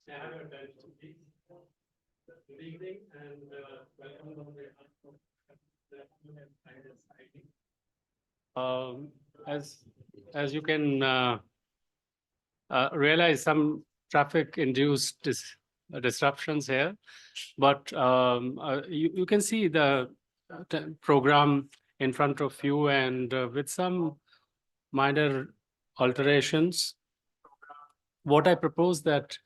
Good evening and welcome on behalf of the ISID. As you can realize, some traffic-induced disruptions here, but you can see the program in front of you, and with some minor alterations, what I propose that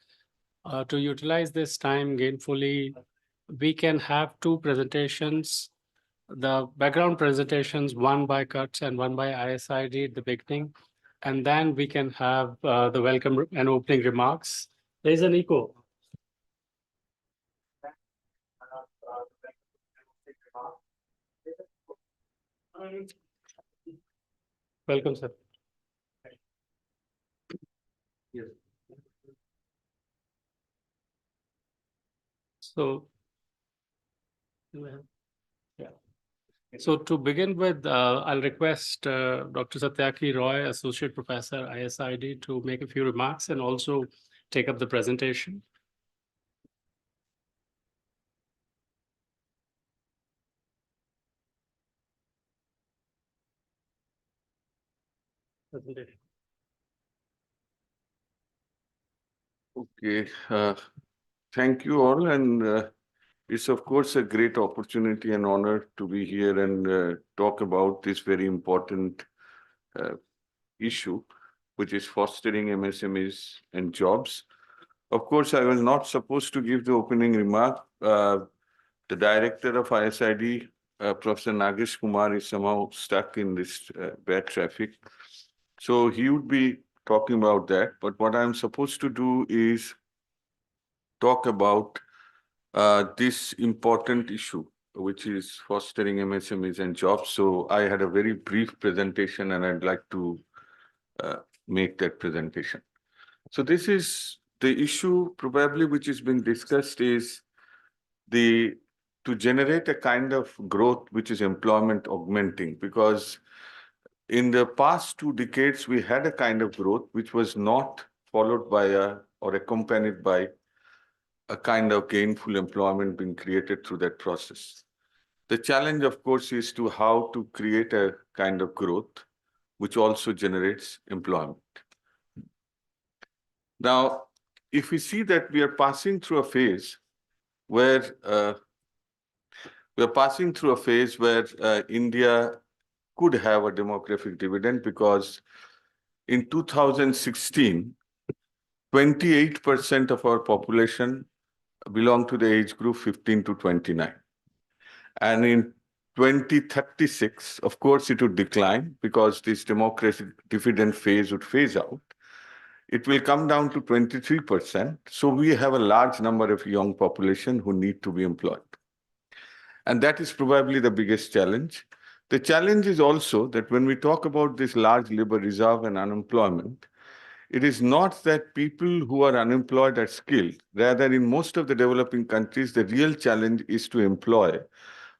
to utilize this time gainfully, we can have two presentations, the background presentations, one by CUTS and one by ISID at the beginning, and then we can have the welcome and opening remarks. There's an echo. Welcome, sir. Yes. So, yeah. So to begin with, I'll request Dr. Satyaki Roy, Associate Professor, ISID, to make a few remarks and also take up the presentation. Okay, thank you all, and it's of course a great opportunity and honor to be here and talk about this very important issue, which is fostering MSMEs and jobs. Of course, I was not supposed to give the opening remark. The director of ISID, Professor Nagesh Kumar, is somehow stuck in this bad traffic. So he would be talking about that. But what I'm supposed to do is talk about this important issue, which is fostering MSMEs and jobs. So I had a very brief presentation and I'd like to make that presentation. So this is the issue probably which is being discussed is to generate a kind of growth which is employment augmenting, because in the past 2 decades, we had a kind of growth which was not followed by or accompanied by a kind of gainful employment being created through that process. The challenge, of course, is to how to create a kind of growth which also generates employment. Now, if we see that we are passing through a phase where India could have a demographic dividend, because in 2016, 28% of our population belong to the age group 15 to 29. And in 2036, of course, it would decline because this demographic dividend phase would phase out. It will come down to 23%. So we have a large number of young population who need to be employed. And that is probably the biggest challenge. The challenge is also that when we talk about this large labor reserve and unemployment, it is not that people who are unemployed are skilled. Rather, in most of the developing countries, the real challenge is to employ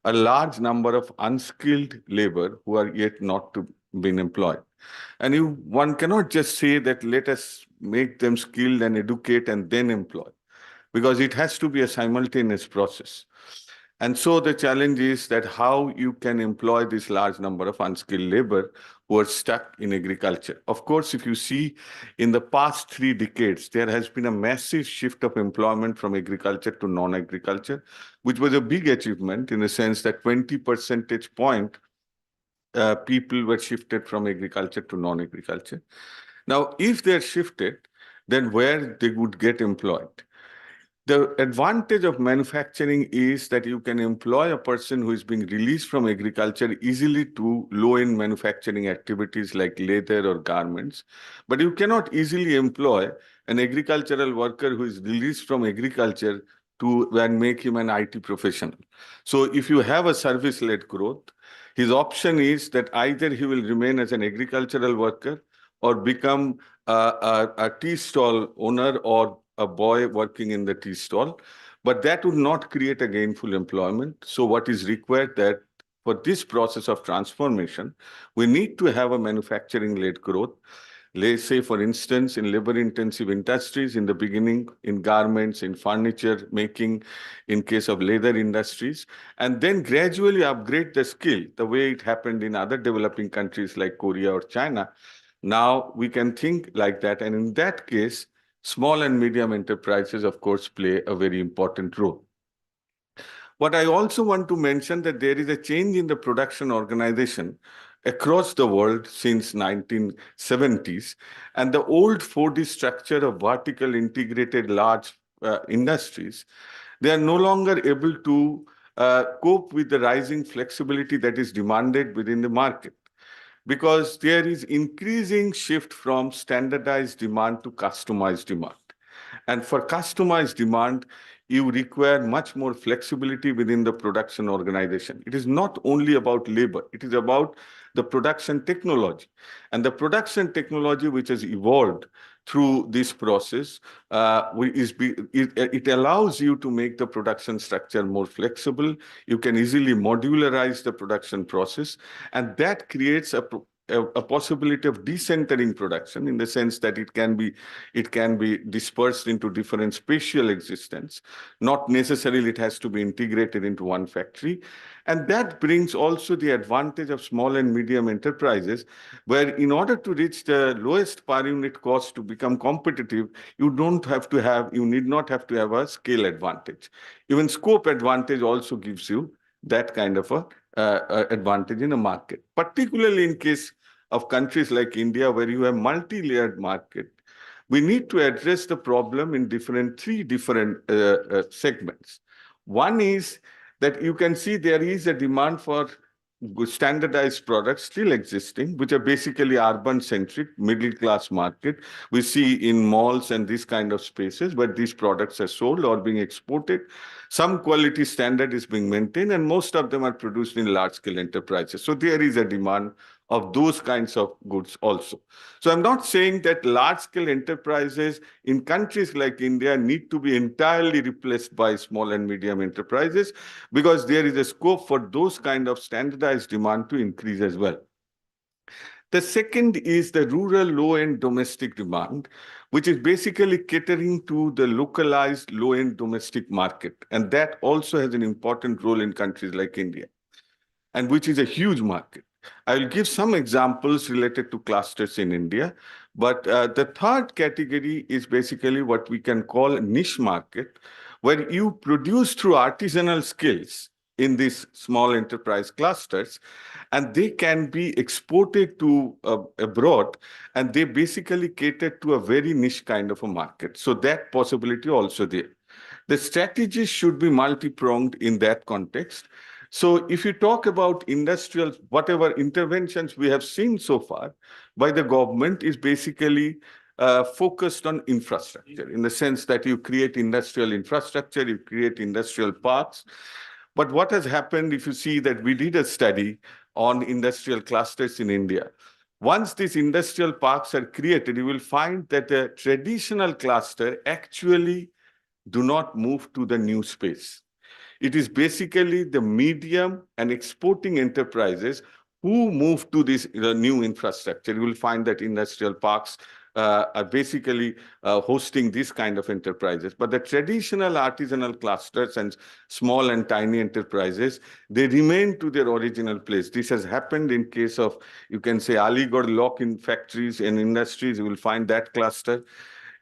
a large number of unskilled labor who are yet not to be employed. And one cannot just say that let us make them skilled and educate and then employ, because it has to be a simultaneous process. And so the challenge is that how you can employ this large number of unskilled labor who are stuck in agriculture. Of course, if you see in the past 3 decades, there has been a massive shift of employment from agriculture to non-agriculture, which was a big achievement in the sense that 20 percentage point people were shifted from agriculture to non-agriculture. Now, if they're shifted, then where they would get employed? The advantage of manufacturing is that you can employ a person who is being released from agriculture easily to low-end manufacturing activities like leather or garments. But you cannot easily employ an agricultural worker who is released from agriculture and make him an IT professional. So if you have a service-led growth, his option is that either he will remain as an agricultural worker or become a tea stall owner or a boy working in the tea stall, but that would not create a gainful employment. So what is required that for this process of transformation, we need to have a manufacturing-led growth. Let's say, for instance, in labor-intensive industries in the beginning, in garments, in furniture making, in case of leather industries, and then gradually upgrade the skill, the way it happened in other developing countries like Korea or China. Now we can think like that. And in that case, small and medium enterprises, of course, play a very important role. But I also want to mention that there is a change in the production organization across the world since 1970s. And the old 4D structure of vertical integrated large industries, they are no longer able to cope with the rising flexibility that is demanded within the market, because there is increasing shift from standardized demand to customized demand. And for customized demand, you require much more flexibility within the production organization. It is not only about labor, it is about the production technology. And the production technology which has evolved through this process, it allows you to make the production structure more flexible. You can easily modularize the production process, and that creates a possibility of decentering production, in the sense that it can be dispersed into different spatial existence. Not necessarily it has to be integrated into one factory. And that brings also the advantage of small and medium enterprises, where in order to reach the lowest per unit cost to become competitive, you need not have to have a scale advantage. Even scope advantage also gives you that kind of a advantage in a market, particularly in case of countries like India, where you have multi-layered market. We need to address the problem in three different segments. One is that you can see there is a demand for standardized products still existing, which are basically urban-centric, middle-class market. We see in malls and these kind of spaces where these products are sold or being exported. Some quality standard is being maintained, and most of them are produced in large-scale enterprises. So there is a demand of those kinds of goods also. So I'm not saying that large-scale enterprises in countries like India need to be entirely replaced by small and medium enterprises, because there is a scope for those kind of standardized demand to increase as well. The second is the rural low-end domestic demand, which is basically catering to the localized low-end domestic market. And that also has an important role in countries like India, and which is a huge market. I'll give some examples related to clusters in India, but the third category is basically what we can call a niche market, where you produce through artisanal skills in these small enterprise clusters, and they can be exported to abroad, and they basically cater to a very niche kind of a market. So that possibility also there. The strategy should be multi-pronged in that context. So if you talk about industrial, whatever interventions we have seen so far by the government is basically focused on infrastructure, in the sense that you create industrial infrastructure, you create industrial parks. But what has happened, if you see that we did a study on industrial clusters in India, once these industrial parks are created, you will find that the traditional cluster actually do not move to the new space. It is basically the medium and exporting enterprises who move to this new infrastructure. You will find that industrial parks are basically hosting this kind of enterprises. But the traditional artisanal clusters and small and tiny enterprises, they remain to their original place. This has happened in case of, you can say, Aligarh lock-in factories and industries. You will find that cluster.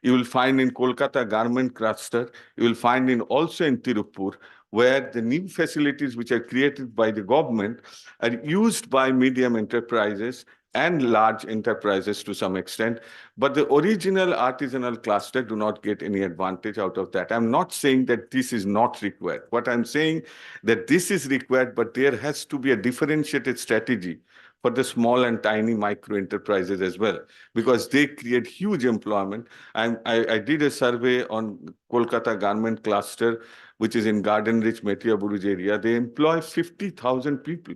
You will find in Kolkata garment cluster. You will find also in Tirupur, where the new facilities which are created by the government are used by medium enterprises and large enterprises to some extent. But the original artisanal cluster do not get any advantage out of that. I'm not saying that this is not required. What I'm saying that this is required, but there has to be a differentiated strategy for the small and tiny micro enterprises as well, because they create huge employment. I did a survey on Kolkata garment cluster, which is in Garden Rich, Metia Buruj area. They employ 50,000 people.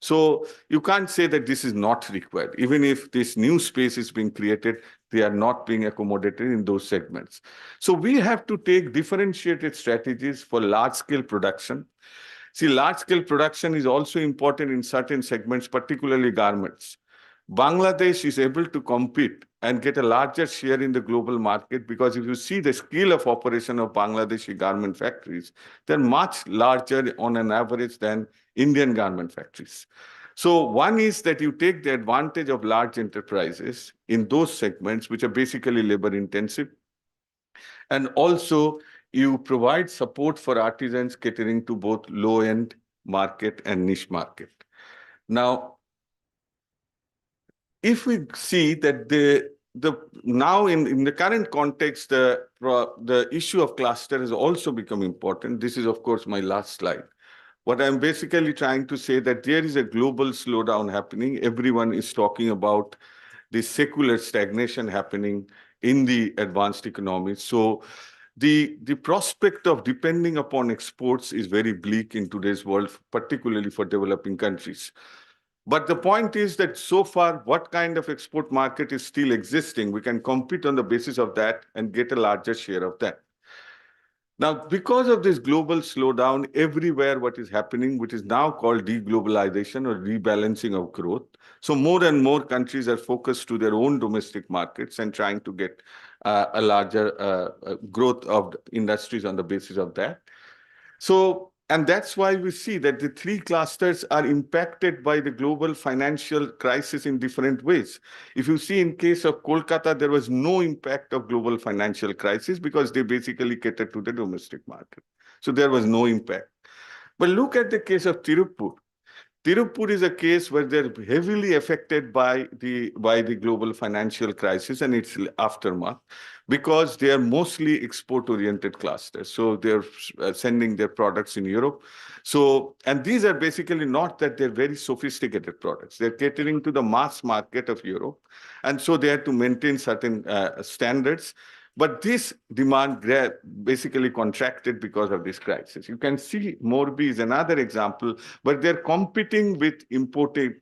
So you can't say that this is not required. Even if this new space is being created, they are not being accommodated in those segments. So we have to take differentiated strategies for large-scale production. See, large-scale production is also important in certain segments, particularly garments, Bangladesh is able to compete and get a larger share in the global market, because if you see the scale of operation of Bangladeshi garment factories, they're much larger on an average than Indian garment factories. So one is that you take the advantage of large enterprises in those segments which are basically labor intensive, and also you provide support for artisans catering to both low-end market and niche market. Now, if we see that now in the current context, the issue of cluster has also become important. This is, of course, my last slide. What I'm basically trying to say that there is a global slowdown happening. Everyone is talking about the secular stagnation happening in the advanced economies. So the prospect of depending upon exports is very bleak in today's world, particularly for developing countries. But the point is that so far, what kind of export market is still existing? We can compete on the basis of that and get a larger share of that. Now, because of this global slowdown, everywhere what is happening, which is now called deglobalization or rebalancing of growth. So more and more countries are focused to their own domestic markets and trying to get a larger growth of industries on the basis of that. So, and that's why we see that the three clusters are impacted by the global financial crisis in different ways. If you see in case of Kolkata, there was no impact of global financial crisis because they basically catered to the domestic market. So there was no impact. But look at the case of Tirupur. Tirupur is a case where they're heavily affected by the global financial crisis and its aftermath, because they are mostly export-oriented clusters. So they're sending their products in Europe. So, and these are basically not that they're very sophisticated products. They're catering to the mass market of Europe. And so they have to maintain certain standards. But this demand basically contracted because of this crisis. You can see Morbi is another example, but they're competing with imported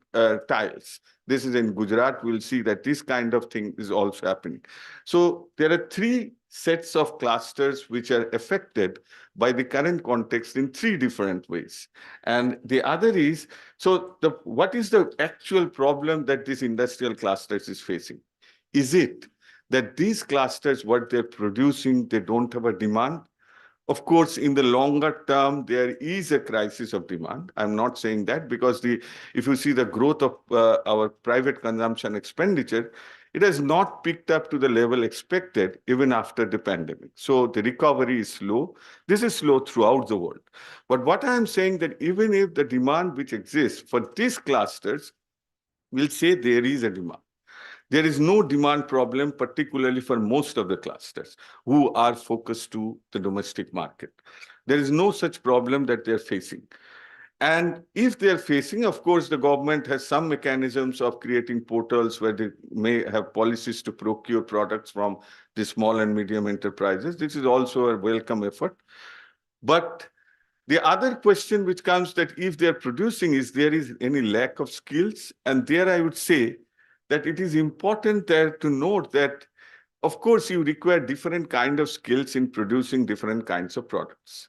tiles. This is in Gujarat. We'll see that this kind of thing is also happening. So there are three sets of clusters which are affected by the current context in three different ways. And the other is, so what is the actual problem that this industrial clusters is facing? Is it that these clusters, what they're producing, they don't have a demand? Of course, in the longer term, there is a crisis of demand. I'm not saying that, because if you see the growth of our private consumption expenditure, it has not picked up to the level expected even after the pandemic. So the recovery is slow. This is slow throughout the world. But what I'm saying that even if the demand which exists for these clusters, we'll say there is a demand. There is no demand problem, particularly for most of the clusters who are focused to the domestic market. There is no such problem that they're facing. And if they're facing, of course, the government has some mechanisms of creating portals where they may have policies to procure products from the small and medium enterprises. This is also a welcome effort. But the other question which comes that if they're producing, is there is any lack of skills? And there I would say that it is important there to note that, of course, you require different kind of skills in producing different kinds of products.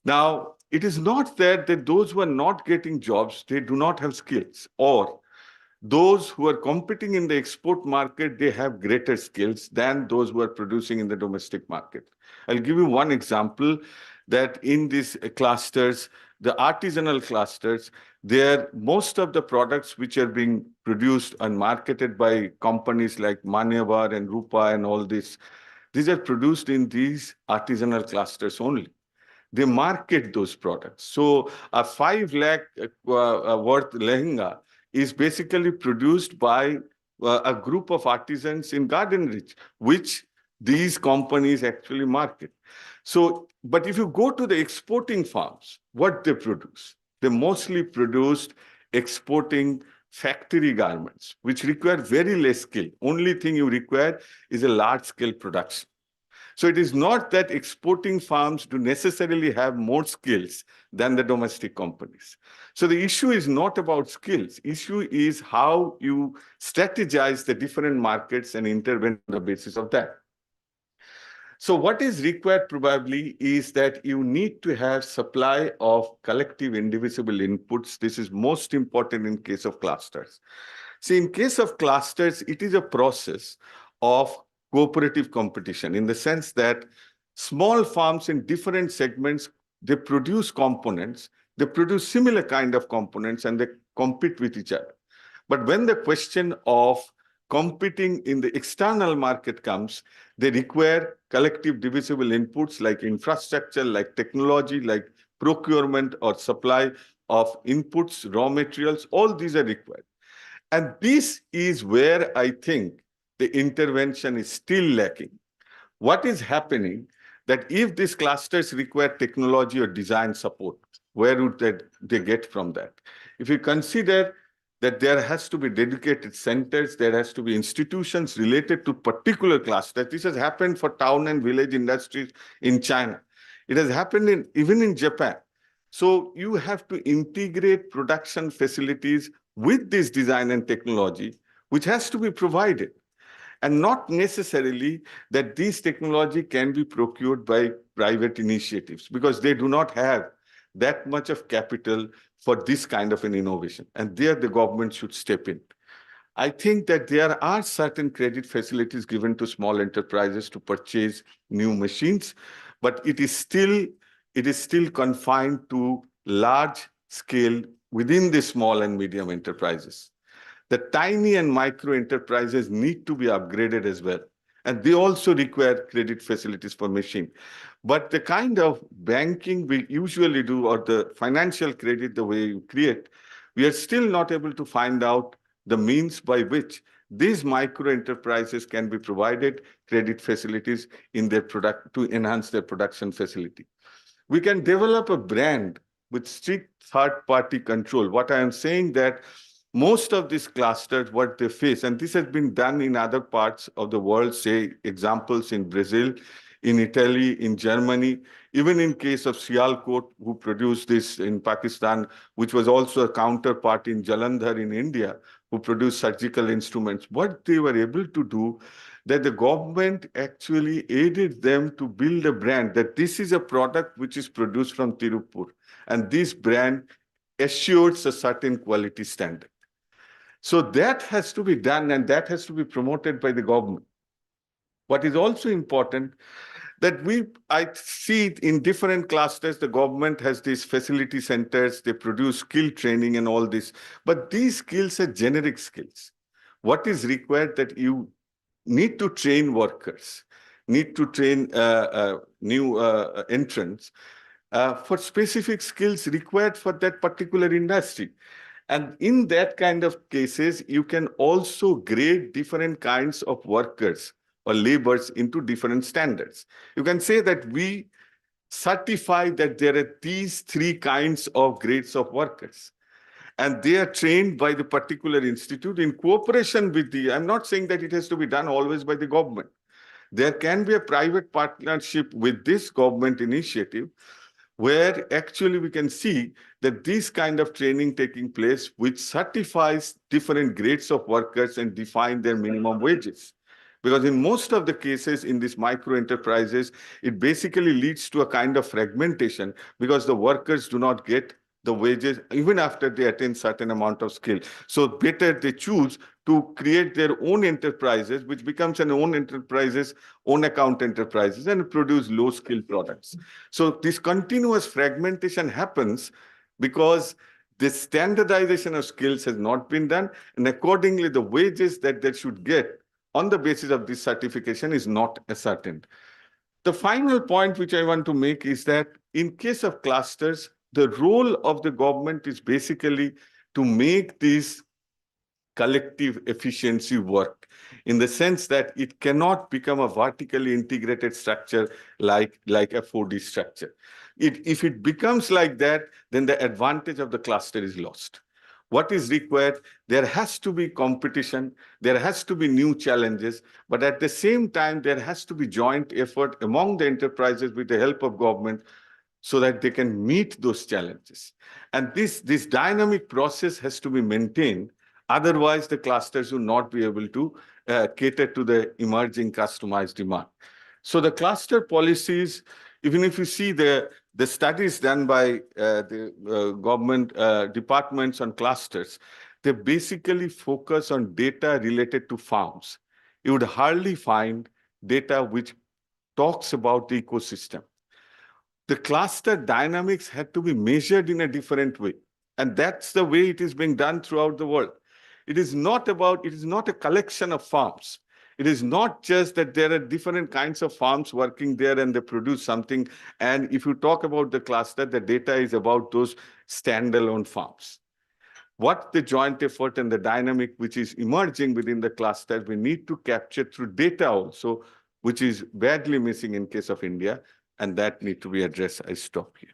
Now, it is not that those who are not getting jobs, they do not have skills, or those who are competing in the export market, they have greater skills than those who are producing in the domestic market. I'll give you one example that in these clusters, the artisanal clusters, most of the products which are being produced and marketed by companies like Manyavar and Rupa and all this, these are produced in these artisanal clusters only. They market those products. So a 5 lakh worth lehenga is basically produced by a group of artisans in Garden Reach, which these companies actually market. So, but if you go to the exporting farms, what they produce? They mostly produced exporting factory garments, which require very less skill. Only thing you require is a large-scale production. So it is not that exporting farms do necessarily have more skills than the domestic companies. So the issue is not about skills. Issue is how you strategize the different markets and intervene on the basis of that. So what is required probably is that you need to have supply of collective indivisible inputs. This is most important in case of clusters. See, in case of clusters, it is a process of cooperative competition in the sense that small farms in different segments, they produce components, they produce similar kind of components, and they compete with each other. But when the question of competing in the external market comes, they require collective divisible inputs like infrastructure, like technology, like procurement or supply of inputs, raw materials, all these are required. And this is where I think the intervention is still lacking. What is happening that if these clusters require technology or design support, where would they get from that? If you consider that there has to be dedicated centers, there has to be institutions related to particular clusters. This has happened for town and village industries in China. It has happened even in Japan. So you have to integrate production facilities with this design and technology, which has to be provided. And not necessarily that this technology can be procured by private initiatives because they do not have that much of capital for this kind of an innovation. And there the government should step in. I think that there are certain credit facilities given to small enterprises to purchase new machines, but it is still confined to large scale within the small and medium enterprises. The tiny and micro enterprises need to be upgraded as well. And they also require credit facilities for machine. But the kind of banking we usually do or the financial credit, the way you create, we are still not able to find out the means by which these micro enterprises can be provided credit facilities in their product to enhance their production facility. We can develop a brand with strict third-party control. What I am saying that most of these clusters, what they face, and this has been done in other parts of the world, say examples in Brazil, in Italy, in Germany, even in case of Sialkot, who produced this in Pakistan, which was also a counterpart in Jalandhar in India, who produced surgical instruments. What they were able to do, that the government actually aided them to build a brand, that this is a product which is produced from Tirupur, and this brand assures a certain quality standard. So that has to be done, and that has to be promoted by the government. What is also important that I see it in different clusters, the government has these facility centers, they produce skill training and all this, but these skills are generic skills. What is required that you need to train workers, need to train new entrants for specific skills required for that particular industry. And in that kind of cases, you can also grade different kinds of workers or laborers into different standards. You can say that we certify that there are these three kinds of grades of workers. And they are trained by the particular institute in cooperation with I'm not saying that it has to be done always by the government. There can be a private partnership with this government initiative where actually we can see that this kind of training taking place, which certifies different grades of workers and define their minimum wages. Because in most of the cases in these micro enterprises, it basically leads to a kind of fragmentation because the workers do not get the wages even after they attain certain amount of skill. So better they choose to create their own enterprises, which becomes an own enterprises, own account enterprises, and produce low skill products. So this continuous fragmentation happens because the standardization of skills has not been done, and accordingly the wages that they should get on the basis of this certification is not ascertained. The final point which I want to make is that in case of clusters, the role of the government is basically to make these collective efficiency work in the sense that it cannot become a vertically integrated structure like a 4D structure. If it becomes like that, then the advantage of the cluster is lost. What is required? There has to be competition, there has to be new challenges, but at the same time, there has to be joint effort among the enterprises with the help of government so that they can meet those challenges. And this dynamic process has to be maintained. Otherwise, the clusters will not be able to cater to the emerging customized demand. So the cluster policies, even if you see the studies done by the government departments on clusters, they basically focus on data related to farms. You would hardly find data which talks about the ecosystem. The cluster dynamics had to be measured in a different way. And that's the way it is being done throughout the world. It is not a collection of farms. It is not just that there are different kinds of farms working there and they produce something. And if you talk about the cluster, the data is about those standalone farms. What the joint effort and the dynamic which is emerging within the cluster, we need to capture through data also, which is badly missing in case of India, and that need to be addressed. I stop here.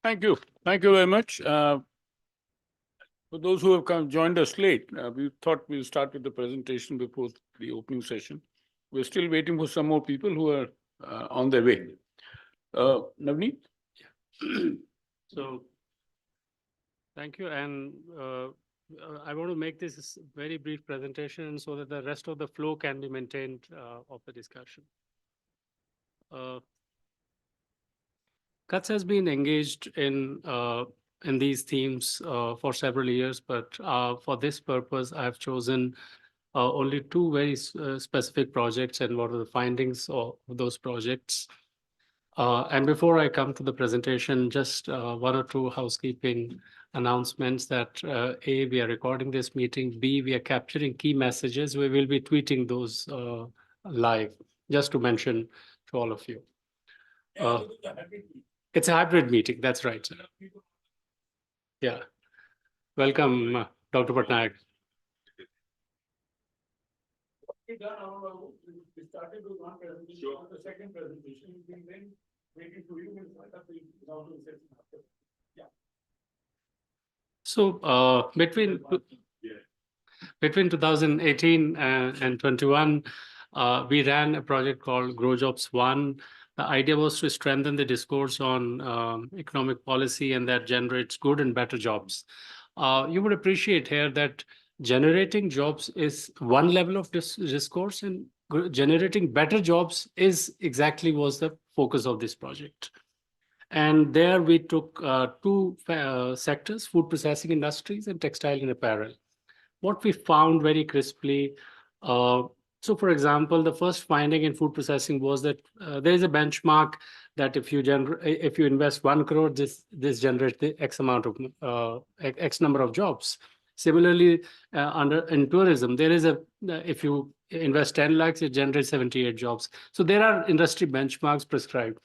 Thank you. Thank you very much. For those who have joined us late, we thought we'll start with the presentation before the opening session. We're still waiting for some more people who are on their way. Navneet? So, thank you. And I want to make this a very brief presentation so that the rest of the flow can be maintained of the discussion. CUTS has been engaged in these themes for several years, but for this purpose, I have chosen only two very specific projects and what are the findings of those projects. And before I come to the presentation, just one or two housekeeping announcements that A, we are recording this meeting, B, we are capturing key messages. We will be tweeting those live, just to mention to all of you. It's a hybrid meeting, that's right, sir. Yeah. Welcome, Dr. Patnaik. We started with one presentation, the second presentation, then waiting for you. Yeah. So between 2018 and 21, we ran a project called Grow Jobs 1. The idea was to strengthen the discourse on economic policy and that generates good and better jobs. You would appreciate here that generating jobs is one level of discourse, and generating better jobs is exactly was the focus of this project. And there we took two sectors, food processing industries and textile and apparel. What we found very crisply, so for example, the first finding in food processing was that there is a benchmark that if you invest 1 crore, this generates the X amount of X number of jobs. Similarly, in tourism, there is if you invest 10 lakhs, it generates 78 jobs. So there are industry benchmarks prescribed.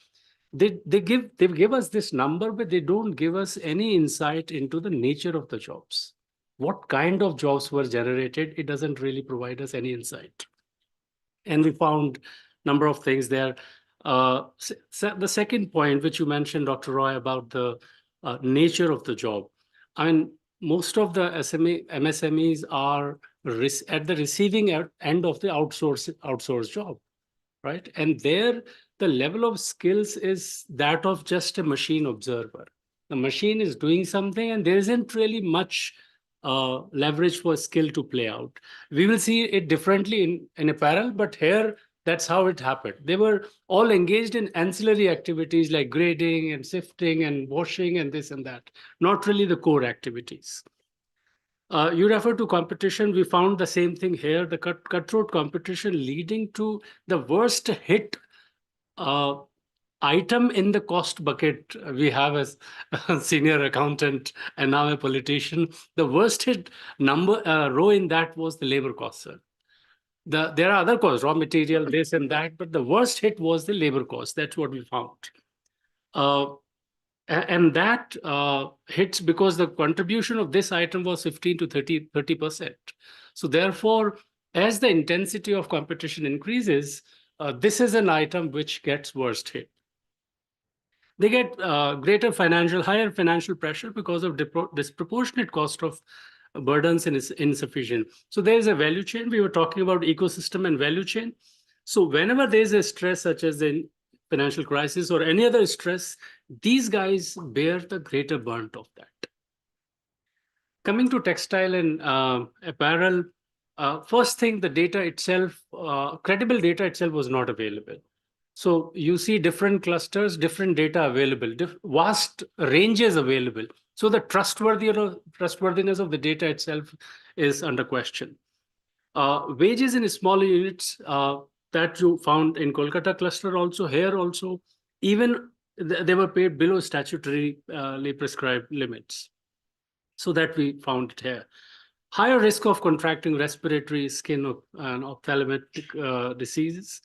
They give us this number, but they don't give us any insight into the nature of the jobs. What kind of jobs were generated? It doesn't really provide us any insight. And we found a number of things there. The second point, which you mentioned, Dr. Roy, about the nature of the job. I mean, most of the MSMEs are at the receiving end of the outsourced job, right? And there, the level of skills is that of just a machine observer. The machine is doing something, and there isn't really much leverage for skill to play out. We will see it differently in apparel, but here, that's how it happened. They were all engaged in ancillary activities like grading and sifting and washing and this and that, not really the core activities. You refer to competition. We found the same thing here, the cutthroat competition leading to the worst hit item in the cost bucket. We have as a senior accountant and now a politician. The worst hit row in that was the labor cost, sir. There are other costs, raw material, this and that, but the worst hit was the labor cost. That's what we found. And that hits because the contribution of this item was 15 to 30%. So therefore, as the intensity of competition increases, this is an item which gets worst hit. They get higher financial pressure because of disproportionate cost of burdens and is insufficient. So there's a value chain. We were talking about ecosystem and value chain. So whenever there's a stress such as the financial crisis or any other stress, these guys bear the greater brunt of that. Coming to textile and apparel, first thing, the data itself, credible data itself was not available. So you see different clusters, different data available, vast ranges available. So the trustworthiness of the data itself is under question. Wages in small units that you found in Kolkata cluster also, here also, even they were paid below statutorily prescribed limits. So that we found it here. Higher risk of contracting respiratory, skin, and ophthalmic diseases,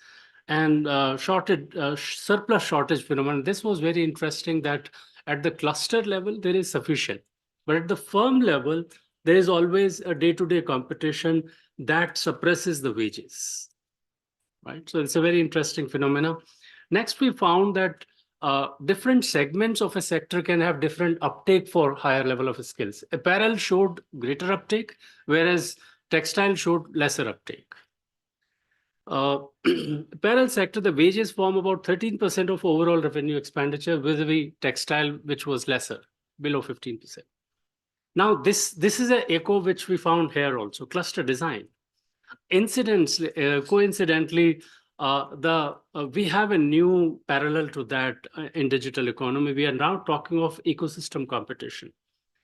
and surplus shortage phenomenon. This was very interesting that at the cluster level, there is sufficient. But at the firm level, there is always a day-to-day competition that suppresses the wages. Right? So it's a very interesting phenomenon. Next, we found that different segments of a sector can have different uptake for higher level of skills. Apparel showed greater uptake, whereas textile showed lesser uptake. Apparel sector, the wages form about 13% of overall revenue expenditure, vis-a-vis textile, which was lesser, below 15%. Now, this is an echo which we found here also, cluster design. Coincidentally, we have a new parallel to that in digital economy. We are now talking of ecosystem competition.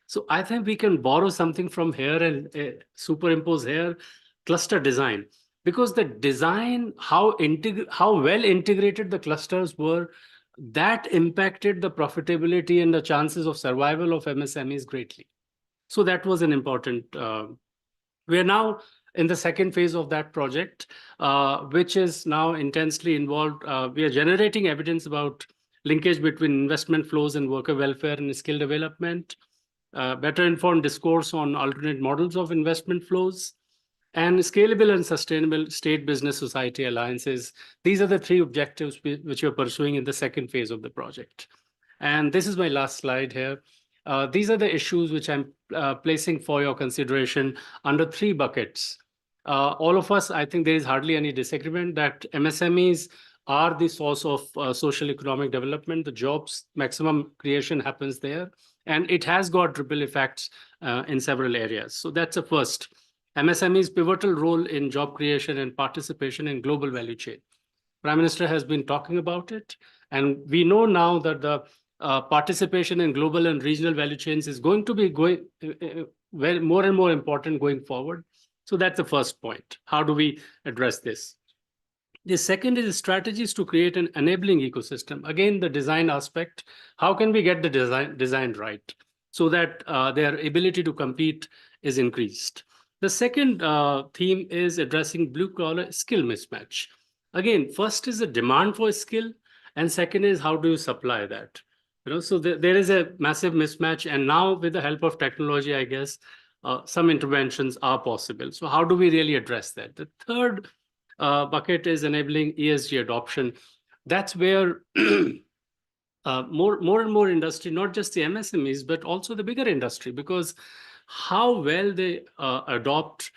So I think we can borrow something from here and superimpose here cluster design, because the design, how well integrated the clusters were, that impacted the profitability and the chances of survival of MSMEs greatly. So that was an important. We are now in the second phase of that project, which is now intensely involved. We are generating evidence about linkage between investment flows and worker welfare and skill development, better informed discourse on alternate models of investment flows, and scalable and sustainable state business society alliances. These are the three objectives which we're pursuing in the second phase of the project. And this is my last slide here. These are the issues which I'm placing for your consideration under three buckets. All of us, I think there is hardly any disagreement that MSMEs are the source of social economic development. The jobs maximum creation happens there, and it has got ripple effects in several areas. So that's the first. MSME's pivotal role in job creation and participation in global value chain. Prime Minister has been talking about it, and we know now that the participation in global and regional value chains is going to be more and more important going forward. So that's the first point. How do we address this? The second is strategies to create an enabling ecosystem. Again, the design aspect. How can we get the design right so that their ability to compete is increased? The second theme is addressing blue-collar skill mismatch. Again, first is the demand for skill, and second is how do you supply that? So there is a massive mismatch, and now with the help of technology, I guess, some interventions are possible. So how do we really address that? The third bucket is enabling ESG adoption. That's where more and more industry, not just the MSMEs, but also the bigger industry, because how well they adopt,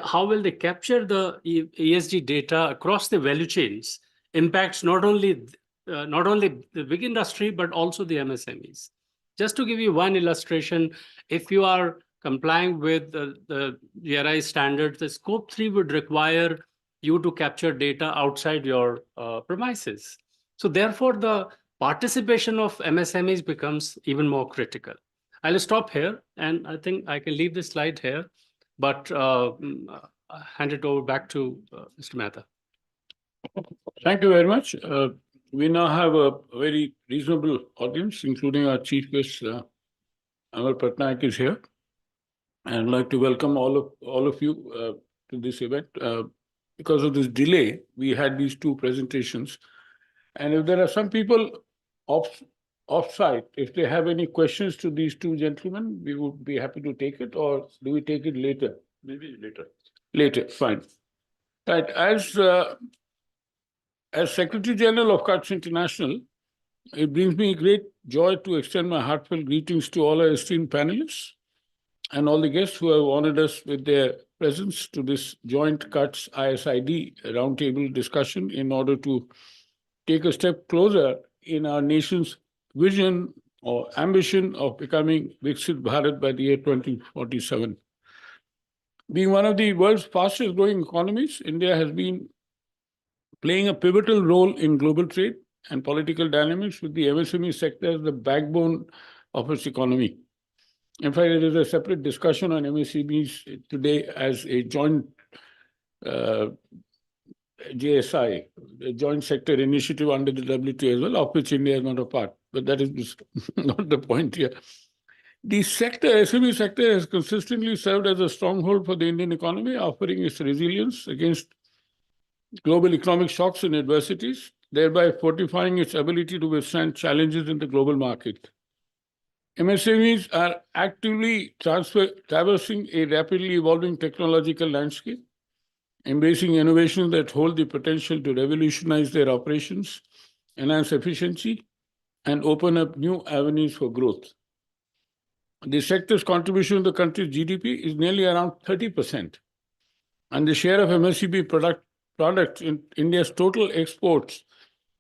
how well they capture the ESG data across the value chains impacts not only the big industry, but also the MSMEs. Just to give you one illustration, if you are complying with the GRI standards, the scope 3 would require you to capture data outside your premises. So therefore, the participation of MSMEs becomes even more critical. I'll stop here, and I think I can leave this slide here, but hand it over back to Mr. Mehta. Thank you very much. We now have a very reasonable audience, including our chief guest, Amar Patnaik is here. And I'd like to welcome all of you to this event. Because of this delay, we had these two presentations. And if there are some people off-site, if they have any questions to these two gentlemen, we would be happy to take it, or do we take it later? Maybe later. Later, fine. Right, as Secretary General of CUTS International, it brings me great joy to extend my heartfelt greetings to all our esteemed panelists and all the guests who have honored us with their presence to this joint CUTS-ISID roundtable discussion in order to take a step closer in our nation's vision or ambition of becoming Viksit Bharat by the year 2047. Being one of the world's fastest growing economies, India has been playing a pivotal role in global trade and political dynamics, with the MSME sector as the backbone of its economy. In fact, there is a separate discussion on MSMEs today as a joint JSI, a joint sector initiative under the WTO as well, of which India is not a part. But that is not the point here. The sector, SME sector, has consistently served as a stronghold for the Indian economy, offering its resilience against global economic shocks and adversities, thereby fortifying its ability to withstand challenges in the global market. MSMEs are actively traversing a rapidly evolving technological landscape, embracing innovations that hold the potential to revolutionize their operations, enhance efficiency, and open up new avenues for growth. The sector's contribution to the country's GDP is nearly around 30%, and the share of MSME products in India's total exports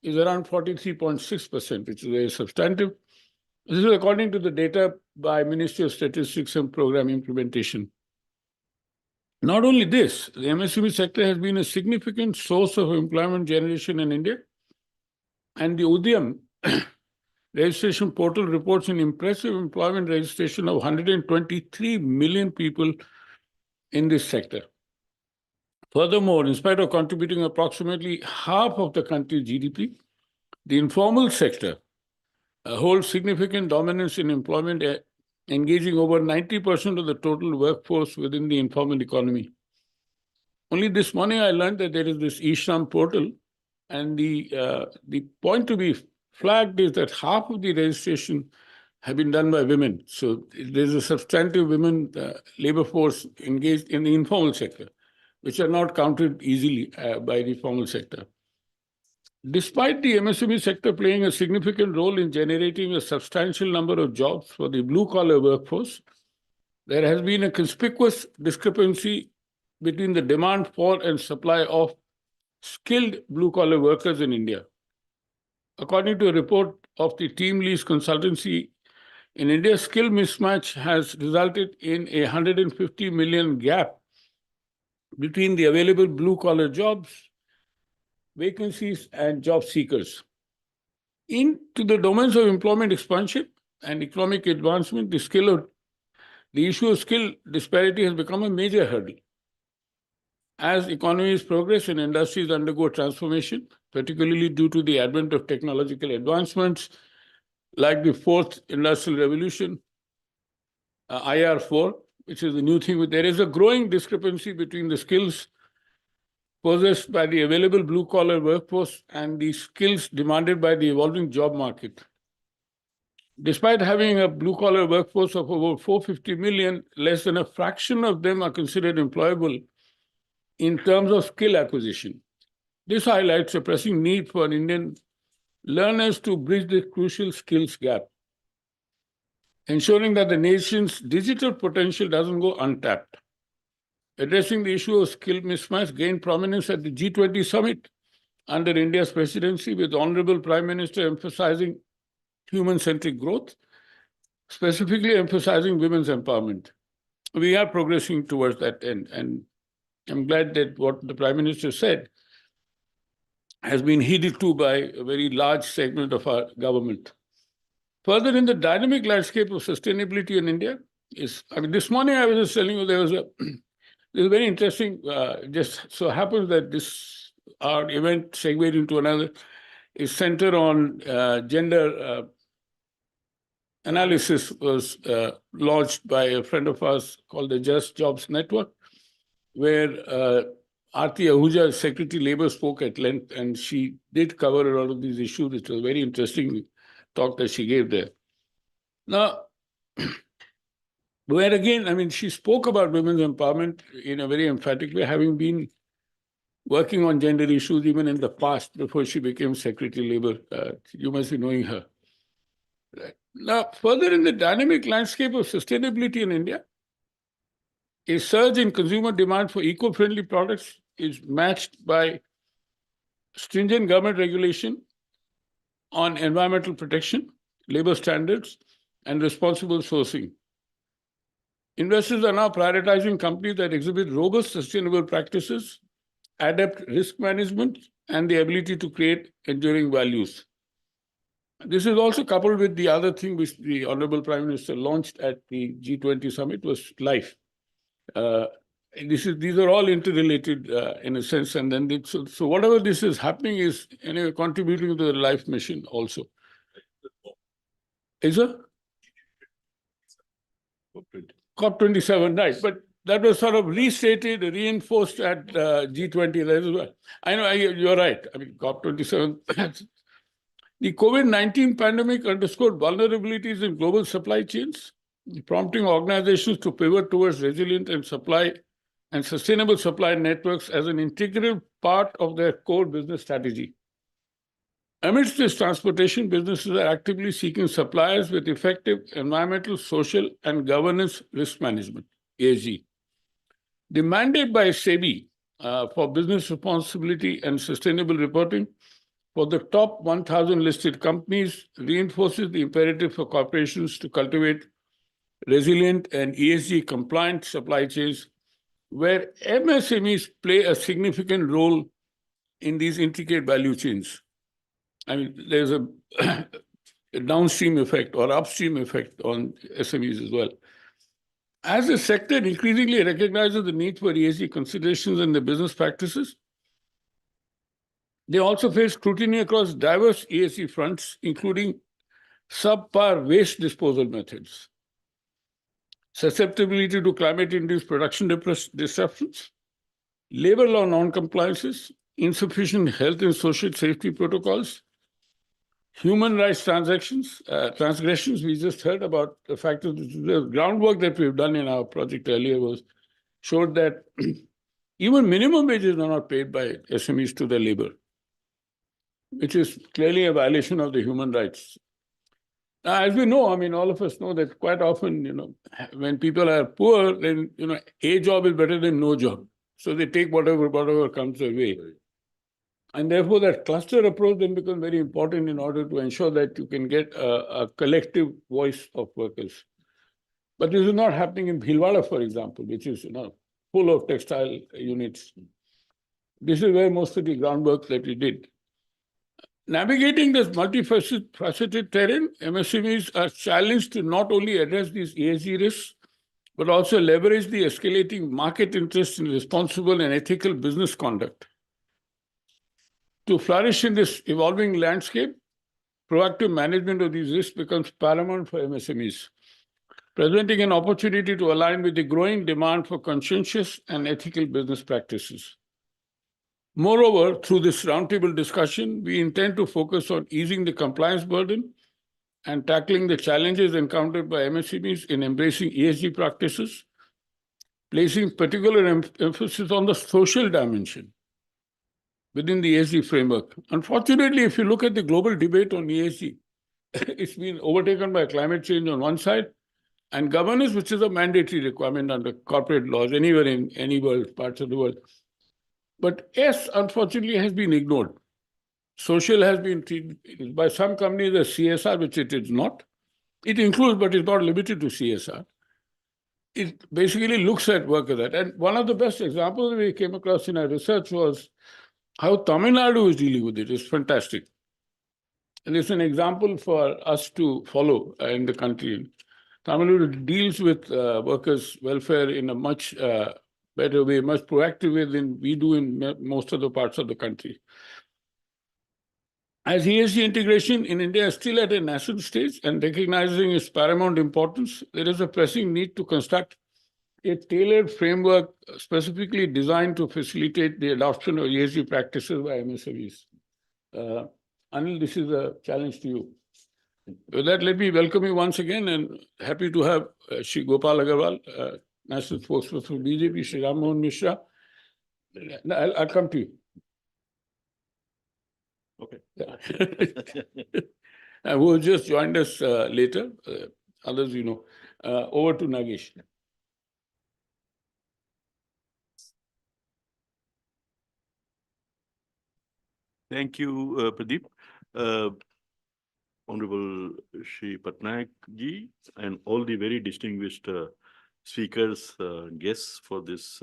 is around 43.6%, which is very substantive. This is according to the data by Ministry of Statistics and Program Implementation. Not only this, the MSME sector has been a significant source of employment generation in India, and the Udyam registration portal reports an impressive employment registration of 123 million people in this sector. Furthermore, in spite of contributing approximately half of the country's GDP, the informal sector holds significant dominance in employment, engaging over 90% of the total workforce within the informal economy. Only this morning I learned that there is this eShram portal, and the point to be flagged is that half of the registration have been done by women. So there's a substantive women labor force engaged in the informal sector, which are not counted easily by the formal sector. Despite the MSME sector playing a significant role in generating a substantial number of jobs for the blue-collar workforce, there has been a conspicuous discrepancy between the demand for and supply of skilled blue-collar workers in India. According to a report of the Team Lease Consultancy, in India, skill mismatch has resulted in a 150 million gap between the available blue-collar jobs, vacancies, and job seekers. Into the domains of employment expansion and economic advancement, the issue of skill disparity has become a major hurdle. As economies progress and industries undergo transformation, particularly due to the advent of technological advancements like the fourth industrial revolution, IR4, which is the new thing, there is a growing discrepancy between the skills possessed by the available blue-collar workforce and the skills demanded by the evolving job market. Despite having a blue-collar workforce of over 450 million, less than a fraction of them are considered employable in terms of skill acquisition. This highlights a pressing need for Indian learners to bridge the crucial skills gap, ensuring that the nation's digital potential doesn't go untapped. Addressing the issue of skill mismatch gained prominence at the G20 summit under India's presidency, with Honorable Prime Minister emphasizing human-centric growth, specifically emphasizing women's empowerment. We are progressing towards that end, and I'm glad that what the Prime Minister said has been heeded to by a very large segment of our government. Further, in the dynamic landscape of sustainability in India, this morning I was just telling you there was a very interesting, just so happens that our event segued into another, is centered on gender analysis was launched by a friend of ours called the Just Jobs Network, where Aarti Ahuja, Secretary Labour, spoke at length, and she did cover a lot of these issues. It was a very interesting talk that she gave there. Now, where again, she spoke about women's empowerment in a very emphatic way, having been working on gender issues even in the past before she became Secretary Labour. You must be knowing her. Right. Now, further in the dynamic landscape of sustainability in India, a surge in consumer demand for eco-friendly products is matched by stringent government regulation on environmental protection, labor standards, and responsible sourcing. Investors are now prioritizing companies that exhibit robust sustainable practices, adept risk management, and the ability to create enduring values. This is also coupled with the other thing which the Honorable Prime Minister launched at the G20 summit was life. These are all interrelated in a sense, and then so whatever this is happening is anyway contributing to the life mission also. Is it? COP27, right? But that was sort of restated, reinforced at G20 as well. I know you're right. I mean, COP27. The COVID-19 pandemic underscored vulnerabilities in global supply chains, prompting organizations to pivot towards resilient and sustainable supply networks as an integral part of their core business strategy. Amidst this, transportation businesses are actively seeking suppliers with effective environmental, social, and governance risk management, ESG. The mandate by SEBI for business responsibility and sustainable reporting for the top 1,000 listed companies reinforces the imperative for corporations to cultivate resilient and ESG compliant supply chains, where MSMEs play a significant role in these intricate value chains. I mean, there's a downstream effect or upstream effect on SMEs as well. As the sector increasingly recognizes the need for ESG considerations in their business practices, they also face scrutiny across diverse ESG fronts, including subpar waste disposal methods, susceptibility to climate-induced production disruptions, labor law non-compliances, insufficient health and social safety protocols, human rights transgressions. We just heard about the fact that the groundwork that we've done in our project earlier showed that even minimum wages are not paid by SMEs to their labor, which is clearly a violation of the human rights. As we know, I mean, all of us know that quite often, when people are poor, then, a job is better than no job. So they take whatever comes their way. And therefore, that cluster approach then becomes very important in order to ensure that you can get a collective voice of workers. But this is not happening in Bhilwara, for example, which is full of textile units. This is where most of the groundwork that we did. Navigating this multifaceted terrain, MSMEs are challenged to not only address these ESG risks, but also leverage the escalating market interest in responsible and ethical business conduct. To flourish in this evolving landscape, proactive management of these risks becomes paramount for MSMEs, presenting an opportunity to align with the growing demand for conscientious and ethical business practices. Moreover, through this roundtable discussion, we intend to focus on easing the compliance burden and tackling the challenges encountered by MSMEs in embracing ESG practices, placing particular emphasis on the social dimension within the ESG framework. Unfortunately, if you look at the global debate on ESG, it's been overtaken by climate change on one side and governance, which is a mandatory requirement under corporate laws anywhere in any world, parts of the world. But S, unfortunately, has been ignored. Social has been treated by some companies as CSR, which it is not. It includes, but it's not limited to CSR. It basically looks at work of that. And one of the best examples we came across in our research was how Tamil Nadu is dealing with it. It's fantastic. And it's an example for us to follow in the country. Tamil Nadu deals with workers' welfare in a much better way, much proactive way than we do in most of the parts of the country. As ESG integration in India is still at a nascent stage and recognizing its paramount importance, there is a pressing need to construct a tailored framework specifically designed to facilitate the adoption of ESG practices by MSMEs. Anil, this is a challenge to you. With that, let me welcome you once again and happy to have Shri Gopal Agarwal, National Spokesperson for BJP, Shri Ram Mohan Mishra. I'll come to you. Okay. Yeah. Who has just joined us later, others you know. Over to Nagesh. Thank you, Pradeep. Honorable Shri Patnaik ji, and all the very distinguished speakers, guests for this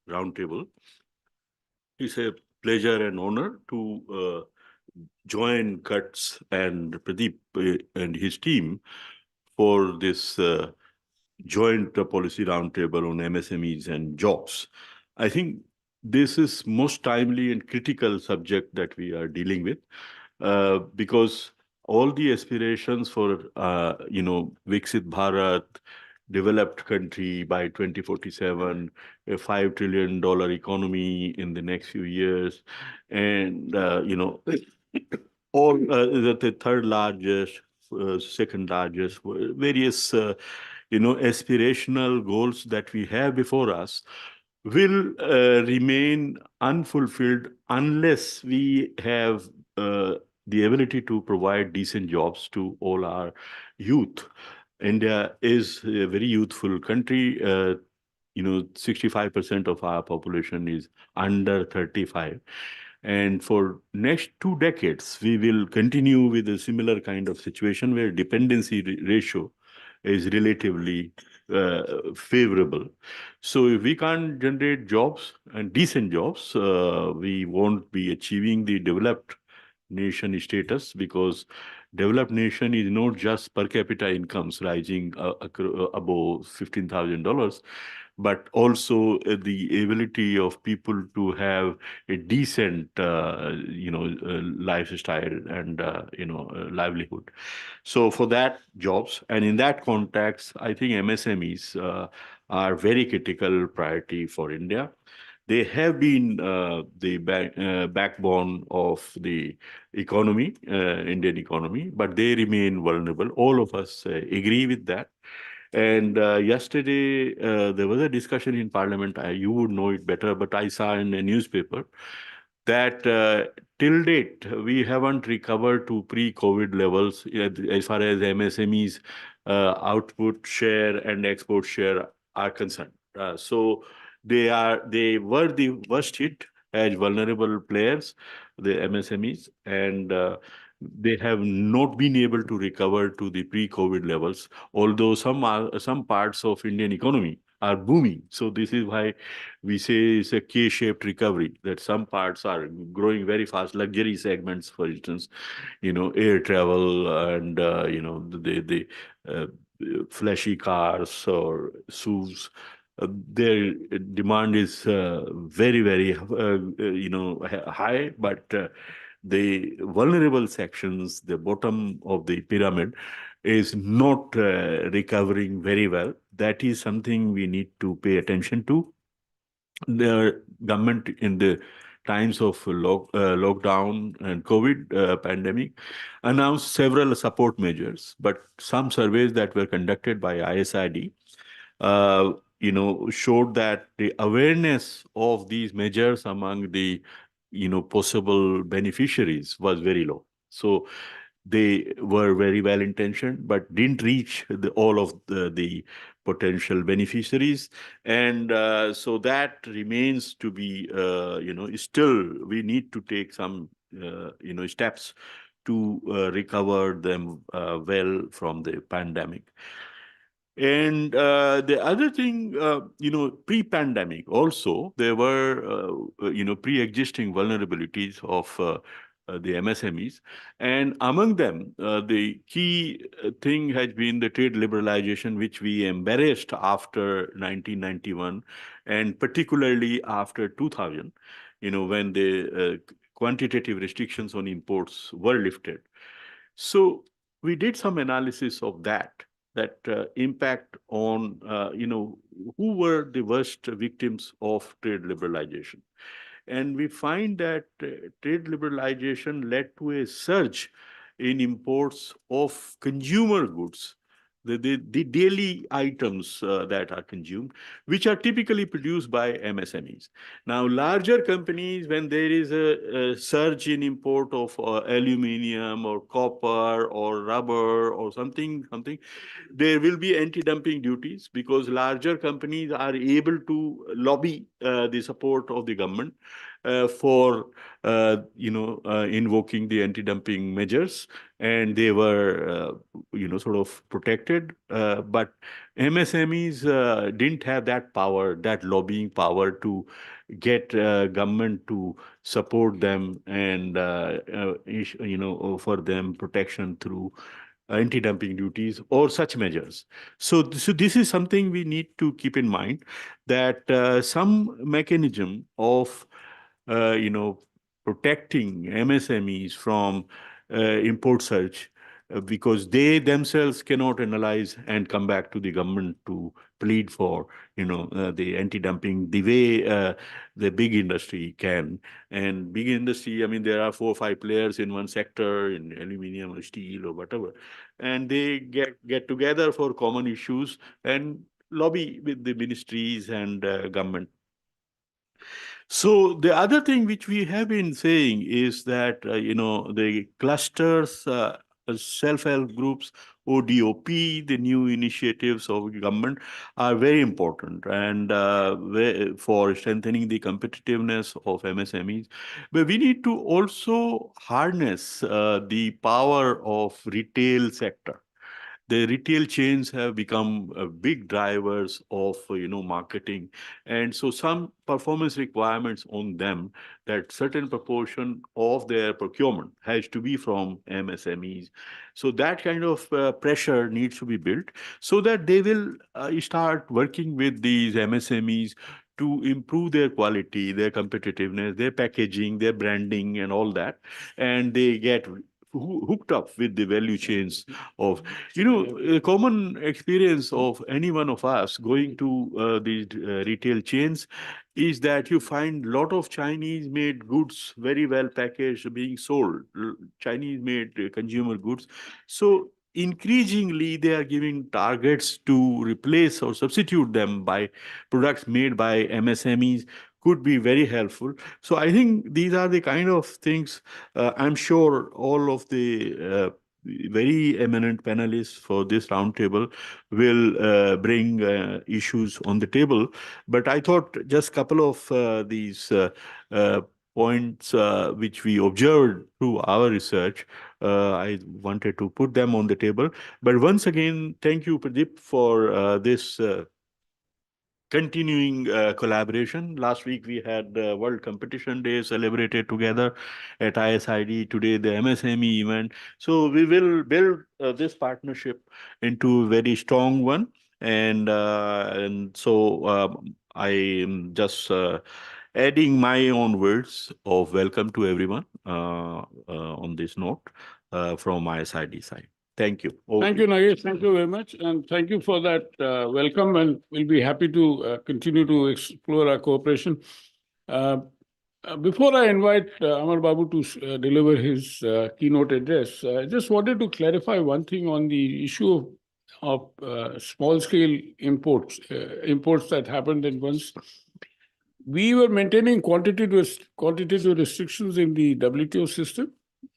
roundtable. It's a pleasure and honor to join CUTS and Pradeep and his team for this joint policy roundtable on MSMEs and jobs. I think this is most timely and critical subject that we are dealing with because all the aspirations for Viksit Bharat, developed country by 2047, a $5 trillion economy in the next few years, and all the third largest, second largest, various aspirational goals that we have before us will remain unfulfilled unless we have the ability to provide decent jobs to all our youth. India is a very youthful country. 65% of our population is under 35. And for next 2 decades, we will continue with a similar kind of situation where dependency ratio is relatively favorable. So if we can't generate jobs and decent jobs, we won't be achieving the developed nation status, because developed nation is not just per capita incomes rising above $15,000, but also the ability of people to have a decent, lifestyle and, livelihood. So for that, jobs. And in that context, I think MSMEs are very critical priority for India. They have been the backbone of the economy, Indian economy, but they remain vulnerable. All of us agree with that. And yesterday, there was a discussion in Parliament. You would know it better, but I saw in a newspaper that till date, we haven't recovered to pre-COVID levels as far as MSMEs output share and export share are concerned. So they were the worst hit as vulnerable players, the MSMEs, and they have not been able to recover to the pre-COVID levels, although some parts of Indian economy are booming. So this is why we say it's a K-shaped recovery, that some parts are growing very fast. Luxury segments, for instance, air travel and, the flashy cars or SUVs. Their demand is very, very, high, but the vulnerable sections, the bottom of the pyramid, is not recovering very well. That is something we need to pay attention to. The government in the times of lockdown and COVID pandemic announced several support measures, but some surveys that were conducted by ISID showed that the awareness of these measures among the, possible beneficiaries was very low. So they were very well intentioned, but didn't reach all of the potential beneficiaries. And so that remains to be, still we need to take some, steps to recover them well from the pandemic. And the other thing, pre-pandemic also, there were, pre-existing vulnerabilities of the MSMEs. And among them, the key thing has been the trade liberalization, which we embraced after 1991, and particularly after 2000, when the quantitative restrictions on imports were lifted. So we did some analysis of that impact on, who were the worst victims of trade liberalization. And we find that trade liberalization led to a surge in imports of consumer goods, the daily items that are consumed, which are typically produced by MSMEs. Now, larger companies, when there is a surge in import of aluminum or copper or rubber or something, there will be anti-dumping duties, because larger companies are able to lobby the support of the government. for invoking the anti-dumping measures, and they were sort of protected. But MSMEs didn't have that power, that lobbying power to get government to support them and offer them protection through anti-dumping duties or such measures. So this is something we need to keep in mind, that some mechanism of protecting MSMEs from import surge, because they themselves cannot analyze and come back to the government to plead for the anti-dumping the way the big industry can. And big industry, I mean, there are 4 or 5 players in one sector, in aluminum or steel or whatever, and they get together for common issues and lobby with the ministries and government. So the other thing which we have been saying is that the clusters, self-help groups, ODOP, the new initiatives of government are very important, and for strengthening the competitiveness of MSMEs. But we need to also harness the power of retail sector. The retail chains have become big drivers of marketing, and so some performance requirements on them, that certain proportion of their procurement has to be from MSMEs. So that kind of pressure needs to be built so that they will start working with these MSMEs to improve their quality, their competitiveness, their packaging, their branding, and all that, and they get hooked up with the value chains of a common experience of any one of us going to these retail chains is that you find a lot of Chinese made goods very well packaged being sold, Chinese made consumer goods. So increasingly they are giving targets to replace or substitute them by products made by MSMEs, could be very helpful. So I think these are the kind of things I'm sure all of the very eminent panelists for this roundtable will bring issues on the table. But I thought just a couple of these points which we observed through our research, I wanted to put them on the table. But once again, thank you, Pradeep, for this continuing collaboration. Last week we had World Competition Day celebrated together at ISID. Today the MSME event. So we will build this partnership into a very strong one. And so I am just adding my own words of welcome to everyone on this note from ISID side. Thank you. Thank you, Nagesh. Thank you very much. And thank you for that welcome. And we'll be happy to continue to explore our cooperation. Before I invite Amar Babu to deliver his keynote address, I just wanted to clarify one thing on the issue of small-scale imports that happened at once. We were maintaining quantitative restrictions in the WTO system.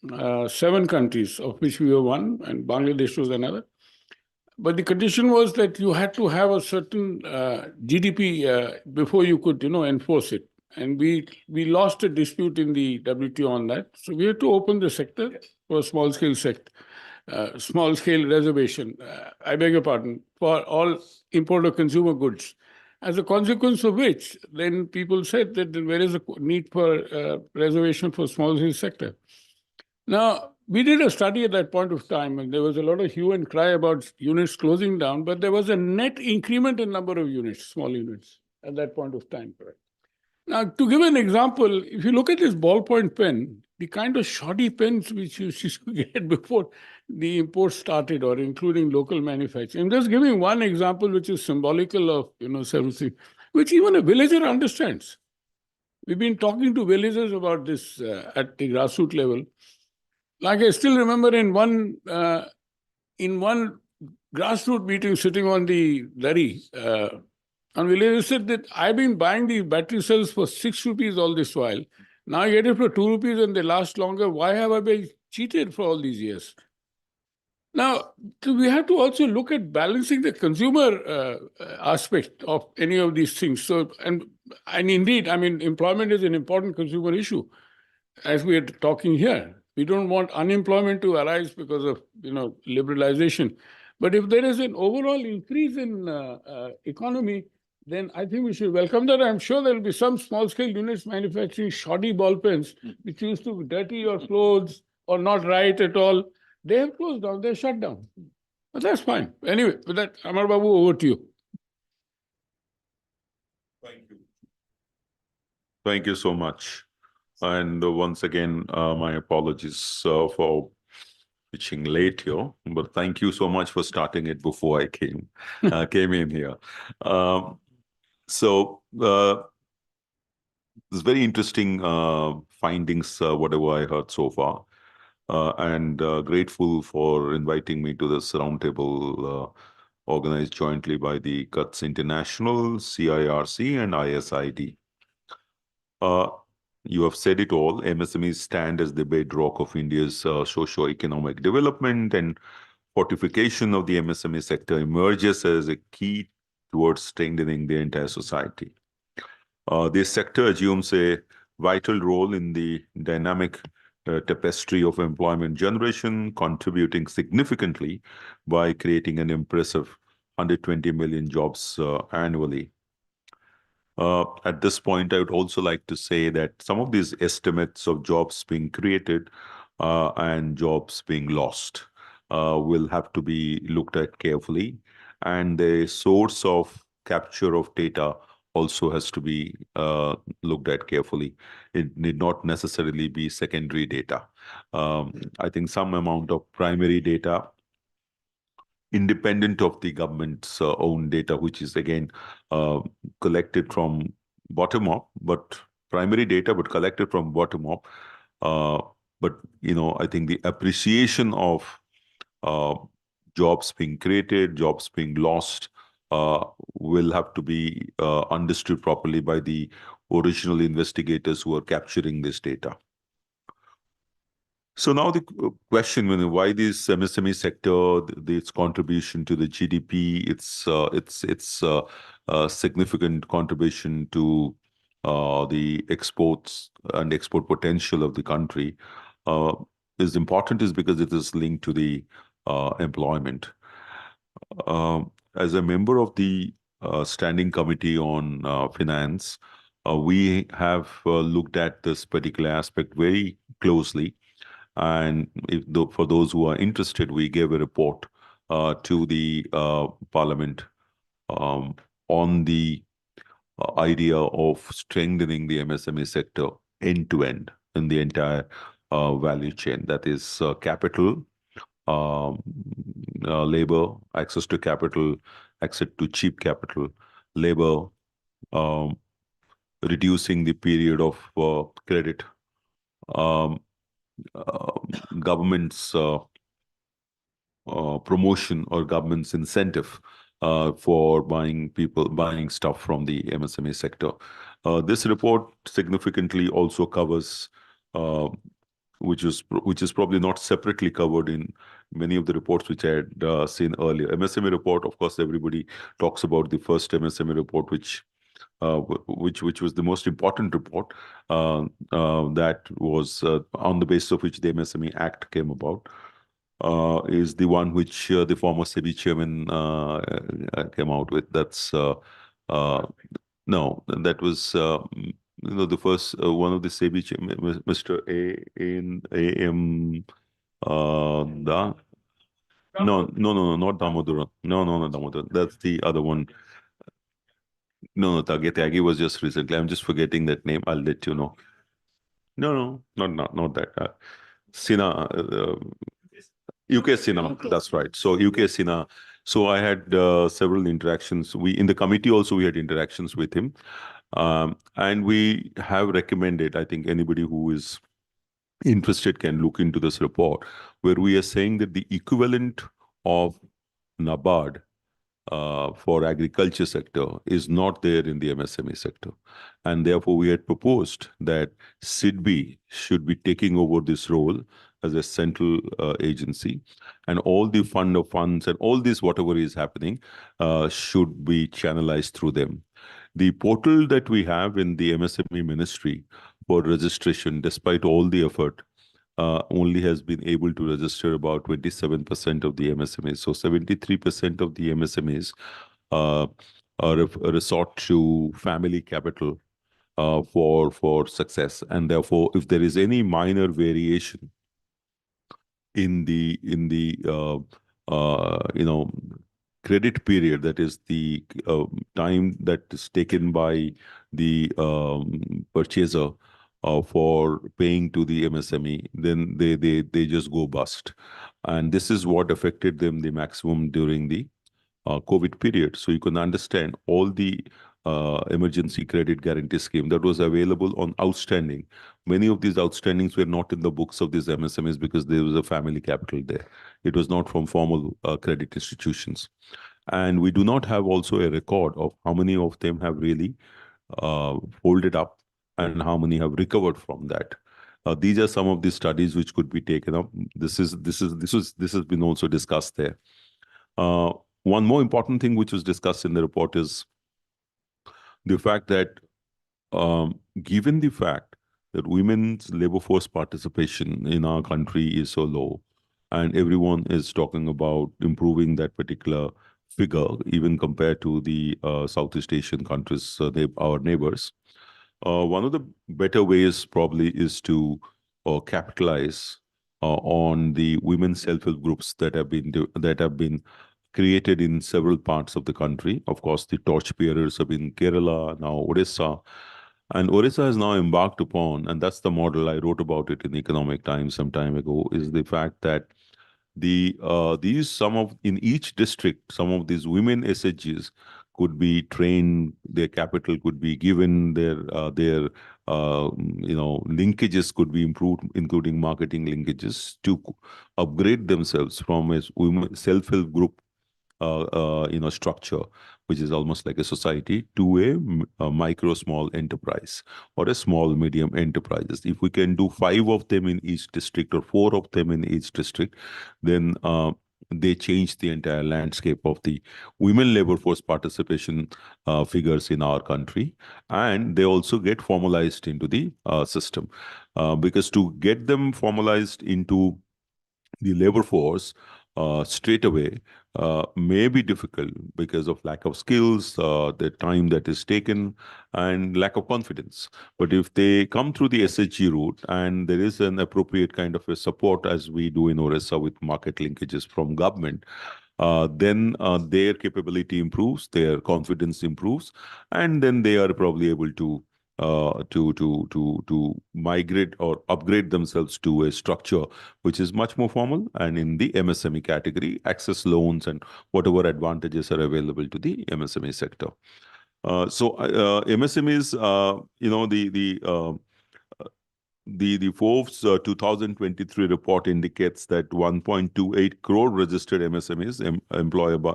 7 countries, of which we were one, and Bangladesh was another. But the condition was that you had to have a certain GDP before you could, enforce it. And we lost a dispute in the WTO on that. So we had to open the sector for a small-scale small-scale reservation, I beg your pardon, for all import of consumer goods. As a consequence of which, then people said that there is a need for reservation for small-scale sector. Now, we did a study at that point of time, and there was a lot of hue and cry about units closing down, but there was a net increment in number of units, small units, at that point of time. Now, to give an example, if you look at this ballpoint pen, the kind of shoddy pens which you used to get before the import started, or including local manufacturing. I'm just giving one example which is symbolical of several things, which even a villager understands. We've been talking to villagers about this at the grassroots level. Like I still remember in one grassroots meeting sitting on the Dari, and villagers said that I've been buying these battery cells for 6 rupees all this while. Now I get it for 2 rupees and they last longer. Why have I been cheated for all these years? Now, we have to also look at balancing the consumer aspect of any of these things. So, and indeed, I mean, employment is an important consumer issue, as we are talking here. We don't want unemployment to arise because of, liberalization. But if there is an overall increase in economy, then I think we should welcome that. I'm sure there will be some small-scale units manufacturing shoddy ball pens, which used to dirty your clothes or not right at all. They have closed down, they're shut down. But that's fine. Anyway, with that, Amar Babu, over to you. Thank you. Thank you so much. And once again, my apologies for reaching late here, but thank you so much for starting it before I came in here. So it's very interesting findings, whatever I heard so far. And grateful for inviting me to this roundtable organized jointly by the CUTS International, CIRC, and ISID. You have said it all. MSMEs stand as the bedrock of India's socio-economic development, and fortification of the MSME sector emerges as a key towards strengthening the entire society. This sector assumes a vital role in the dynamic tapestry of employment generation, contributing significantly by creating an impressive 120 million jobs annually. At this point, I would also like to say that some of these estimates of jobs being created and jobs being lost will have to be looked at carefully. And the source of capture of data also has to be looked at carefully. It need not necessarily be secondary data. I think some amount of primary data, independent of the government's own data, which is again collected from bottom up, but primary data, but collected from bottom up. But I think the appreciation of jobs being created, jobs being lost, will have to be understood properly by the original investigators who are capturing this data. So now the question, why this MSME sector, its contribution to the GDP, its significant contribution to the exports and export potential of the country is important, is because it is linked to the employment. As a member of the Standing Committee on Finance, we have looked at this particular aspect very closely. And for those who are interested, we gave a report to the Parliament on the idea of strengthening the MSME sector end to end in the entire value chain. That is capital, labor, access to capital, access to cheap capital, labor, reducing the period of credit, government's promotion or government's incentive for buying stuff from the MSME sector. This report significantly also covers, which is probably not separately covered in many of the reports which I had seen earlier. MSME report, of course, everybody talks about the first MSME report, which was the most important report that was on the basis of which the MSME Act came about, is the one which the former SEBI chairman came out with. That's no, that was the first one of the SEBI chairman, Mr. A.M. No, not Damodaran. No, Damodaran. That's the other one. No, Tyagi was just recently. I'm just forgetting that name. I'll let you know. No, not that. Sina, UK Sina. That's right. So UK Sina. So I had several interactions. In the committee also we had interactions with him, and we have recommended. I think anybody who is interested can look into this report, where we are saying that the equivalent of NABARD for agriculture sector is not there in the MSME sector. And therefore, we had proposed that SIDBI should be taking over this role as a central agency, and all the fund of funds and all this whatever is happening should be channelized through them. The portal that we have in the MSME ministry for registration, despite all the effort, only has been able to register about 27% of the MSMEs. So 73% of the MSMEs resort to family capital for success, and therefore, if there is any minor variation in the credit period, that is the time that is taken by the purchaser for paying to the MSME, then they just go bust, and this is what affected them the maximum during the COVID period. So you can understand all the emergency credit guarantee scheme that was available on outstanding. Many of these outstandings were not in the books of these MSMEs because there was a family capital there. It was not from formal credit institutions. And we do not have also a record of how many of them have really folded up and how many have recovered from that. These are some of the studies which could be taken up. This has been also discussed there. One more important thing which was discussed in the report is the fact that given the fact that women's labor force participation in our country is so low, and everyone is talking about improving that particular figure, even compared to the Southeast Asian countries, our neighbors, one of the better ways probably is to capitalize on the women's self-help groups that have been created in several parts of the country. Of course, the torchbearers have been Kerala, now Orissa. And Orissa has now embarked upon, and that's the model, I wrote about it in Economic Times some time ago, is the fact that in each district, some of these women SHGs could be trained, their capital could be given, their linkages could be improved, including marketing linkages, to upgrade themselves from a self-help group structure, which is almost like a society, to a micro small enterprise or a small medium enterprises. If we can do 5 of them in each district or 4 of them in each district, then they change the entire landscape of the women labor force participation figures in our country, and they also get formalized into the system, because to get them formalized into the labor force straight away may be difficult because of lack of skills, the time that is taken, and lack of confidence. But if they come through the SHG route and there is an appropriate kind of a support, as we do in Orissa with market linkages from government, then their capability improves, their confidence improves, and then they are probably able to migrate or upgrade themselves to a structure which is much more formal, and in the MSME category, access loans and whatever advantages are available to the MSME sector. MSMEs, the Forbes 2023 report indicates that 1.28 crore registered MSMEs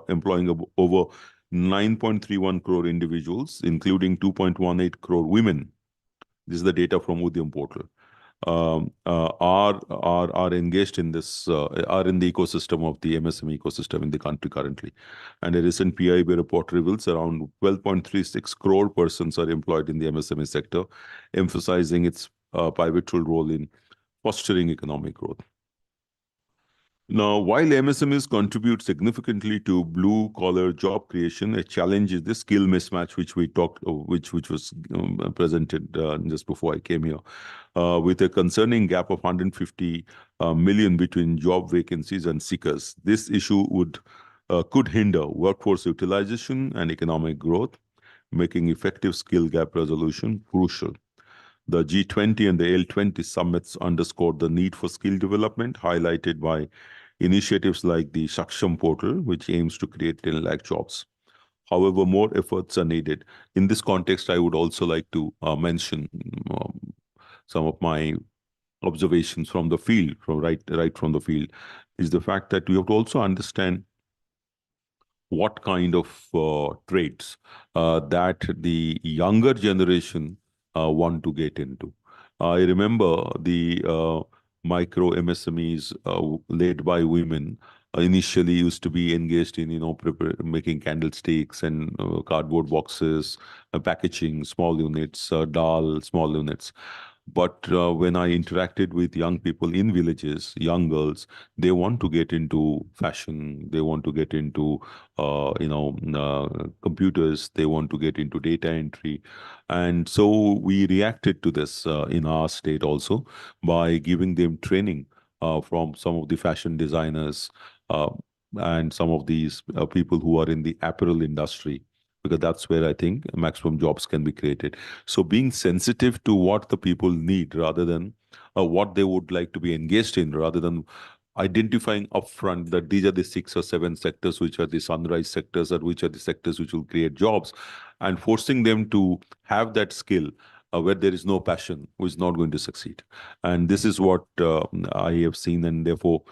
employing over 9.31 crore individuals, including 2.18 crore women. This is the data from Udyam portal. Are engaged in this, are in the ecosystem of the MSME ecosystem in the country currently. And a recent PIB report reveals around 12.36 crore persons are employed in the MSME sector, emphasizing its pivotal role in fostering economic growth. Now, while MSMEs contribute significantly to blue-collar job creation, a challenge is the skill mismatch, which we talked, which was presented just before I came here, with a concerning gap of 150 million between job vacancies and seekers. This issue could hinder workforce utilization and economic growth, making effective skill gap resolution crucial. The G20 and the L20 summits underscored the need for skill development, highlighted by initiatives like the Saksham portal, which aims to create 10 lakh jobs. However, more efforts are needed. In this context, I would also like to mention some of my observations from the field, right from the field, is the fact that we have to also understand what kind of traits that the younger generation want to get into. I remember the micro MSMEs led by women initially used to be engaged in, making candlesticks and cardboard boxes, packaging, small units, dal, small units. But when I interacted with young people in villages, young girls, they want to get into fashion. They want to get into, computers. They want to get into data entry. And so we reacted to this in our state also by giving them training from some of the fashion designers uh, and some of these people who are in the apparel industry, because that's where I think maximum jobs can be created. So being sensitive to what the people need rather than what they would like to be engaged in, rather than identifying upfront that these are the 6 or 7 sectors which are the sunrise sectors, or which are the sectors which will create jobs, and forcing them to have that skill where there is no passion, who is not going to succeed. And this is what I have seen, and therefore,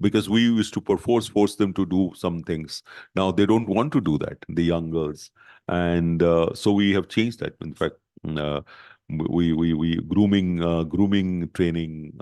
because we used to force them to do some things. Now they don't want to do that, the young girls, and so we have changed that. In fact, uh, we grooming training,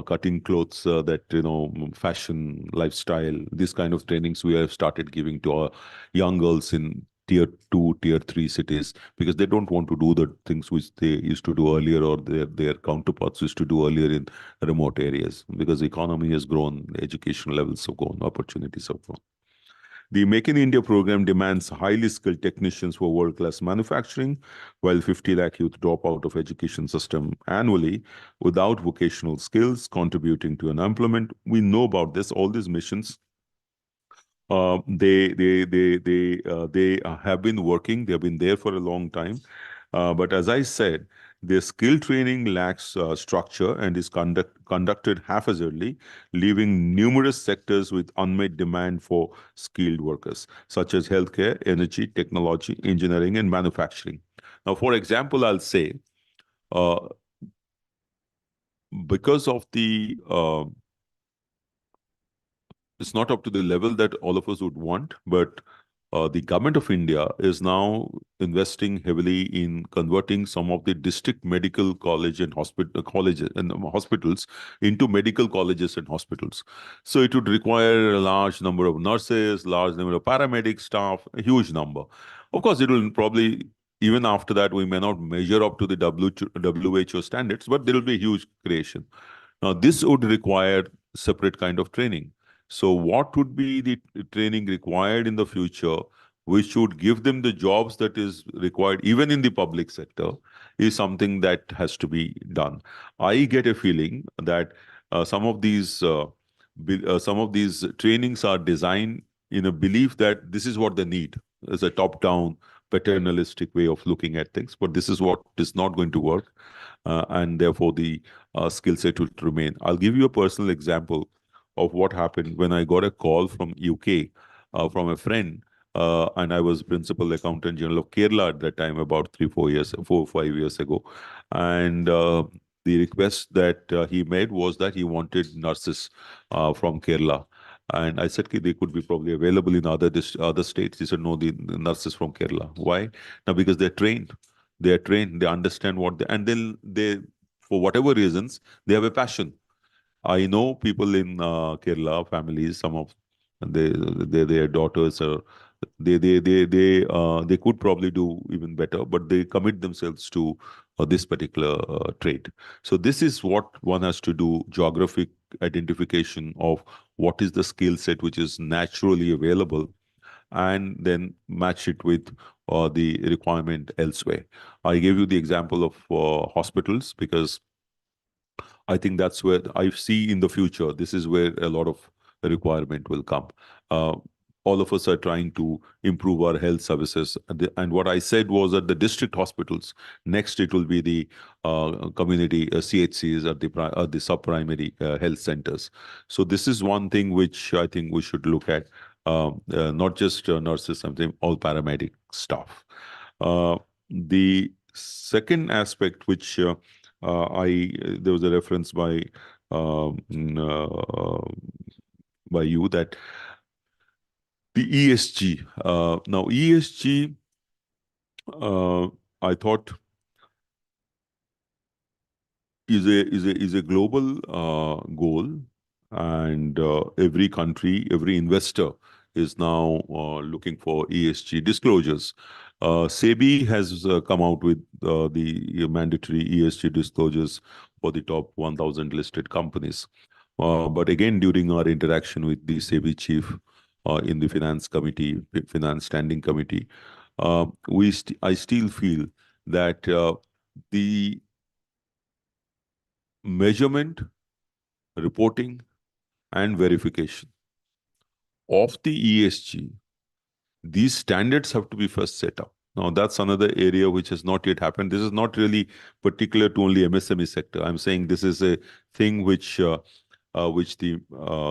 cutting clothes, that fashion, lifestyle, this kind of trainings we have started giving to our young girls in tier 2, tier 3 cities, because they don't want to do the things which they used to do earlier, or their counterparts used to do earlier in remote areas, because the economy has grown, education levels have grown, opportunities have grown. The Make in India program demands highly skilled technicians for world-class manufacturing, while 50 lakh youth drop out of education system annually without vocational skills, contributing to unemployment. We know about this, all these missions. They have been working. They have been there for a long time. But as I said, their skill training lacks structure and is conducted haphazardly, leaving numerous sectors with unmet demand for skilled workers, such as healthcare, energy, technology, engineering, and manufacturing. Now, for example, I'll say, uh, because of the it's not up to the level that all of us would want, but the government of India is now investing heavily in converting some of the district medical college and colleges and hospitals into medical colleges and hospitals. So it would require a large number of nurses, large number of paramedic staff, a huge number. Of course, it will probably, even after that, we may not measure up to the WHO standards, but there will be a huge creation. Now, this would require separate kind of training. So what would be the training required in the future, which would give them the jobs that is required even in the public sector, is something that has to be done. I get a feeling that some of these trainings are designed in a belief that this is what they need, as a top-down paternalistic way of looking at things, but this is what is not going to work, and therefore the skill set will remain. I'll give you a personal example of what happened when I got a call from UK from a friend, and I was principal accountant general of Kerala at that time, about 4 or 5 years ago, and the request that he made was that he wanted nurses from Kerala. And I said, they could be probably available in other states. He said, no, the nurses from Kerala. Why? Now, because they're trained. They're trained. They understand and then they, for whatever reasons, they have a passion. I know people in Kerala, families, some of their daughters are they could probably do even better, but they commit themselves to this particular trade. So this is what one has to do: geographic identification of what is the skill set which is naturally available, and then match it with the requirement elsewhere. I gave you the example of hospitals, because I think that's where I see in the future, this is where a lot of requirement will come. All of us are trying to improve our health services. And what I said was that the district hospitals, next it will be the community CHCs, or the sub-primary health centers. So this is one thing which I think we should look at, not just nurses, something, all paramedic staff. The second aspect which there was a reference um, uh, by you, that the ESG. Now ESG, I thought is a global goal, and every country, every investor is now looking for ESG disclosures. SEBI has come out with the mandatory ESG disclosures for the top 1,000 listed companies. But again, during our interaction with the SEBI chief in the finance standing committee, I still feel that the measurement, reporting, and verification of the ESG, these standards have to be first set up. Now, that's another area which has not yet happened. This is not really particular to only MSME sector. I'm saying this is a thing which the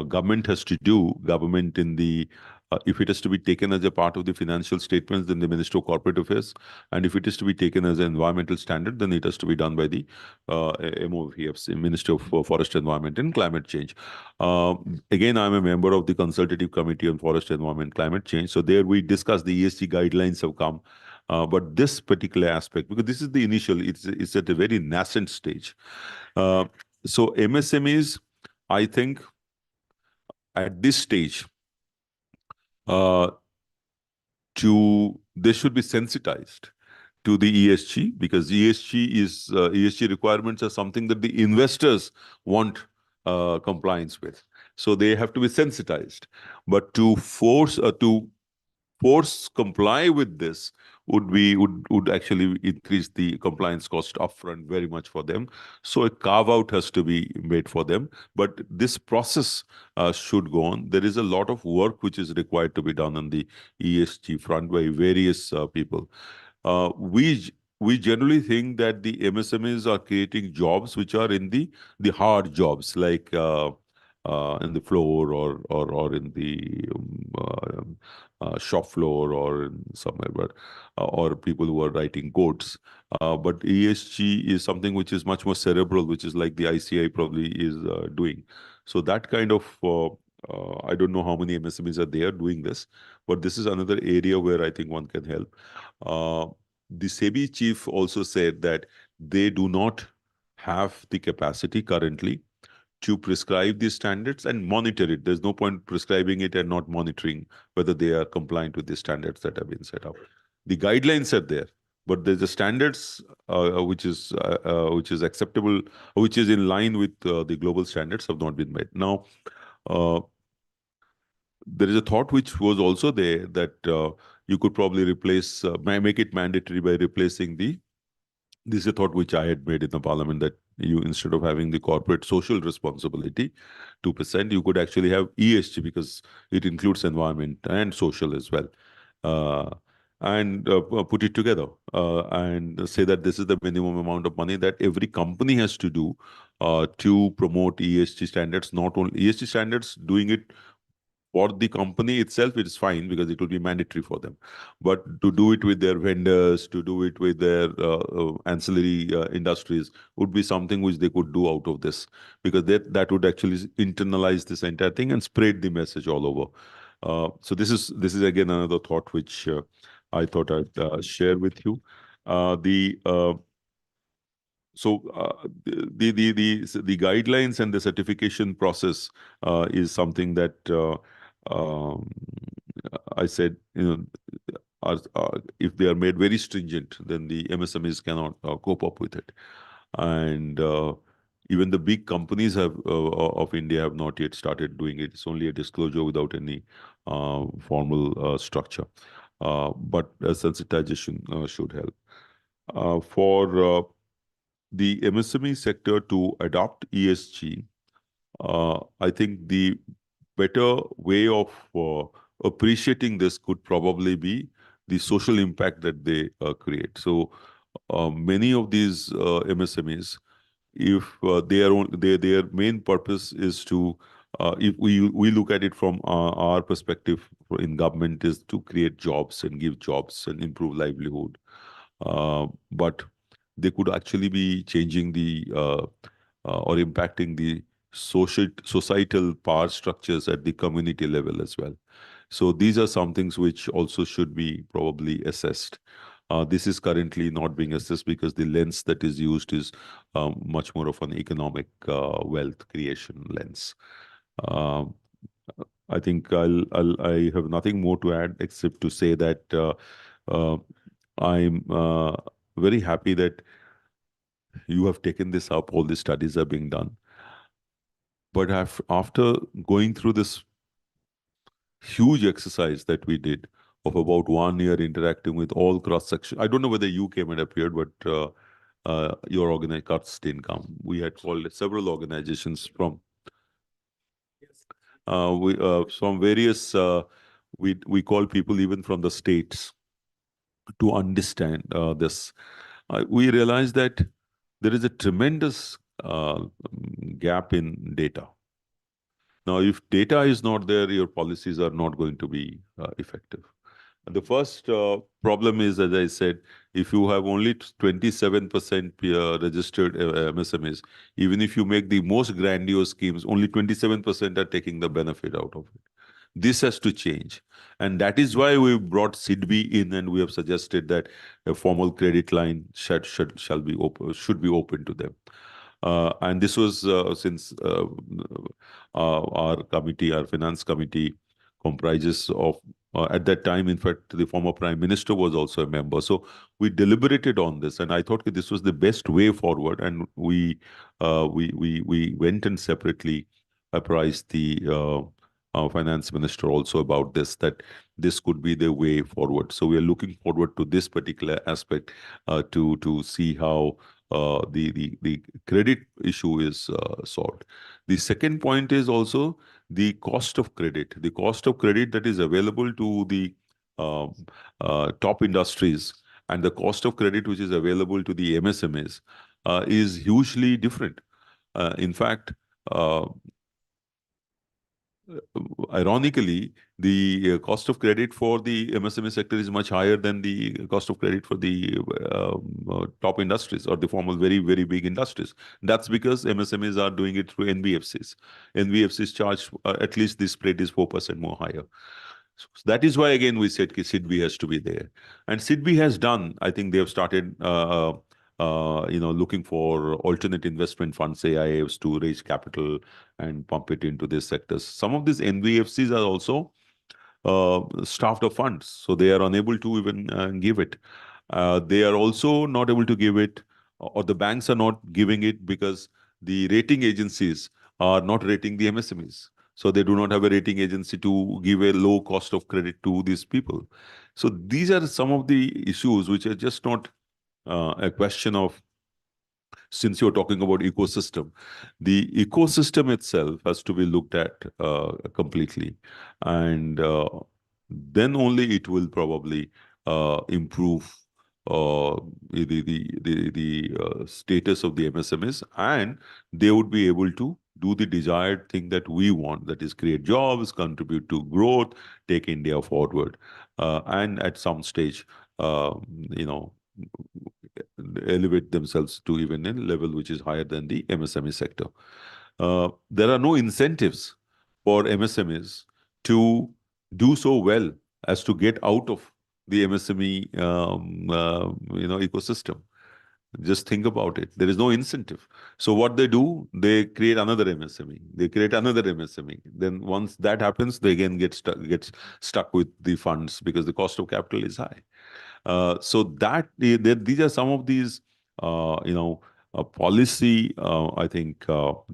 government has to do. Government in the if it is to be taken as a part of the financial statements, then the Minister of Corporate Affairs, and if it is to be taken as an environmental standard, then it has to be done by the MOFEFs, Minister of Forest, Environment and Climate Change. Again, I'm a member of the Consultative Committee on Forest, Environment, Climate Change. So there we discuss the ESG guidelines have come. But this particular aspect, because this is the initial, it's at a very nascent stage. So MSMEs, I think at this stage, they should be sensitized to the ESG, because ESG requirements are something that the investors want compliance with. So they have to be sensitized. But to force comply with this would actually increase the compliance cost upfront very much for them. So a carve out has to be made for them. But this process should go on. There is a lot of work which is required to be done on the ESG front by various people. We generally think that the MSMEs are creating jobs which are in the hard jobs, like in the floor or in the shop floor or in somewhere, but or people who are writing codes. But ESG is something which is much more cerebral, which is like the ICI probably is doing. So that kind of I don't know how many MSMEs are there doing this, but this is another area where I think one can help. The SEBI chief also said that they do not have the capacity currently to prescribe these standards and monitor it. There's no point prescribing it and not monitoring whether they are compliant with the standards that have been set up. The guidelines are there, but there's the standards which is acceptable, which is in line with the global standards have not been met. Now, there is a thought which was also there that you could probably make it mandatory by replacing this is a thought which I had made in the parliament, that you, instead of having the corporate social responsibility, 2%, you could actually have ESG, because it includes environment and social as well. And put it together and say that this is the minimum amount of money that every company has to do to promote ESG standards. Not only ESG standards, doing it for the company itself, it is fine because it will be mandatory for them. But to do it with their vendors, to do it with their ancillary industries would be something which they could do out of this, because that would actually internalize this entire thing and spread the message all over. So this is again another thought which I thought I'd share with you. So the guidelines and the certification process is something that I said, if they are made very stringent, then the MSMEs cannot cope up with it. And even the big companies of India have not yet started doing it. It's only a disclosure without any formal structure. But sensitization should help. For the MSME sector to adopt ESG, I think the better way of appreciating this could probably be the social impact that they create. So many of these MSMEs, if their main purpose is to, if we look at it from our perspective in government, is to create jobs and give jobs and improve livelihood. But they could actually be changing the or impacting the societal power structures at the community level as well. So these are some things which also should be probably assessed. This is currently not being assessed because the lens that is used is much more of an economic wealth creation lens. I think I have nothing more to add except to say that I'm very happy that you have taken this up. All the studies are being done. But after going through this huge exercise that we did of about 1 year interacting with all cross-section, I don't know whether you came and appeared, but your organization, CUTS, didn't come. We had called several organizations from various, we call people even from the states to understand this. We realized that there is a tremendous gap in data. Now, if data is not there, your policies are not going to be effective. The first problem is, as I said, if you have only 27% registered MSMEs, even if you make the most grandiose schemes, only 27% are taking the benefit out of it. This has to change. And that is why we brought CIDB in, and we have suggested that a formal credit line should be open to them. And this was since our committee, our finance committee, comprises of, at that time, in fact, the former Prime Minister was also a member. So we deliberated on this, and I thought that this was the best way forward. And we went and separately apprised the finance minister also about this, that this could be the way forward. So we are looking forward to this particular aspect to see how the credit issue is solved. The second point is also the cost of credit. The cost of credit that is available to the top industries and the cost of credit which is available to the MSMEs is hugely different. In fact, ironically, the cost of credit for the MSME sector is much higher than the cost of credit for the top industries or the formal very, very big industries. That's because MSMEs are doing it through NBFCs. NBFCs charge, at least the spread is 4% more higher. So that is why, again, we said CIDB has to be there. And CIDB has done, I think they have started looking for alternate investment funds, AIFs, to raise capital and pump it into these sectors. Some of these NBFCs are also starved of funds, so they are unable to even give it. They are also not able to give it, or the banks are not giving it because the rating agencies are not rating the MSMEs. So they do not have a rating agency to give a low cost of credit to these people. So these are some of the issues which are just not a question of, since you're talking about ecosystem, the ecosystem itself has to be looked at completely, and then only it will probably improve the status of the MSMEs, and they would be able to do the desired thing that we want, that is create jobs, contribute to growth, take India forward, and at some stage, elevate themselves to even a level which is higher than the MSME sector. There are no incentives for MSMEs to do so well as to get out of the MSME ecosystem. Just think about it. There is no incentive. So what they do, they create another MSME. They create another MSME. Then once that happens, they again get stuck with the funds because the cost of capital is high. So that these are some of these, policy, I think,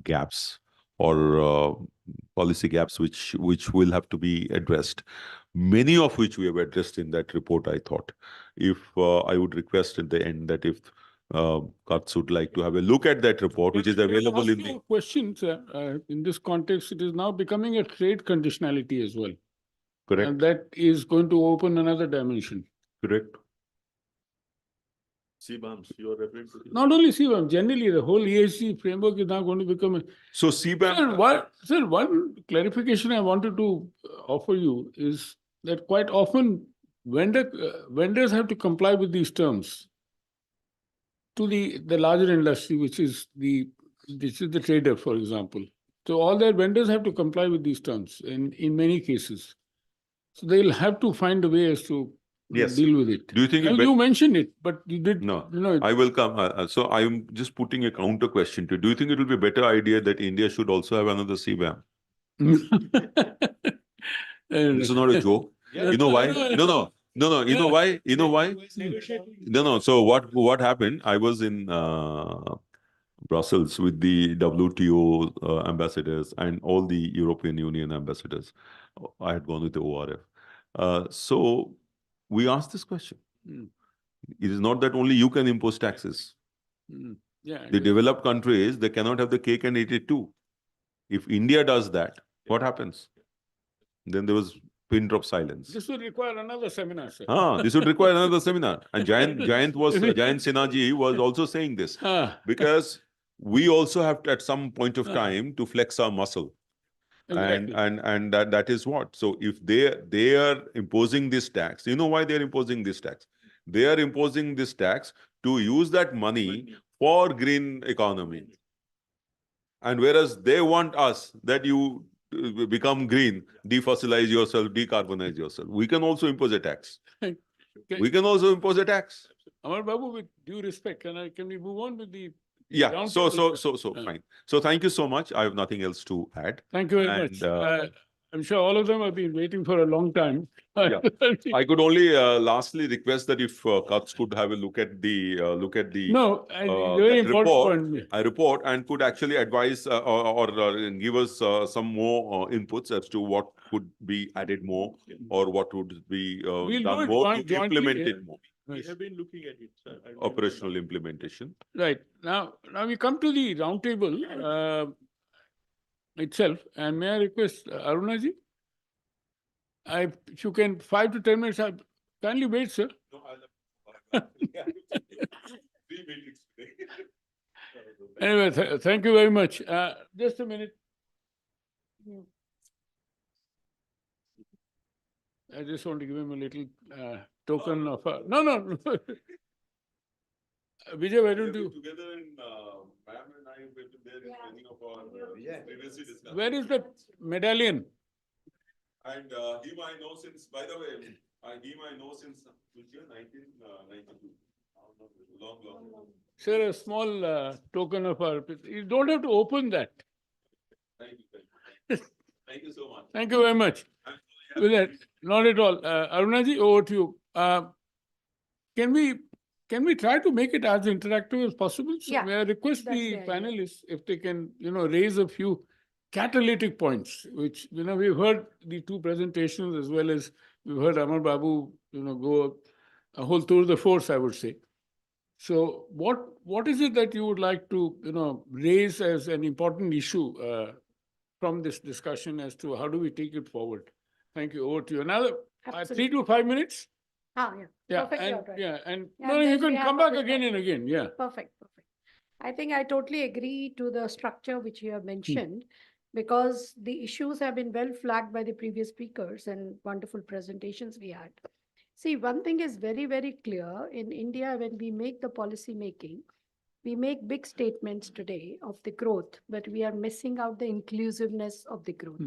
gaps or policy gaps which will have to be addressed. Many of which we have addressed in that report, I thought. If I would request at the end that if CUTS would like to have a look at that report, which is available in the questions. In this context, it is now becoming a trade conditionality as well. Correct. And that is going to open another dimension. Correct. CBAMs, you are referring to? Not only CBAM, generally the whole ESG framework is now going to become a... So CBAM... Sir, one clarification I wanted to offer you is that quite often vendors have to comply with these terms to the larger industry, which is the trader, for example. So all their vendors have to comply with these terms in many cases. So they'll have to find a way as to Yes. deal with it. Do you think it Well, bet- you mentioned it, but you did, No, you know, I will come. So I'm just putting a counter question to you. Do you think it will be a better idea that India should also have another CBAM? This is not a joke. You know why? No. You know why? You know why? No. So what happened? I was in Brussels with the WTO ambassadors and all the European Union ambassadors. I had gone with the ORF. So we asked this question. Mm. It is not that only you can impose taxes. Yeah. The developed countries, they cannot have the cake and eat it too. If India does that, what happens? Then there was pin drop silence. This would require another seminar, sir. This would require another seminar. And Jayant Sinhaji was also saying this. Because we also have to, at some point of time, to flex our muscle. Exactly. And that is what. So if they are imposing this tax, you know why they are imposing this tax? They are imposing this tax to use that money for green economy. And whereas they want us that you become green, defossilize yourself, decarbonize yourself. We can also impose a tax. Okay. We can also impose a tax. Amar Babu, with due respect, can we move on with the Yeah. roundtable? So fine. So thank you so much. I have nothing else to add. Thank you very And, much. I'm sure all of them have been waiting for a long time. Yeah. I could only lastly request that if CUTS could have a look at the No, very that important report, point. a report, and could actually advise or give us some more inputs as to what could be added more or what would be We'll do done it more to jointly, implement yeah. it more. Yes. have been looking at it, sir. Operational implementation. Right. Now we come to the roundtable itself. And may I request Arunaji? If you can, 5 to 10 minutes, kindly wait, sir. No, I'll 3 meetings today. Anyway, thank you very much. Just a minute. I just want to give him a little token of... No. Vijay, why don't you... Together in Ma'am and I were there in many of our previously discussed. Where is the medallion? And him I know since, by the way, him I know since which year? 1992. Long. Sir, a small token of our... You don't have to open that. Thank you. Thank you so much. Thank you very much. With that, not at all. Arunaji, over to you. Can we try to make it as interactive as possible? So Yeah, may I request that's the the idea. panelists if they can, raise a few catalytic points, which, we've heard the two presentations as well as we've heard Amar Babu, go a whole tour de force, I would say. So what is it that you would like to, raise as an important issue from this discussion as to how do we take it forward? Thank you. Over to you. Another 3 to 5 minutes? Yeah. Yeah, Perfectly and all right. yeah, and And no, you then can we come have a back again and discussion. again. Yeah. Perfect. I think I totally agree to the structure which you have mentioned because the issues have been well flagged by the previous speakers and wonderful presentations we had. See, one thing is very, very clear in India when we make the policy making, we make big statements today of the growth, but we are missing out the inclusiveness of the growth.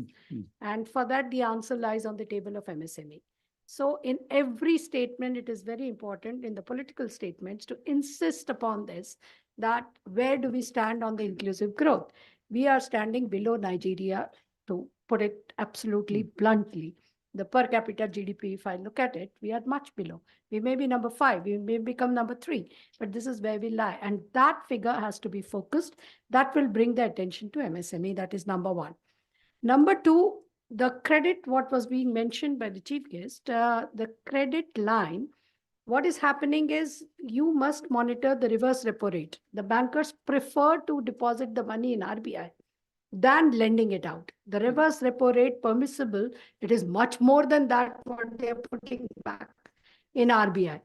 And for that, the answer lies on the table of MSME. So in every statement, it is very important in the political statements to insist upon this, that where do we stand on the inclusive growth? We are standing below Nigeria, to put it absolutely bluntly. The per capita GDP, if I look at it, we are much below. We may be number 5, we may become number 3, but this is where we lie. And that figure has to be focused. That will bring the attention to MSME. That is number 1. Number 2, the credit, what was being mentioned by the chief guest, the credit line, what is happening is you must monitor the reverse repo rate. The bankers prefer to deposit the money in RBI than lending it out. The reverse repo rate permissible, it is much more than that what they are putting back in RBI,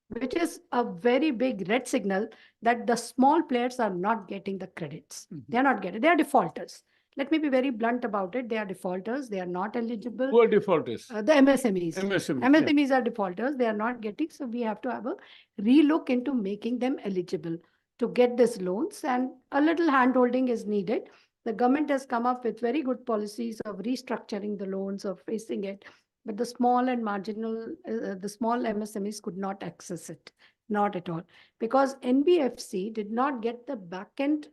which is a very big red signal that the small players are not getting the credits. They are not getting, they are defaulters. Let me be very blunt about it. They are defaulters. They are not eligible. Who are defaulters? The MSMEs. MSMEs. MSMEs are defaulters. They are not getting. So we have to have a relook into making them eligible to get these loans, and a little hand-holding is needed. The government has come up with very good policies of restructuring the loans, of facing it. but the small and marginal, the small MSMEs could not access it, not at all, because NBFC did not get the back end.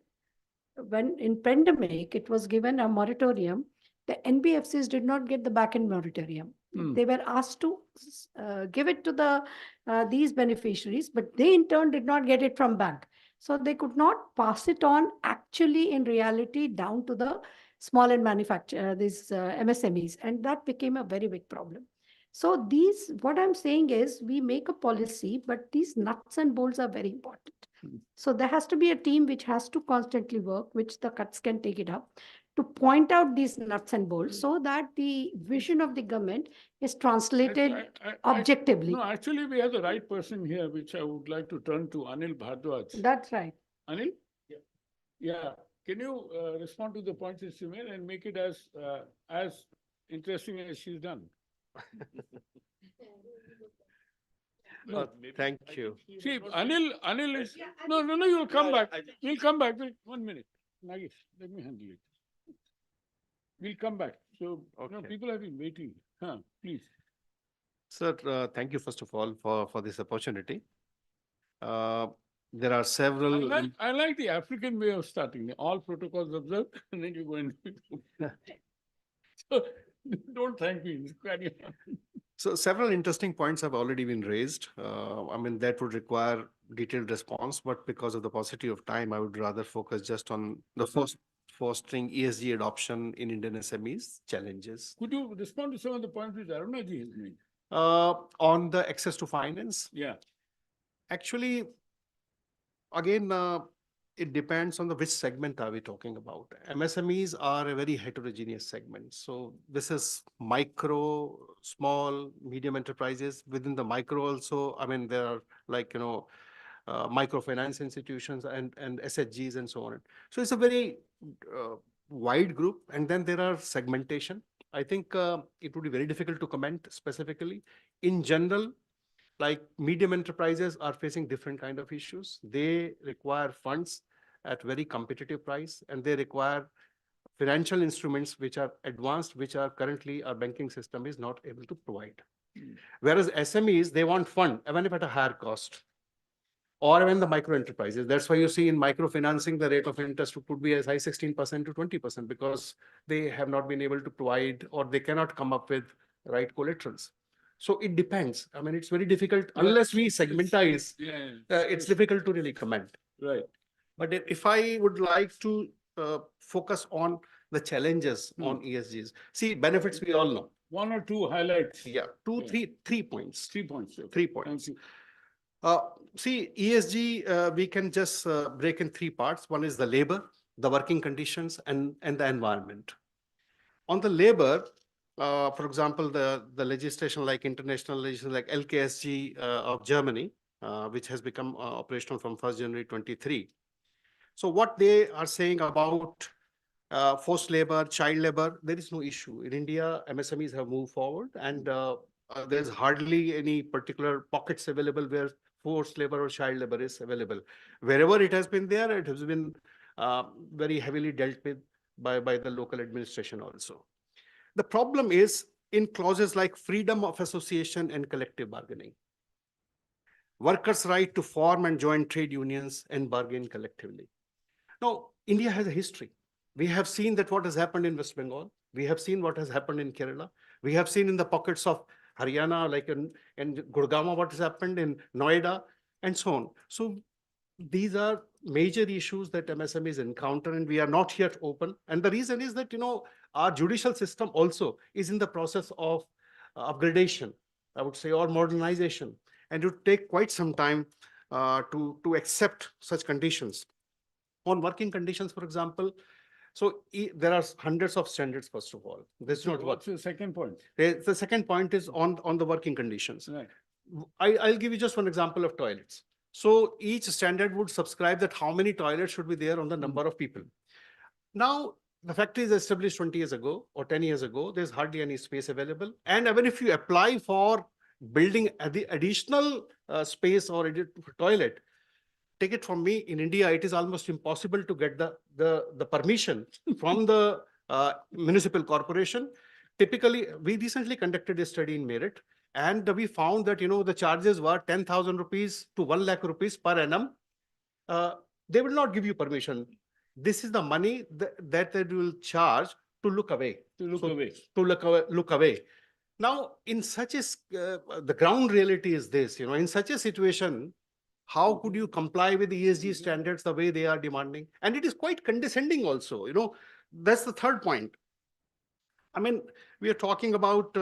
When in pandemic, it was given a moratorium. The NBFCs did not get the back end moratorium. They were asked to give it to these beneficiaries, but they in turn did not get it from bank. So they could not pass it on actually in reality down to the small and manufacture these MSMEs, and that became a very big problem. So these, what I'm saying is, we make a policy, but these nuts and bolts are very important. So there has to be a team which has to constantly work, which the CUTS can take it up, to point out these nuts and bolts so that the vision of the government is translated objectively. No, actually, we have the right person here, which I would like to turn to Anil Bhardwaj. That's right. Anil? Yeah. Can you respond to the points that she made and make it as interesting as she's done? Thank you. See, Anil is, no, you'll come back. We'll come back. Wait 1 minute. Nagesh, let me handle it. We'll come back. So, Okay. people have been waiting. Please. Sir, thank you first of all for this opportunity. There are several. I like the African way of starting. All protocols observed, and then you go in. So, don't thank me. Carry on. So several interesting points have already been raised. I mean, that would require detailed response, but because of the paucity of time, I would rather focus just on the first fostering ESG adoption in Indian SMEs challenges. Could you respond to some of the points which Arunaji has made? On the access to finance, Yeah. actually, again, it depends on which segment are we talking about. MSMEs are a very heterogeneous segment. So this is micro, small, medium enterprises. Within the micro also, I mean, there are like, microfinance institutions and SHGs and so on. So it's a very wide group. And then there are segmentation. I think it would be very difficult to comment specifically. In general, like medium enterprises are facing different kind of issues. They require funds at very competitive price, and they require financial instruments which are advanced, which are currently our banking system is not able to provide. Whereas SMEs, they want fund even if at a higher cost, or even the micro enterprises. That's why you see in microfinancing, the rate of interest could be as high 16% to 20% because they have not been able to provide, or they cannot come up with right collaterals. So it depends. I mean, it's very difficult unless we segmentize. It's difficult to really comment. Right. But if I would like to focus on the challenges on ESGs, see, benefits we all know. 1 or 2 highlights. Yeah, 3 points. 3 points. Okay. 3 points. Thank you. See, ESG, we can just break in 3 parts. One is the labor, the working conditions, and the environment. On the labor, for example, the legislation like international legislation like LKSG of Germany, which has become operational from 1st January 23. So what they are saying about forced labor, child labor, there is no issue. In India, MSMEs have moved forward, and there's hardly any particular pockets available where forced labor or child labor is available. Wherever it has been there, it has been very heavily dealt with by the local administration also. The problem is in clauses like freedom of association and collective bargaining. Workers' right to form and join trade unions and bargain collectively. Now, India has a history. We have seen that what has happened in West Bengal. We have seen what has happened in Kerala. We have seen in the pockets of Haryana, like in Gurgaon, what has happened in Noida, and so on. So these are major issues that MSMEs encounter, and we are not yet open. And the reason is that, our judicial system also is in the process of upgradation, I would say, or modernization. And it would take quite some time to accept such conditions. On working conditions, for example, so there are hundreds of standards, first of all. This is not What's the second point? The second point is on the working conditions. Right. I'll give you just one example of toilets. So each standard would subscribe that how many toilets should be there on the number of people. Now, the factory is established 20 years ago or 10 years ago. There's hardly any space available. And even if you apply for building the additional space or toilet, take it from me, in India, it is almost impossible to get the permission from the municipal corporation typically, we recently conducted a study in Merit, and we found that, the charges were 10,000 rupees to 1 lakh rupees per annum. They will not give you permission. This is the money that they will charge to look away. To look So, away. To look away. Now, in such a, the ground reality is this, in such a situation, how could you comply with the ESG standards the way they are demanding? And it is quite condescending also, that's the third point. I mean, we are talking about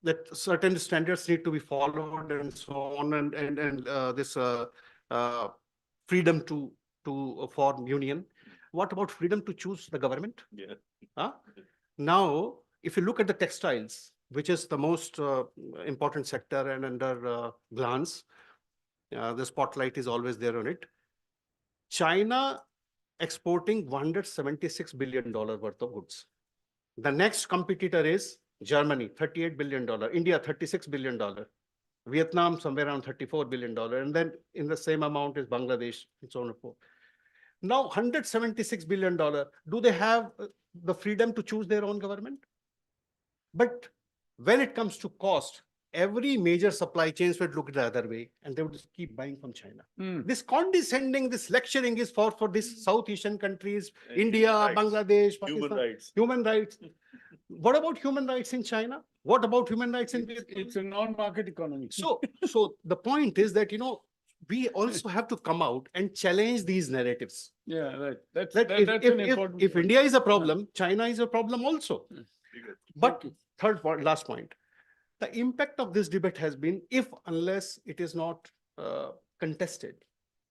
that certain standards need to be followed and so on, and this freedom to form union. What about freedom to choose the government? Yeah. Now, if you look at the textiles, which is the most important sector and under glance, the spotlight is always there on it. China exporting $176 billion worth of goods. The next competitor is Germany, $38 billion, India, $36 billion, Vietnam, somewhere around $34 billion, and then in the same amount is Bangladesh, and so on and so forth. Now, $176 billion, do they have the freedom to choose their own government? But when it comes to cost, every major supply chains would look the other way, and they would just keep buying from China. This condescending, this lecturing is for these South Asian countries, India, Bangladesh, Pakistan. Human rights. Human rights. What about human rights in China? What about human rights in Vietnam? It's a non-market economy. So the point is that, we also have to come out and challenge these narratives. Yeah, right. That's That an important if point. India is a problem, China is a problem also. But third point, last point, the impact of this debate has been, unless it is not contested,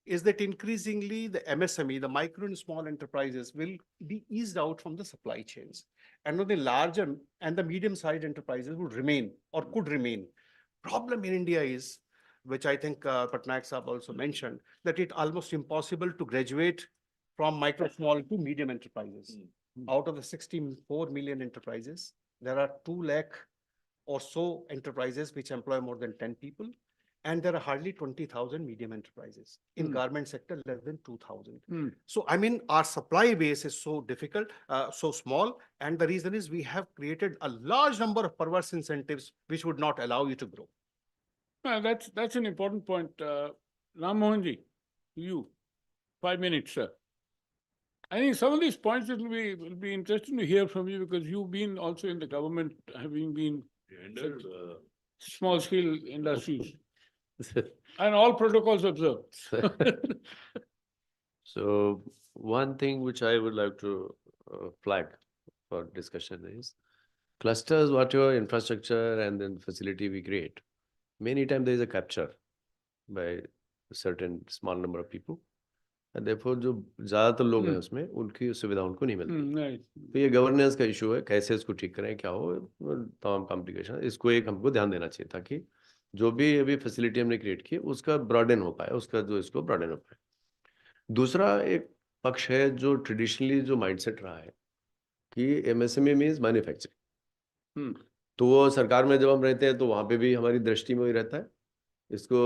is that increasingly the MSME, the micro and small enterprises, will be eased out from the supply chains. And the larger and the medium-sized enterprises would remain or could remain. Problem in India is, which I think Patnaik Saab also mentioned, that it's almost impossible to graduate from micro, small to medium enterprises. Out of the 64 million enterprises, there are 2 lakh or so enterprises which employ more than 10 people. And there are hardly 20,000 medium enterprises. In garment sector, less than 2,000. So, I mean, our supply base is so difficult, so small. And the reason is we have created a large number of perverse incentives which would not allow you to grow. That's an important point. Ram Mohanji, you, 5 minutes, sir. I think some of these points will be interesting to hear from you, because you've been also in the government, having been small scale industries and all protocols observed. So one thing which I would like to flag for discussion is clusters, whatever infrastructure and then facility we create, many times there is a capture by a certain small number of people. And therefore, जो ज्यादातर लोग हैं उसमें, उनकी सुविधा उनको नहीं मिलती। तो ये गवर्नेंस का इशू है, कैसे इसको ठीक करें, क्या हो, तमाम कॉम्प्लिकेशन, इसको एक हमको ध्यान देना चाहिए ताकि जो भी अभी फैसिलिटी हमने क्रिएट की उसका ब्रॉडन हो पाए, उसका जो इसको ब्रॉडन हो पाए। दूसरा एक पक्ष है जो ट्रेडिशनली जो माइंडसेट रहा है कि एमएसएमई मींस मैन्युफैक्चरिंग। तो वो सरकार में जब हम रहते हैं तो वहाँ पे भी हमारी दृष्टि में वही रहता है। इसको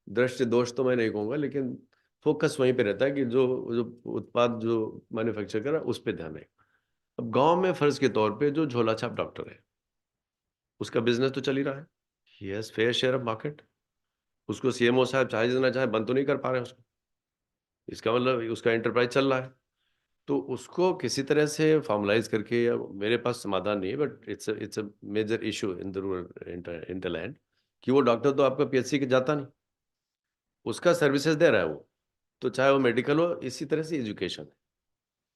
दृष्टि दोष तो मैं नहीं कहूँगा, लेकिन फोकस वहीं पे रहता है कि जो उत्पाद जो मैन्युफैक्चर कर रहा है उस पर ध्यान है। अब गांव में फर्ज के तौर पे जो झोला छाप डॉक्टर है, उसका बिजनेस तो चल ही रहा है, he has fair share of market. उसको सीएमओ साहब चाहे जितना चाहे बंद तो नहीं कर पा रहे उसको, इसका मतलब उसका एंटरप्राइज चल रहा है। तो उसको किसी तरह से फॉर्मलाइज करके, या मेरे पास समाधान नहीं है, but it's a major issue in the rural hinterland कि वो डॉक्टर तो आपका पीएचसी के जाता नहीं, उसका सर्विसेज दे रहा है वो, तो चाहे वो मेडिकल हो, इसी तरह से एजुकेशन है।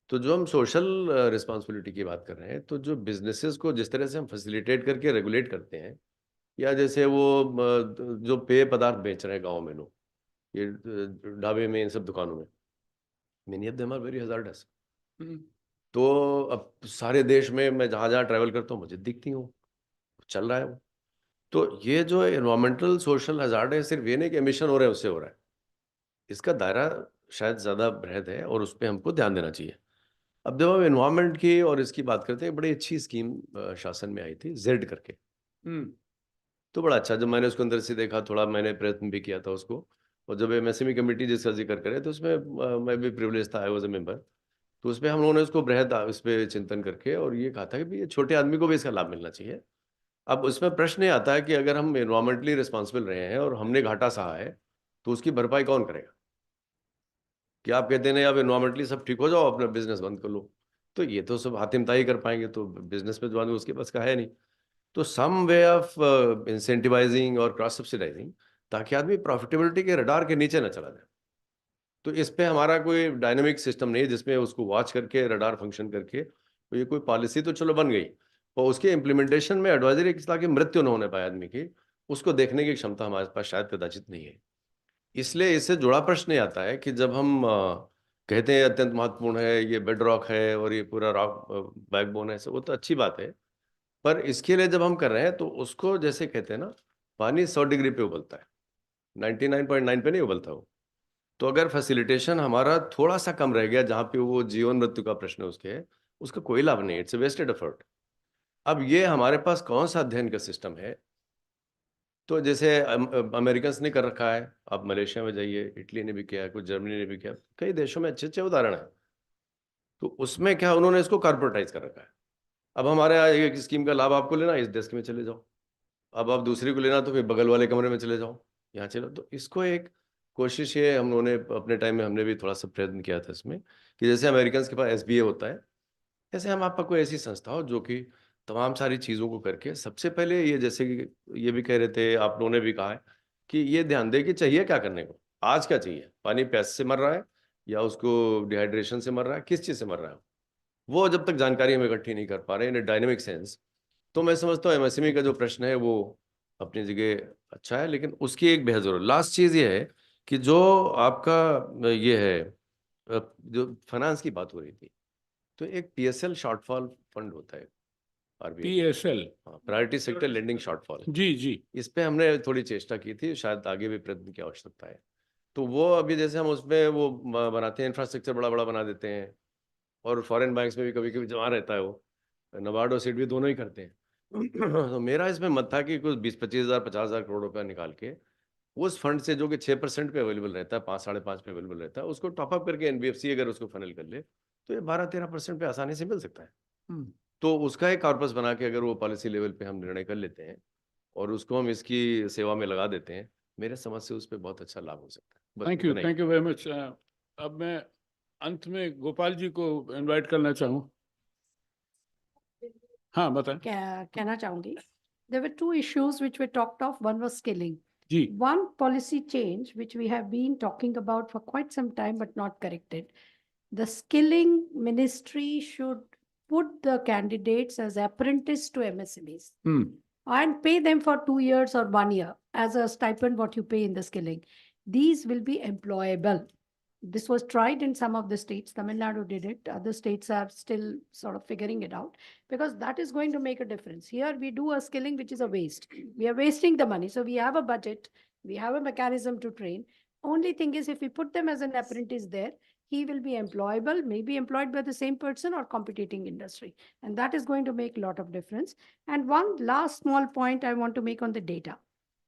तो जो हम सोशल रिस्पॉन्सिबिलिटी की बात कर रहे हैं, तो जो बिजनेसेस को जिस तरह से हम फैसिलिटेट करके रेगुलेट करते हैं, या जैसे वो जो पेय पदार्थ बेच रहे हैं गाँव में लोग, ये ढाबे में, इन सब दुकानों में, many of them are very hazardous. तो अब सारे देश में मैं जहाँ जहाँ ट्रैवल करता हूँ मुझे दिखती हूँ, चल रहा है वो। तो ये जो एनवायरमेंटल सोशल हजार्ड है, सिर्फ ये नहीं कि एमिशन हो रहा है उससे हो रहा है, इसका दायरा शायद ज़्यादा बृहद है और उस पर हमको ध्यान देना चाहिए। अब जब हम एनवायरमेंट की और इसकी बात करते हैं, बड़ी अच्छी स्कीम शासन में आई थी जेड करके। तो बड़ा अच्छा, जब मैंने उसको अंदर से देखा, थोड़ा मैंने प्रयत्न भी किया था उसको, और जब एमएसएमई कमेटी जिसका जिक्र करे तो उसमें मैं भी प्रिविलेज था, आई वाज अ मेंबर। तो उसमें हम लोगों ने उसको बृहद इस पे चिंतन करके और ये कहा था कि भाई ये छोटे आदमी को भी इसका लाभ मिलना चाहिए। अब उसमें प्रश्न ये आता है कि अगर हम एनवायरमेंटली रिस्पॉन्सिबल रहे हैं और हमने घाटा सहा है तो उसकी भरपाई कौन करेगा? कि आप कहते हैं नहीं, अब एनवायरमेंटली सब ठीक हो जाओ, अपना बिजनेस बंद कर लो, तो ये तो सब हातिमताई कर पाएंगे, तो बिजनेस में जो आदमी उसके पास का है नहीं। तो सम वे ऑफ इंसेंटिवाइजिंग और क्रॉस सब्सिडाइजिंग, ताकि आदमी प्रॉफिटेबिलिटी के रडार के नीचे ना चला जाए। तो इस पे हमारा कोई डायनेमिक सिस्टम नहीं है जिसमें उसको वॉच करके रडार फंक्शन करके, तो ये कोई पॉलिसी तो चलो बन गई, और उसके इम्प्लीमेंटेशन में एडवाइजरी किस ताकि मृत्यु न होने पाए आदमी की, उसको देखने की क्षमता हमारे पास शायद कदाचित नहीं है। इसलिए इससे जुड़ा प्रश्न ये आता है कि जब हम कहते हैं अत्यंत महत्वपूर्ण है, ये बेड रॉक है और ये पूरा रॉक बैकबोन है, वो तो अच्छी बात है, पर इसके लिए जब हम कर रहे हैं तो उसको जैसे कहते हैं ना, पानी 100 डिग्री पे उबलता है, 99.9 पे नहीं उबलता वो। तो अगर फैसिलिटेशन हमारा थोड़ा सा कम रह गया जहाँ पे वो जीवन मृत्यु का प्रश्न है उसका कोई लाभ नहीं, इट्स वेस्टेड एफर्ट। अब ये हमारे पास कौन सा अध्ययन का सिस्टम है? तो जैसे अमेरिकन ने कर रखा है, आप मलेशिया में जाइए, इटली ने भी किया है, कुछ जर्मनी ने भी किया, कई देशों में अच्छे अच्छे उदाहरण है। तो उसमें क्या उन्होंने इसको कॉर्पोरेटाइज कर रखा है। अब हमारे यहाँ एक स्कीम का लाभ आपको लेना, इस डेस्क में चले जाओ, अब आप दूसरी को लेना तो फिर बगल वाले कमरे में चले जाओ, यहाँ चलो। तो इसको एक कोशिश ये हम लोगों ने अपने टाइम में हमने भी थोड़ा सा प्रयत्न किया था इसमें, कि जैसे अमेरिकन के पास SBA होता है, ऐसे हम आपका कोई ऐसी संस्था हो जो कि तमाम सारी चीज़ों को करके सबसे पहले ये, जैसे कि ये भी कह रहे थे, आप लोगों ने भी कहा है कि ये ध्यान दे कि चाहिए क्या करने को, आज क्या चाहिए, पानी प्यास से मर रहा है या उसको डिहाइड्रेशन से मर रहा है, किस चीज़ से मर रहा है, वो जब तक जानकारी हम इकट्ठी नहीं कर पा रहे इन डायनेमिक सेंस, तो मैं समझता हूँ MSME का जो प्रश्न है वो अपनी जगह अच्छा है, लेकिन उसकी एक बेहद जरूरत। लास्ट चीज़ ये है कि जो आपका ये है, जो फाइनेंस की बात हो रही थी, तो एक PSL शॉर्टफॉल फंड होता है, RBI, PSL, हाँ, प्रायोरिटी सेक्टर लेंडिंग शॉर्टफॉल। जी जी, इस पे हमने थोड़ी चेष्टा की थी, शायद आगे भी प्रयत्न की आवश्यकता है। तो वो अभी जैसे हम उसमें वो बनाते हैं, इंफ्रास्ट्रक्चर बड़ा बड़ा बना देते हैं, और फॉरेन बैंक्स में भी कभी कभी जमा रहता है वो, नबार्ड और सीड भी दोनों ही करते हैं। तो मेरा इसमें मत था कि कुछ 20-25 हज़ार 50 हज़ार करोड़ रुपया निकाल के उस फंड से, जो कि 6% पे अवेलेबल रहता है, 5-5.5 पे अवेलेबल रहता है, उसको टॉपअप करके NBFC अगर उसको फनल कर ले तो ये 12-13% पे आसानी से मिल सकता है। तो उसका एक कॉर्पस बना के अगर वो पॉलिसी लेवल पे हम निर्णय कर लेते हैं और उसको हम इसकी सेवा में लगा देते हैं, मेरे समझ से उस पर बहुत अच्छा लाभ हो सकता है। बस थैंक यू, इतना ही। Thank you very much. अब मैं अंत में गोपाल जी को इनवाइट करना चाहूँ। हाँ बताएं। कहना चाहूंगी, there were two issues which were talked of. One was skilling. Ji, One policy change which we have been talking about for quite some time but not corrected. The skilling ministry should put the candidates as apprentice to MSMEs and pay them for 2 years or 1 year as a stipend what you pay in the skilling. These will be employable. This was tried in some of the states. Tamil Nadu did it. Other states are still sort of figuring it out, because that is going to make a difference. Here we do a skilling which is a waste. We are wasting the money. So we have a budget. We have a mechanism to train. Only thing is, if we put them as an apprentice there, he will be employable, maybe employed by the same person or competing industry. And that is going to make a lot of difference. And one last small point I want to make on the data.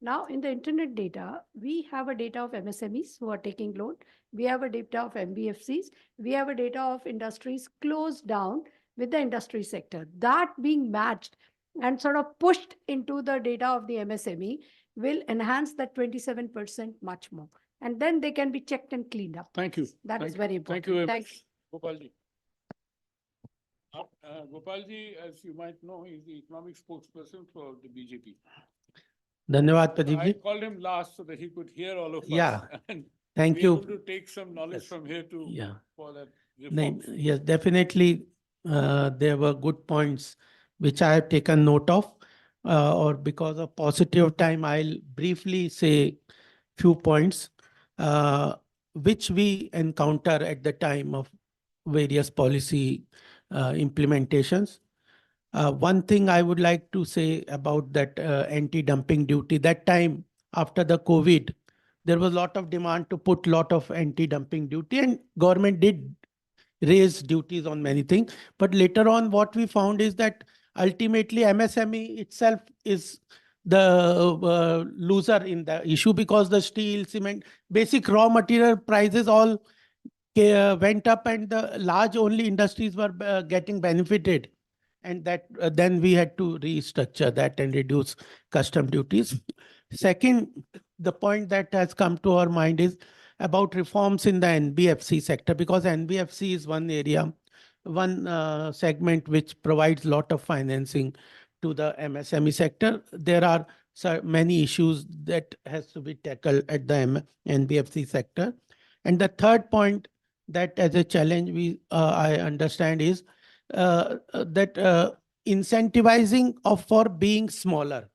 Now, in the internet data, we have a data of MSMEs who are taking loan. We have a data of MBFCs. We have a data of industries closed down with the industry sector. That being matched and sort of pushed into the data of the MSME will enhance that 27% much more. And then they can be checked and cleaned up. thank you. That Thank is you. very important. Thank you very Thank much, Gopal ji. Gopal ji, as you might know, is the economic spokesperson for the BJP. धन्यवाद Pradeep I ji. called him last so that he could hear all of Yeah. us and Thank be you. able to take some knowledge Yes. from here to Yeah. for that Nahin, reforms. yes, definitely. There were good points which I have taken note of. Or because of paucity of time, I'll briefly say few points which we encounter at the time of various policy implementations. One thing I would like to say about that anti-dumping duty, that time after the COVID, there was a lot of demand to put lot of anti-dumping duty, and government did raise duties on many things. But later on, what we found is that ultimately MSME itself is the loser in the issue, because the steel, cement, basic raw material prices all went up and the large only industries were getting benefited. And that then we had to restructure that and reduce custom duties. Second, the point that has come to our mind is about reforms in the NBFC sector, because NBFC is one area, one segment which provides lot of financing to the MSME sector. There are many issues that has to be tackled at the NBFC sector. And the third point that as a challenge I understand is that incentivizing of for being smaller.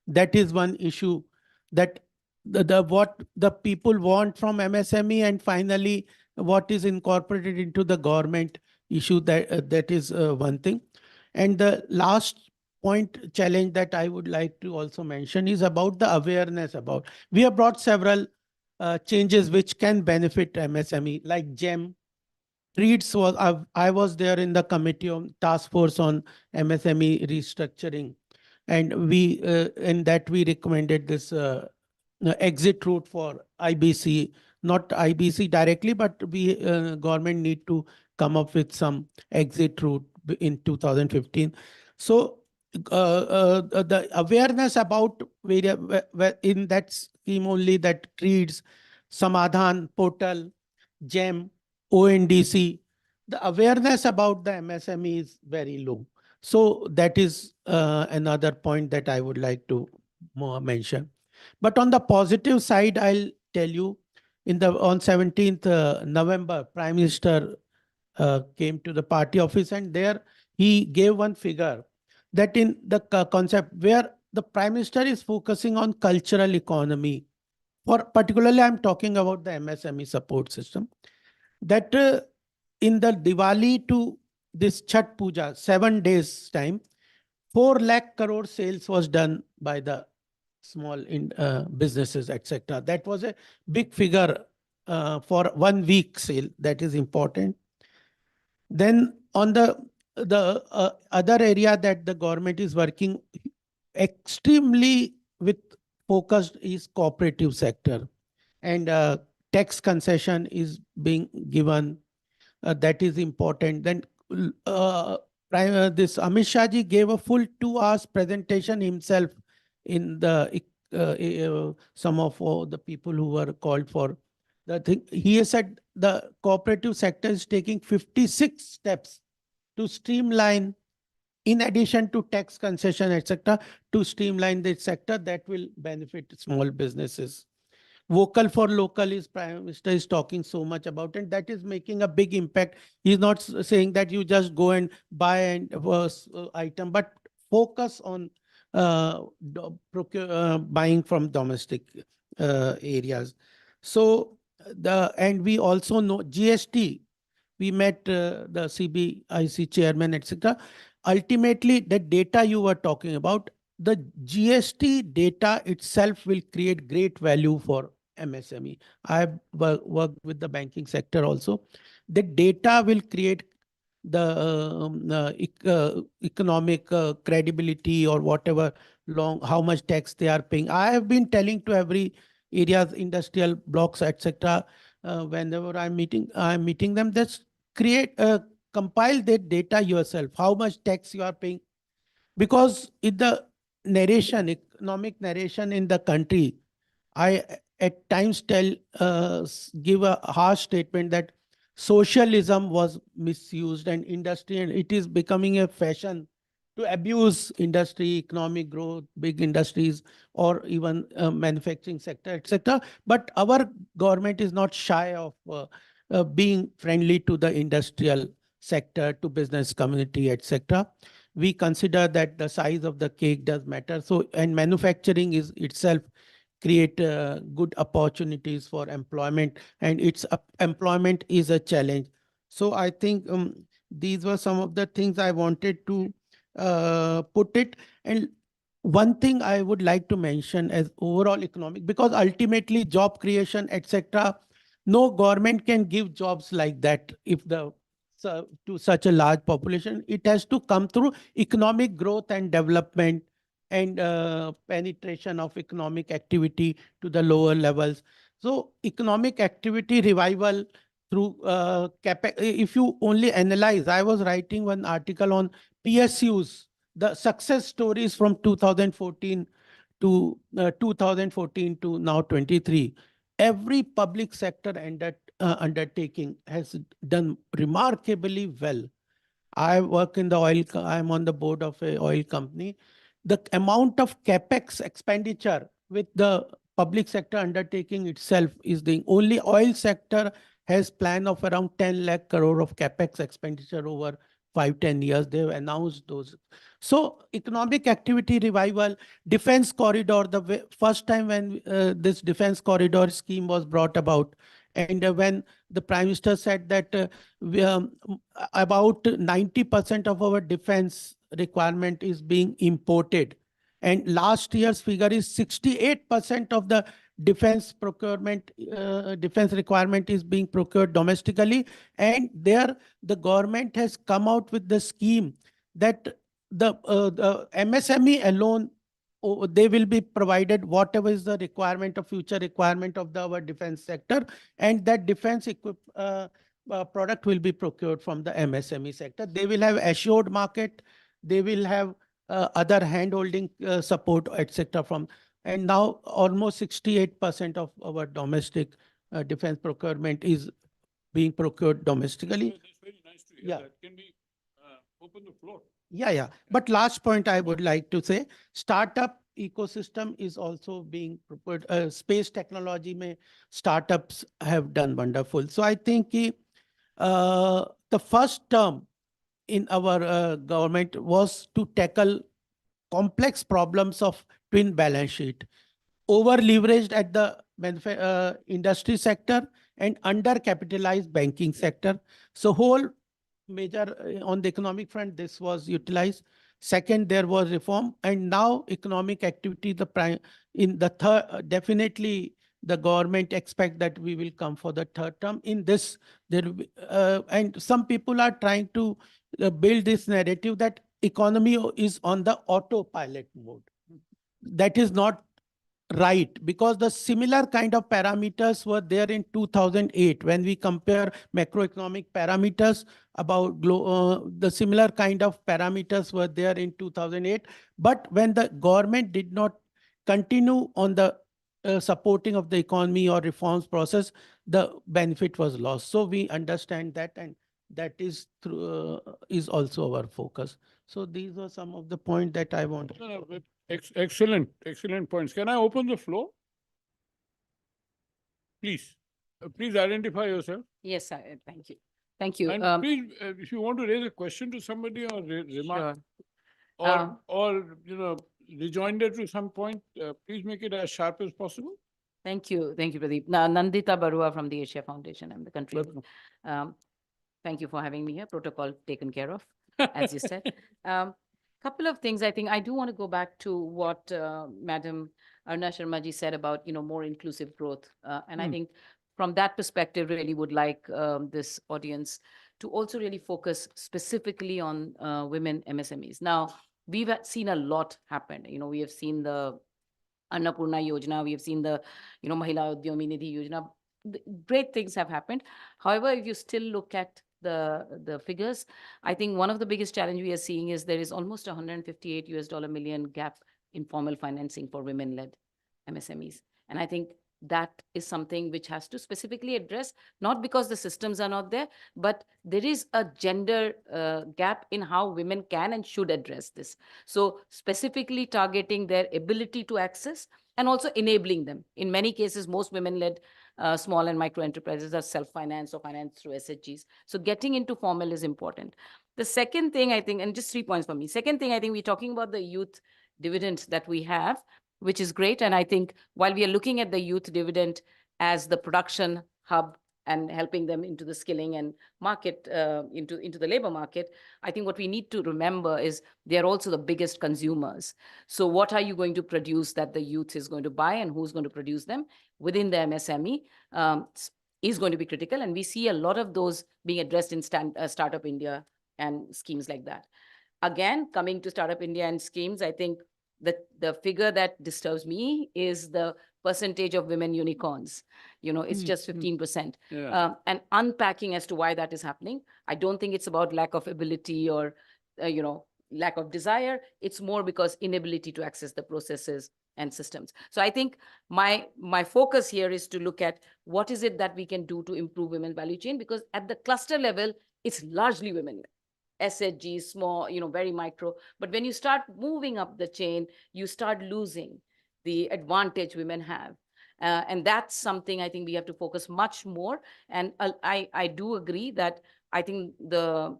That is one issue, that the what the people want from MSME, and finally what is incorporated into the government issue, that is one thing. And the last point challenge that I would like to also mention is about the awareness about. We have brought several changes which can benefit MSME, like GEM. REITs was I was there in the committee on task force on MSME restructuring, and we in that we recommended this exit route for IBC, not IBC directly, but we government need to come up with some exit route in 2015. So the awareness about in that scheme only, that REITs, Samadhan portal, GEM, ONDC, the awareness about the MSME is very low. So that is another point that I would like to mention. But on the positive side, I'll tell you, on 17th November, Prime Minister came to the party office, and there he gave one figure that in the concept where the Prime Minister is focusing on cultural economy, or particularly I'm talking about the MSME support system, that in the Diwali to this Chhat Puja, 7 days time, 4 lakh crore sales was done by the small businesses, etc. That was a big figure for 1 week sale. That is important. Then on the other area that the government is working extremely with focused is cooperative sector, and tax concession is being given. That is important. Then this Amit Shah ji gave a full 2 hours presentation himself in the some of the people who were called for the thing. He has said the cooperative sector is taking 56 steps to streamline, in addition to tax concession, etc., to streamline the sector that will benefit small businesses. Vocal for local is Prime Minister is talking so much about, and that is making a big impact. He's not saying that you just go and buy an item, but focus on buying from domestic areas. So and we also know GST. We met the CBIC chairman, etc. Ultimately, the data you were talking about, the GST data itself will create great value for MSME. I have worked with the banking sector also. The data will create the economic credibility, or whatever how much tax they are paying. I have been telling to every areas, industrial blocks, etc. Whenever I'm meeting them, just compile that data yourself, how much tax you are paying. Because in the economic narration in the country, I at times give a harsh statement that socialism was misused, and industry, and it is becoming a fashion to abuse industry, economic growth, big industries, or even manufacturing sector, etc. But our government is not shy of being friendly to the industrial sector, to business community, etc. We consider that the size of the cake does matter. So, and manufacturing is itself create good opportunities for employment, and employment is a challenge. So I think these were some of the things I wanted to put it. And one thing I would like to mention as overall economic, because ultimately job creation, etc., no government can give jobs like that if to such a large population. It has to come through economic growth and development, and penetration of economic activity to the lower levels. So economic activity revival through capex. If you only analyze, I was writing one article on PSUs, the success stories from 2014 to 2014 to now 23. Every public sector undertaking has done remarkably well. I work in the I'm on the board of a oil company. The amount of capex expenditure with the public sector undertaking itself is the only oil sector has plan of around 10 lakh crore of capex expenditure over 5-10 years. They've announced those. So economic activity revival, defense corridor, the first time when this defense corridor scheme was brought about, and when the Prime Minister said that about 90% of our defense requirement is being imported. And last year's figure is 68% of the defense procurement, defense requirement is being procured domestically. And there the government has come out with the scheme that the MSME alone, they will be provided whatever is the requirement of future requirement of our defense sector, and that defense product will be procured from the MSME sector. They will have assured market, they will have other hand-holding support, etc. from, and now almost 68% of our domestic defense procurement is being procured domestically. That's very nice to hear. Yeah. That. Can we open the floor? Yeah. But last point I would like to say, startup ecosystem is also being prepared. Space technology may startups have done wonderful. So I think the first term in our government was to tackle complex problems of twin balance sheet, over leveraged at the industry sector and undercapitalized banking sector. So whole major on the economic front, this was utilized. Second, there was reform, and now economic activity, in the third, definitely the government expect that we will come for the third term. In this, there and some people are trying to build this narrative that economy is on the autopilot mode. That is not right, because the similar kind of parameters were there in 2008 when we compare macroeconomic parameters about the similar kind of parameters were there in 2008. But when the government did not continue on the supporting of the economy or reforms process, the benefit was lost. So we understand that, and that is through is also our focus. So these are some of the points that I want. No, but excellent points. Can I open the floor? Please, please identify yourself. Yes, thank you. Thank you. And please, if you want to raise a question to somebody or remark, Sure. or rejoinder to some point, please make it as sharp as possible. Thank you, Pradeep. Now, Nandita Barua from the Asia Foundation. I'm the country. Thank you for having me here. Protocol taken care of, as you said. Couple of things. I think I do want to go back to what Madam Aruna Sharma ji said about more inclusive growth, and I think from that perspective, really would like this audience to also really focus specifically on women MSMEs. Now, we've seen a lot happen. We have seen the Annapurna Yojana, we have seen the Mahila Udyami Nidhi Yojana. Great things have happened. However, if you still look at the figures, I think one of the biggest challenge we are seeing is there is almost $158 million gap in formal financing for women-led MSMEs. And I think that is something which has to specifically address, not because the systems are not there, but there is a gender gap in how women can and should address this. So specifically targeting their ability to access and also enabling them. In many cases, most women-led small and micro enterprises are self-financed or financed through SHGs. So getting into formal is important. The second thing I think, and just 3 points for me. Second thing, I think we're talking about the youth dividend that we have, which is great. And I think while we are looking at the youth dividend as the production hub and helping them into the skilling and market, into the labor market, I think what we need to remember is they're also the biggest consumers. So what are you going to produce that the youth is going to buy, and who's going to produce them within the MSME is going to be critical. And we see a lot of those being addressed in Startup India and schemes like that. Again, coming to Startup India and schemes, I think the figure that disturbs me is the percentage of women unicorns. You know, it's just 15%. Yeah. And unpacking as to why that is happening. I don't think it's about lack of ability or, you know, lack of desire. It's more because inability to access the processes and systems. So I think my focus here is to look at what is it that we can do to improve women value chain, because at the cluster level, it's largely women. SHG, small, you know, very micro. But when you start moving up the chain, you start losing the advantage women have. And that's something I think we have to focus much more. And I do agree that I think the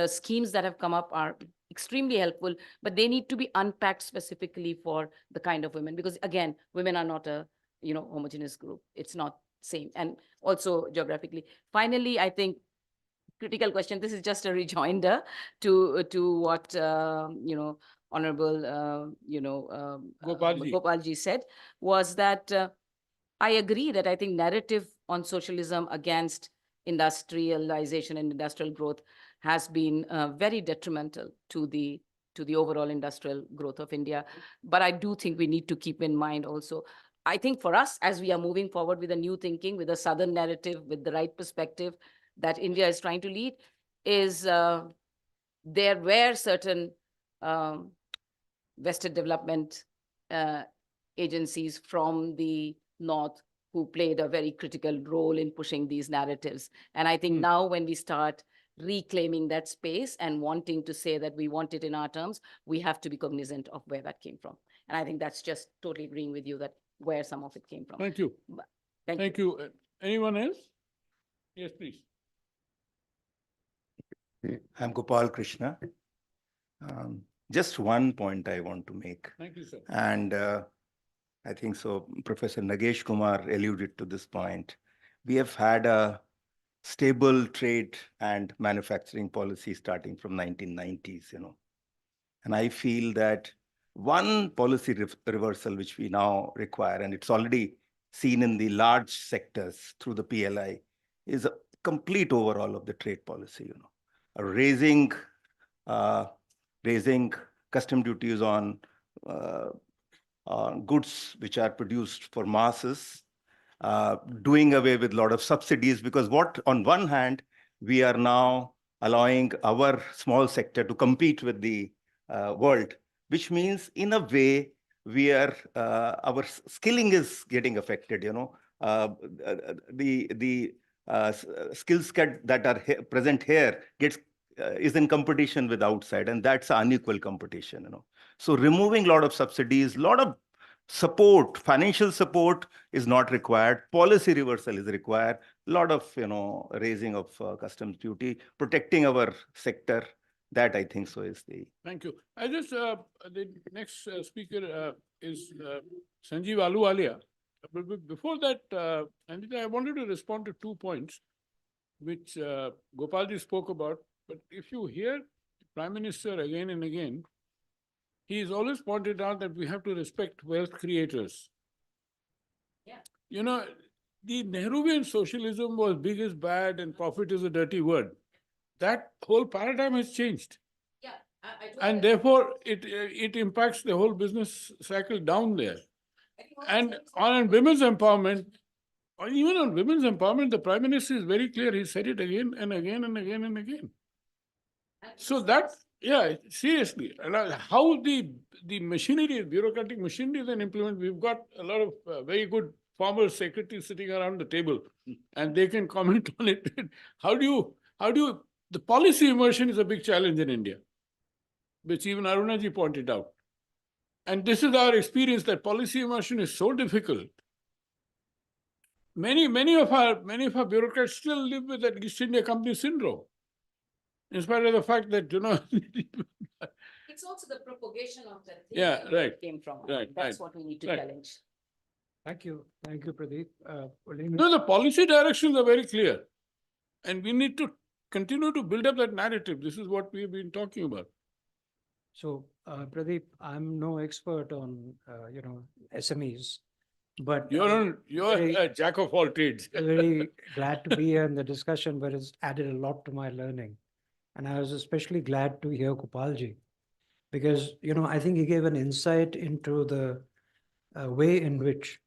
schemes that have come up are extremely helpful, but they need to be unpacked specifically for the kind of women, because again, women are not a, you know, homogeneous group. It's not same. And also geographically. Finally, I think critical question, this is just a rejoinder to what, you know, Honorable, you know, Gopalji said, was that I agree that I think narrative on socialism against industrialization and industrial growth has been very detrimental to the overall industrial growth of India. But I do think we need to keep in mind also, I think for us, as we are moving forward with a new thinking, with a Southern narrative, with the right perspective that India is trying to lead, is there were certain vested development agencies from the North who played a very critical role in pushing these narratives. And I think now when we start reclaiming that space and wanting to say that we want it in our terms, we have to be cognizant of where that came from. And I think that's just totally agreeing with you that where some of it came from. Thank you. Thank you. Anyone else? Yes, please. I'm Gopal Krishna. Just one point I want to make. Thank you, sir. And I think so, Professor Nagesh Kumar alluded to this point. We have had a stable trade and manufacturing policy starting from 1990s, you know. And I feel that one policy reversal which we now require, and it's already seen in the large sectors through the PLI, is a complete overhaul of the trade policy, you know. Raising custom duties on goods which are produced for masses, doing away with a lot of subsidies, because what on one hand, we are now allowing our small sector to compete with the world, which means in a way we are, our skilling is getting affected, you know. The skills that are present here is in competition with outside, and that's an unequal competition, you know. So removing a lot of subsidies, a lot of support, financial support is not required. Policy reversal is required. A lot of, you know, raising of customs duty, protecting our sector. That I think so is the. Thank you. I just, the next speaker is Sanjeev Ahluwalia. But before that, Nandita, I wanted to respond to 2 points which Gopalji spoke about. But if you hear Prime Minister again and again, he has always pointed out that we have to respect wealth creators. Yeah. You know, the Nehruvian socialism was big is bad and profit is a dirty word. That whole paradigm has changed. Yeah, And therefore, it impacts the whole business cycle down there. And on women's empowerment, or even on women's empowerment, the Prime Minister is very clear. He said it again and again and again and again. So that, yeah, seriously, how the machinery, bureaucratic machinery then implement, we've got a lot of very good former secretaries sitting around the table and they can comment on it. How do you, the policy immersion is a big challenge in India, which even Arunaji pointed out. And this is our experience, that policy immersion is so difficult. Many of our bureaucrats still live with that East India Company syndrome, in spite of the fact that, you know. It's also the propagation of that thing. Yeah, right. Came from. Right, That's right, what we need to right. challenge. Thank you, Pradeep. No, the policy directions are very clear. And we need to continue to build up that narrative. This is what we've been talking about. So, Pradeep, I'm no expert on, SMEs, but You're very- a jack of all trades. very glad to be here in the discussion, but it's added a lot to my learning. And I was especially glad to hear Gopalji, because, I think he gave an insight into the way in which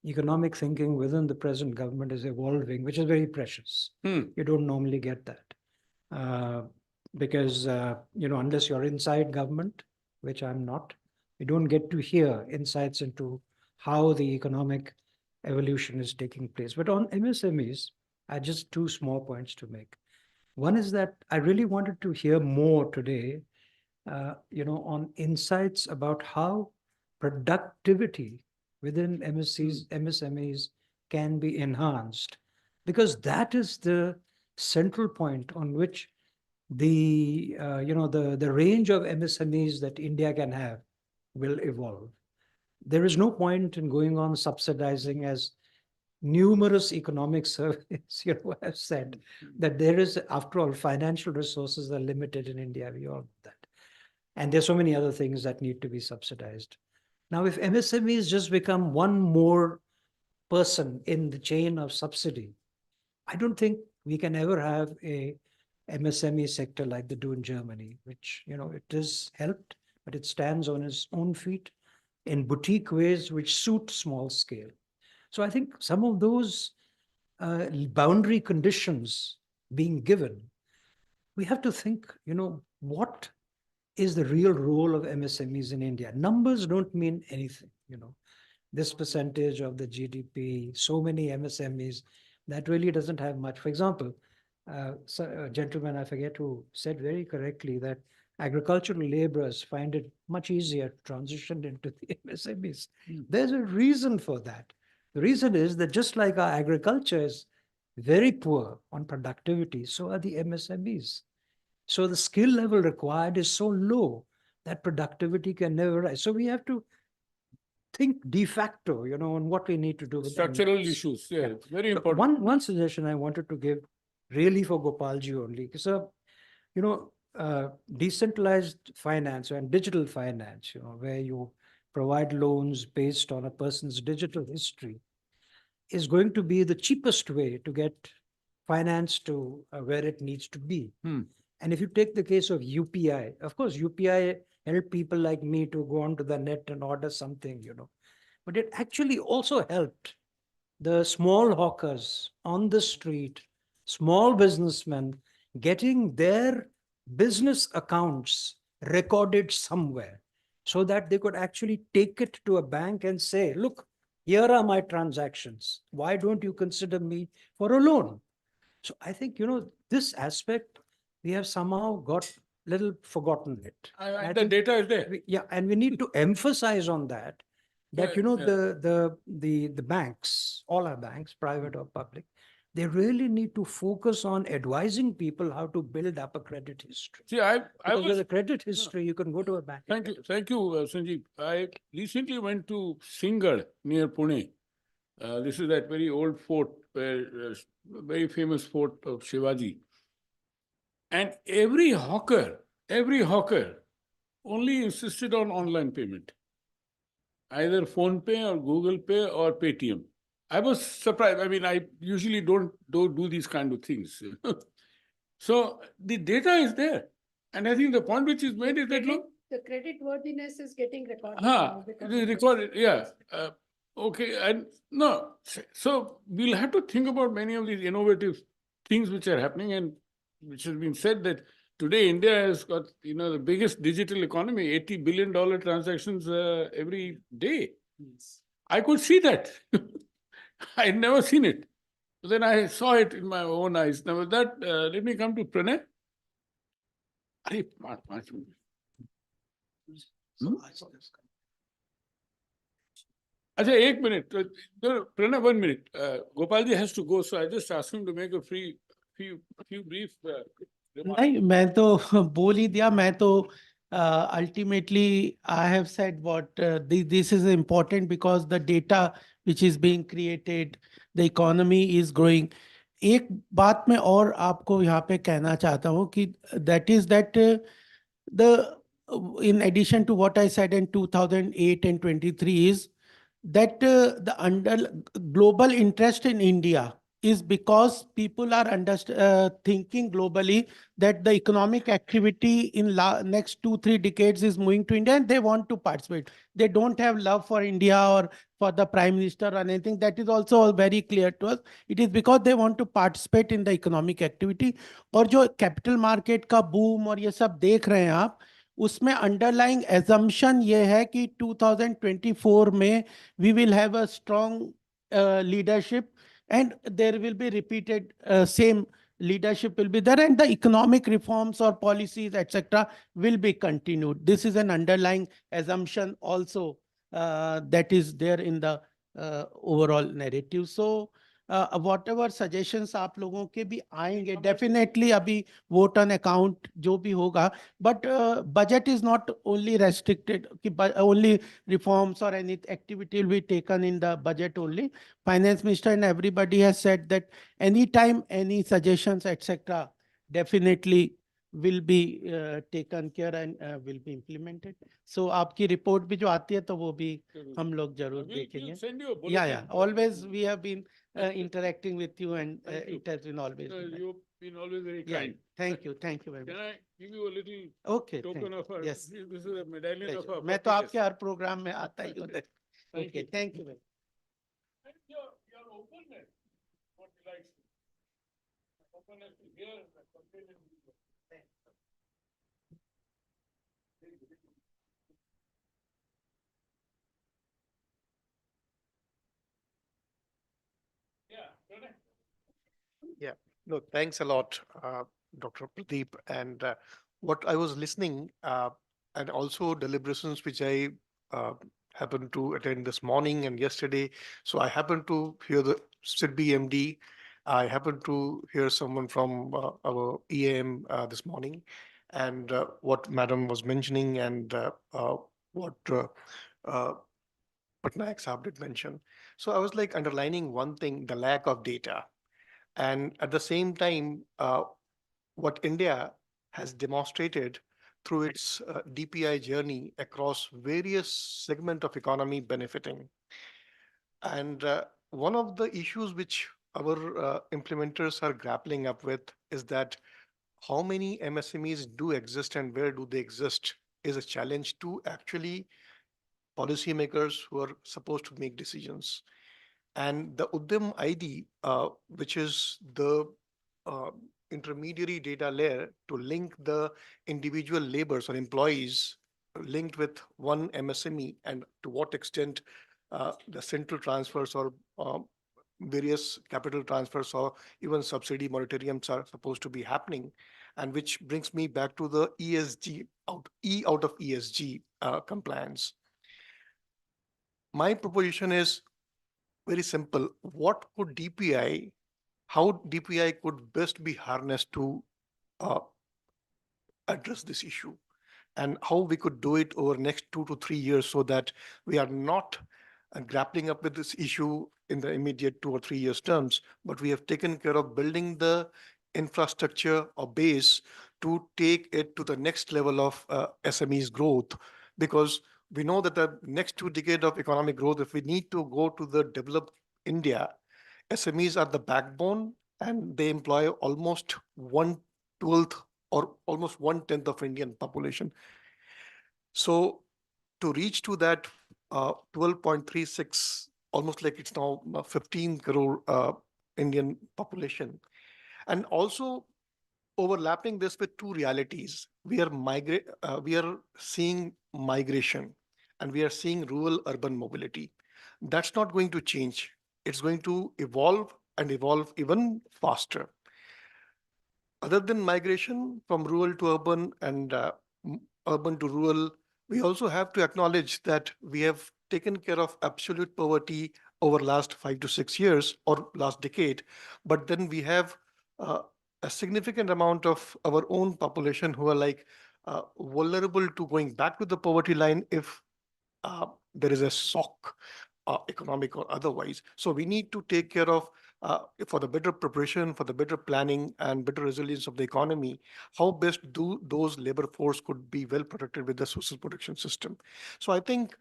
economic thinking within the present government is evolving, which is very precious. You don't normally get that. Because, unless you're inside government, which I'm not, you don't get to hear insights into how the economic evolution is taking place. But on MSMEs, I just two small points to make. One is that I really wanted to hear more today, on insights about how productivity within MSMEs can be enhanced, because that is the central point on which the range of MSMEs that India can have will evolve. There is no point in going on subsidizing, as numerous economic surveys have said, that there is, after all, financial resources are limited in India. We all know that. And there's so many other things that need to be subsidized. Now, if MSMEs just become one more person in the chain of subsidy, I don't think we can ever have a MSME sector like they do in Germany, which, it is helped, but it stands on its own feet in boutique ways which suit small scale. So I think some of those boundary conditions being given, we have to think, what is the real role of MSMEs in India? Numbers don't mean anything, this percentage of the GDP, so many MSMEs, that really doesn't have much. For example, a gentleman, I forget who, said very correctly that agricultural laborers find it much easier to transition into the MSMEs. There's a reason for that. The reason is that just like our agriculture is very poor on productivity, so are the MSMEs. So the skill level required is so low that productivity can never rise. So we have to think de facto, on what we need to do with Structural MSMEs. issues, yeah, it's very important. One suggestion I wanted to give, really for Gopalji only, because decentralized finance and digital finance, where you provide loans based on a person's digital history, is going to be the cheapest way to get finance to where it needs to be. And if you take the case of UPI, of course, UPI helped people like me to go onto the net and order something, but it actually also helped the small hawkers on the street, small businessmen, getting their business accounts recorded somewhere so that they could actually take it to a bank and say, look, here are my transactions. Why don't you consider me for a loan? So I think, this aspect, we have somehow got little forgotten it. And the data is there. And we need to emphasize on that, Yeah, the banks, all our banks, private or public, they really need to focus on advising people how to build up a credit history. See, I Because was, with a credit history, you can go to a bank. thank you, Sanjeev. I recently went to Singhad near Pune. This is that very old fort, very famous fort of Shivaji. And every hawker only insisted on online payment, either PhonePe or Google Pay or Paytm. I was surprised. I mean, I usually don't do these kind of things. So the data is there. And I think the point which is made is that, look, The credit worthiness is getting recorded. they recorded, yeah. Okay, and no, so we'll have to think about many of these innovative things which are happening, and which has been said that today India has got, the biggest digital economy, $80 billion transactions every day. Yes. I could see that. I had never seen it. Then I saw it in my own eyes. Now with that, let me come to Pranay. Acha, 1 minute. No, Pranay, 1 minute. Gopalji has to go, so I just asked him to make a few brief remarks. नहीं, मैं तो बोल ही दिया. मैं तो ultimately I have said what this is important because the data which is being created, the economy is growing. एक बात मैं और आपको यहाँ पे कहना चाहता हूँ कि that is that the in addition to what I said in 2008 and 23 is that the global interest in India is because people are thinking globally that the economic activity in next 2-3 decades is moving to India and they want to participate. They don't have love for India or for the Prime Minister or anything. That is also very clear to us. It is because they want to participate in the economic activity. और जो capital market का boom और ये सब देख रहे हैं आप, उसमें underlying assumption ये है कि 2024 में we will have a strong leadership and there will be repeated same leadership will be there and the economic reforms or policies etc will be continued. This is an underlying assumption also that is there in the overall narrative. So whatever suggestions आप लोगों के भी आएंगे definitely अभी vote on account जो भी होगा, but budget is not only restricted कि only reforms or any activity will be taken in the budget only. Finance Minister and everybody has said that anytime any suggestions etc definitely will be taken care and will be implemented. So आपकी report भी जो आती है तो वो भी हम लोग जरूर देखेंगे. Yeah, always we have been interacting with you and it has been always. You've been always very kind. Thank you very much. Can I give you a little token of our, yes. This is a medallion of our. मैं तो आपके हर programme में आता ही हूँ. Okay, thank you. And your openness, what delights me. Openness to hear and continue. Yeah, no, thanks a lot, Dr. Pradeep. And what I was listening, and also deliberations which I happened to attend this morning and yesterday. So I happened to hear the SIDBI MD. I happened to hear someone from our EAM this morning, and what Madam was mentioning, and what Patnaik Saab did mention. So I was like underlining one thing: the lack of data. And at the same time, what India has demonstrated through its DPI journey across various segments of economy benefiting. And one of the issues which our implementers are grappling up with is that how many MSMEs do exist and where do they exist is a challenge to actually policymakers who are supposed to make decisions. And the Udyam ID, which is the intermediary data layer to link the individual laborers or employees linked with one MSME, and to what extent the central transfers or various capital transfers or even subsidy moratoriums are supposed to be happening. And which brings me back to the ESG, out of ESG compliance. My proposition is very simple. What could DPI, how DPI could best be harnessed to address this issue, and how we could do it over next 2 to 3 years so that we are not grappling up with this issue in the immediate 2 or 3 years terms, but we have taken care of building the infrastructure or base to take it to the next level of SMEs growth. Because we know that the next 2 decades of economic growth, if we need to go to the developed India, SMEs are the backbone and they employ almost 1/12 or almost 1/10 of Indian population. So to reach to that 12.36, almost like it's now 15 crore Indian population. And also overlapping this with 2 realities. We are seeing migration and we are seeing rural urban mobility. That's not going to change. It's going to evolve and evolve even faster. Other than migration from rural to urban and urban to rural, we also have to acknowledge that we have taken care of absolute poverty over last 5 to 6 years or last decade. But then we have a significant amount of our own population who are like vulnerable to going back to the poverty line if there is a shock, economic or otherwise. So we need to take care of, for the better preparation, for the better planning and better resilience of the economy, how best do those labor force could be well protected with the social protection system. So I think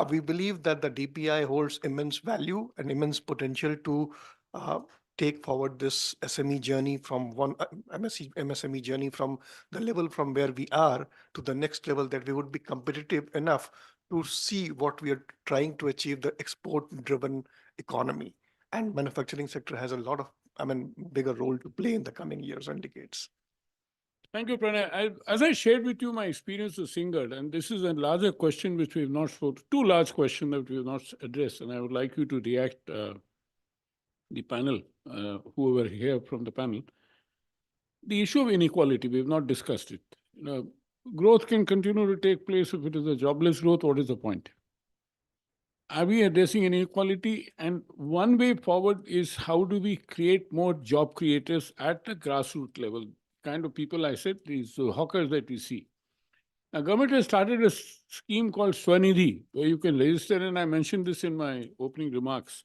We believe that the DPI holds immense value and immense potential to take forward this SME journey from MSME journey from the level from where we are to the next level, that we would be competitive enough to see what we are trying to achieve, the export-driven economy. And manufacturing sector has a lot of, bigger role to play in the coming years and decades. Thank you, Pranay. As I shared with you my experience with Singhad, and this is a larger question which we have not spoken, two large questions that we have not addressed, and I would like you to react, the panel, whoever here from the panel. The issue of inequality, we have not discussed it. Growth can continue to take place if it is a jobless growth. What is the point? Are we addressing inequality? And one way forward is how do we create more job creators at the grassroots level? Kind of people I said, these hawkers that we see. Now, government has started a scheme called Swanidhi, where you can register, and I mentioned this in my opening remarks.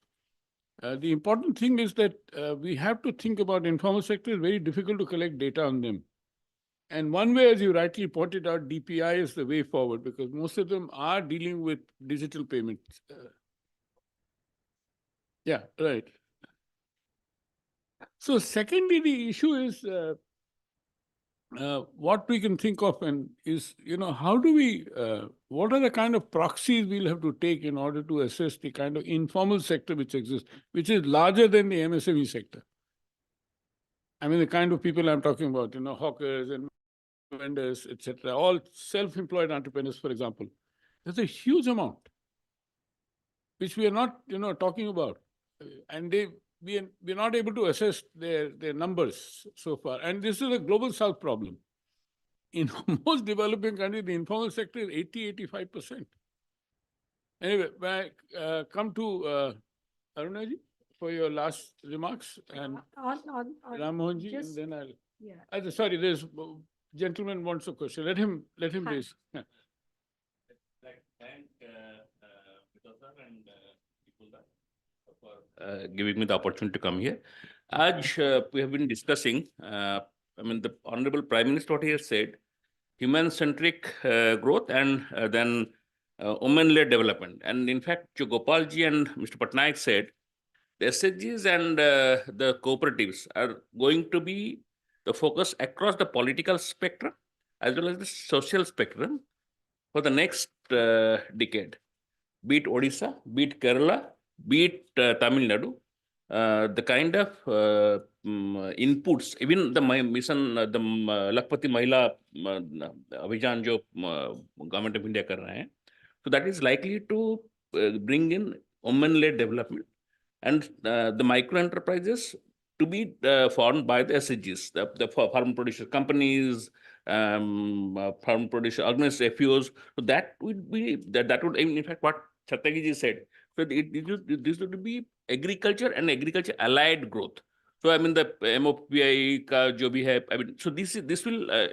The important thing is that we have to think about informal sector. It's very difficult to collect data on them. And one way, as you rightly pointed out, DPI is the way forward, because most of them are dealing with digital payments. Yeah, right. So secondly, the issue is what we can think of and is, how do we, what are the kind of proxies we'll have to take in order to assess the kind of informal sector which exists, which is larger than the MSME sector? I mean, the kind of people I'm talking about, hawkers and vendors, etc., all self-employed entrepreneurs, for example. There's a huge amount which we are not, talking about. And we're not able to assess their numbers so far. And this is a global South problem. In most developing countries, the informal sector is 80–85%. Anyway, when I come to Arunaji for your last remarks, and Rammohanji, and then I'll. Yeah. Sorry, there's gentleman wants a question. Let him raise. Yeah. Thank for giving me the opportunity to come here. As we have been discussing, the Honorable Prime Minister, what he has said, human-centric growth and then women-led development. And in fact, Gopalji and Mr. Patnaik said, the SHGs and the cooperatives are going to be the focus across the political spectrum as well as the social spectrum for the next decade. Be it Odisha, be it Kerala, be it Tamil Nadu, the kind of inputs, even the mission, the Lakpati Mahila Abhijan jo Government of India kar rahe hain, so that is likely to bring in women-led development and the micro enterprises to be formed by the SHGs, the farm producer companies, farm producer organizations, FPOs. So that would be that would, in fact, what Satyagiji said. So this would be agriculture and agriculture allied growth. So the MOPI ka jo bhi hai, so this will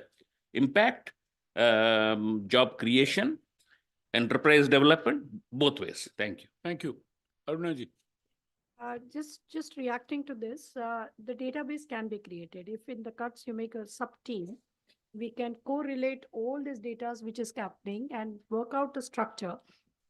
impact job creation, enterprise development, both ways. Thank you. Thank you. Arunaji. Just reacting to this, the database can be created. If in the CUTS you make a sub-team, we can correlate all this data which is happening and work out a structure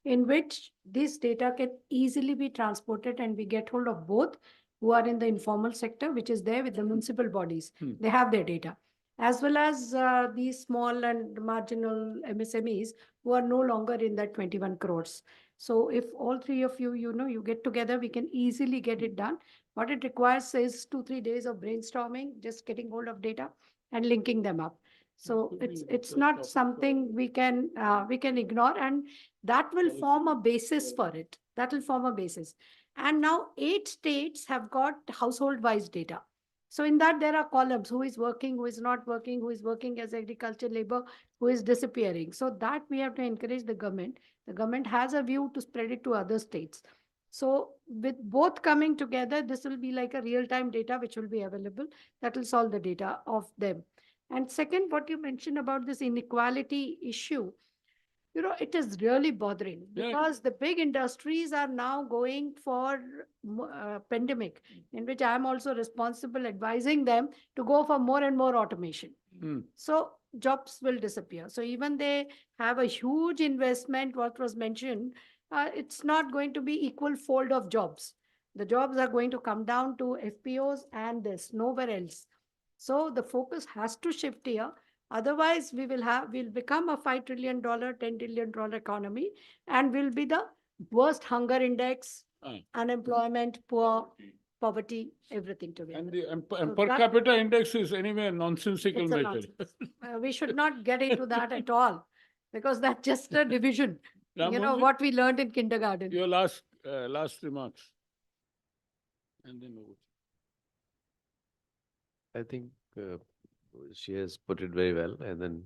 in which this data can easily be transported, and we get hold of both who are in the informal sector, which is there with the municipal bodies. They have their data, as well as these small and marginal MSMEs who are no longer in that 21 crores. So if all three of you, you get together, we can easily get it done. What it requires is 2–3 days of brainstorming, just getting hold of data and linking them up. So it's not something we can ignore, and that will form a basis for it. That will form a basis. And now 8 states have got household-wise data. So in that there are columns: who is working, who is not working, who is working as agriculture labor, who is disappearing. So that we have to encourage the government. The government has a view to spread it to other states. So with both coming together, this will be like a real-time data which will be available. That will solve the data of them. And second, what you mentioned about this inequality issue, it is really bothering, because the big industries are now going for pandemic, in which I am also responsible advising them to go for more and more automation. So jobs will disappear. So even they have a huge investment, what was mentioned, it's not going to be equal fold of jobs. The jobs are going to come down to FPOs and this, nowhere else. So the focus has to shift here. Otherwise, we'll become a $5 trillion, $10 trillion economy, and will be the worst hunger index, unemployment, poverty, everything together. And the So per that- capita index is anyway a nonsensical It's a measure. nonsense. We should not get into that at all, because that's just a division. You know, Ramonji, what we learned in kindergarten. your last remarks. And then over. I think she has put it very well. And then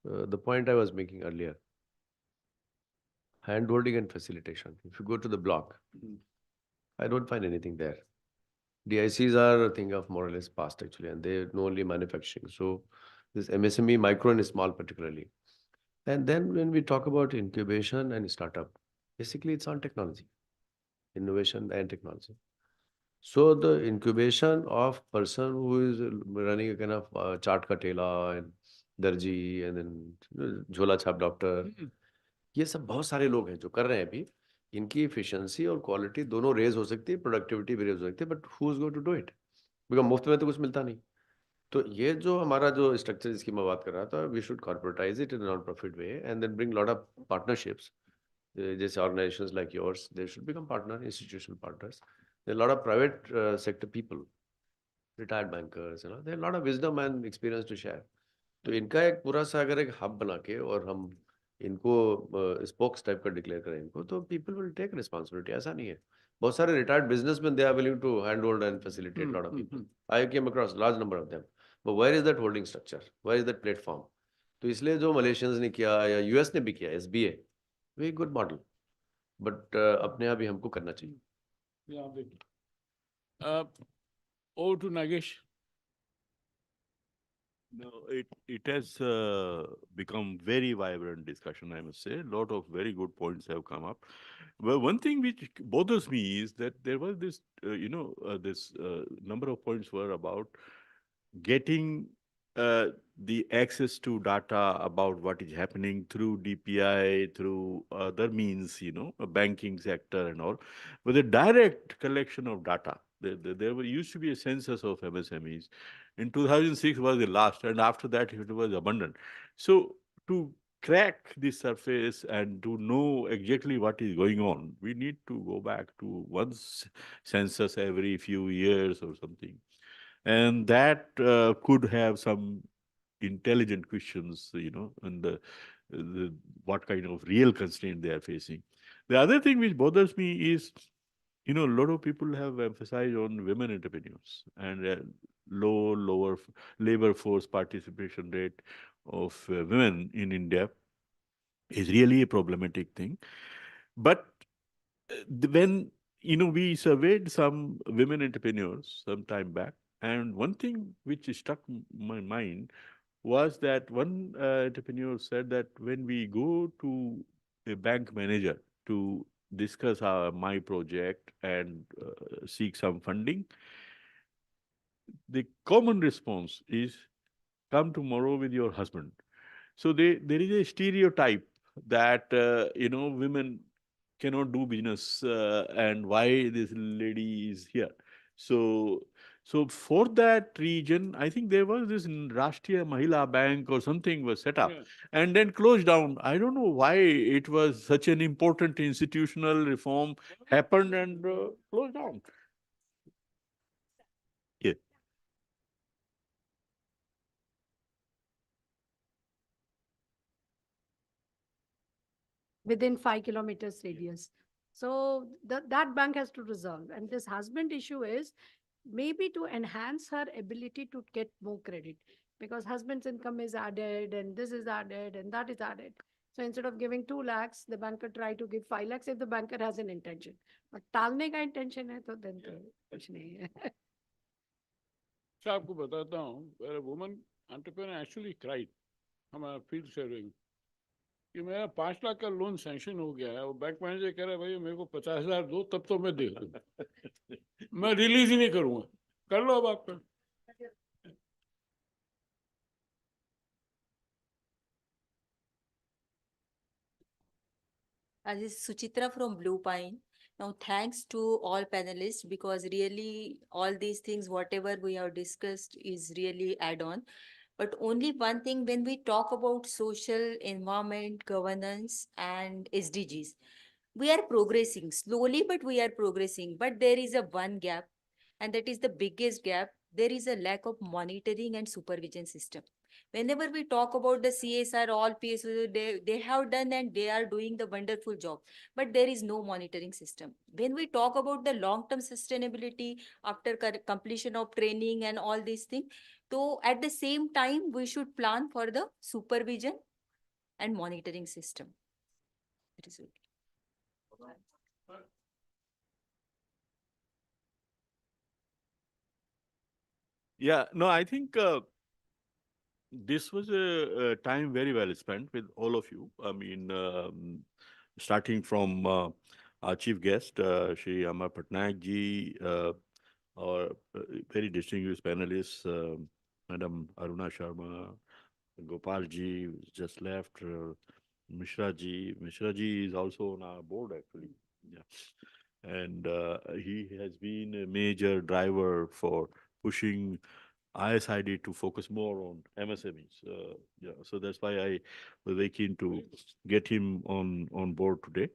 the point I was making earlier, handholding and facilitation. If you go to the block, I don't find anything there. DICs are a thing of more or less past actually, and they know only manufacturing. So this MSME, micro and small particularly. And then when we talk about incubation and startup, basically it's on technology, innovation and technology. So the incubation of person who is running a kind of chaat ka ठेला and darji and then झोला छाप doctor, ये सब बहुत सारे लोग हैं जो कर रहे हैं अभी. इनकी efficiency और quality दोनों raise हो सकती है, productivity भी raise हो सकती है, but who is going to do it? Because मुफ्त में तो कुछ मिलता नहीं. तो ये जो हमारा जो स्ट्रक्चर जिसकी मैं बात कर रहा था, we should corporatize it in a non-profit way and then bring a lot of partnerships. जैसे organizations like yours, they should become partner, institutional partners. There are a lot of private sector people, retired bankers, there are a lot of wisdom and experience to share. तो इनका एक पूरा सा अगर एक hub बना के और हम इनको स्पोक्स टाइप का डिक्लेयर करें इनको, तो people will take responsibility. ऐसा नहीं है. बहुत सारे retired businessmen, they are willing to handhold and facilitate a lot of people. I came across a large number of them. But where is that holding structure? Where is that platform? तो इसलिए जो Malaysians ने किया या US ने भी किया, SBA, very good model. But अपने आप ही हमको करना चाहिए. Yeah, over to Nagesh. No, it has become very vibrant discussion, I must say. A lot of very good points have come up. Well, one thing which bothers me is that there was this, this number of points were about getting the access to data about what is happening through DPI, through other means, a banking sector and all. But the direct collection of data, there used to be a census of MSMEs. In 2006 was the last, and after that it was abundant. So to crack the surface and to know exactly what is going on, we need to go back to once census every few years or something. And that could have some intelligent questions, and the what kind of real constraint they are facing. The other thing which bothers me is, a lot of people have emphasized on women entrepreneurs and lower labor force participation rate of women in India is really a problematic thing. But when, we surveyed some women entrepreneurs some time back, and one thing which struck my mind was that one entrepreneur said that when we go to a bank manager to discuss my project and seek some funding, the common response is, come tomorrow with your husband. So there is a stereotype that, women cannot do business and why this lady is here. So for that region, I think there was this Rashtriya Mahila Bank or something was set up and then closed down. I don't know why it was such an important institutional reform happened and closed down. Yeah. Within 5 kilometers radius. So that bank has to resolve. And this husband issue is maybe to enhance her ability to get more credit, because husband's income is added and this is added and that is added. So instead of giving 2 lakhs, the banker try to give 5 lakhs if the banker has an intention. But टालने का intention है तो then तो कुछ नहीं है. अच्छा आपको बताता हूँ, where a woman entrepreneur actually cried. हमारा field surveying कि मेरा 5 लाख का लोन सैंक्शन हो गया है और बैंक मैनेजर कह रहा है भाई मेरे को 50,000 दो तब तो मैं दे दूँ. मैं रिलीज ही नहीं करूँगा. कर लो अब आपका. This is Suchitra from Blue Pine. Now, thanks to all panelists because really all these things, whatever we have discussed, is really add on. But only one thing when we talk about social, environment, governance, and SDGs, we are progressing slowly, but we are progressing. But there is a one gap, and that is the biggest gap. There is a lack of monitoring and supervision system. Whenever we talk about the CSR, all PSO, they have done and they are doing the wonderful job, but there is no monitoring system. When we talk about the long-term sustainability after completion of training and all these things, so at the same time, we should plan for the supervision and monitoring system. That is it. Yeah, no, I think this was a time very well spent with all of you. I mean, starting from our chief guest, Shri Amar Patnaik ji, our very distinguished panelists, Madam Aruna Sharma, Gopal ji, who's just left, Mishra ji. Mishra ji is also on our board, actually. Yeah. And he has been a major driver for pushing ISID to focus more on MSMEs. Yeah, so that's why I was very keen to get him on board today.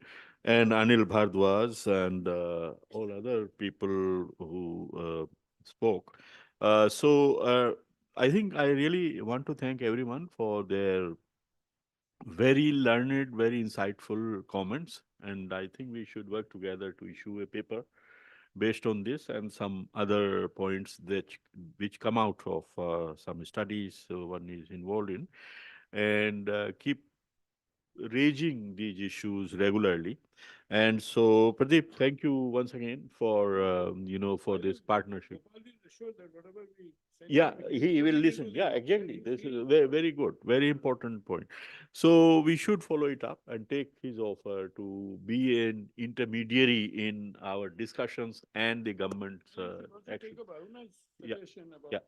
And Anil Bhardwaj and all other people who spoke. I think I really want to thank everyone for their very learned, very insightful comments. And I think we should work together to issue a paper based on this and some other points that which come out of some studies one is involved in, and keep raising these issues regularly. And so, Pradeep, thank you once again for for this partnership. Yeah, he will listen. Yeah, exactly. This is a very, very good, very important point. So we should follow it up and take his offer to be an intermediary in our discussions and the government's action. Yeah, yeah.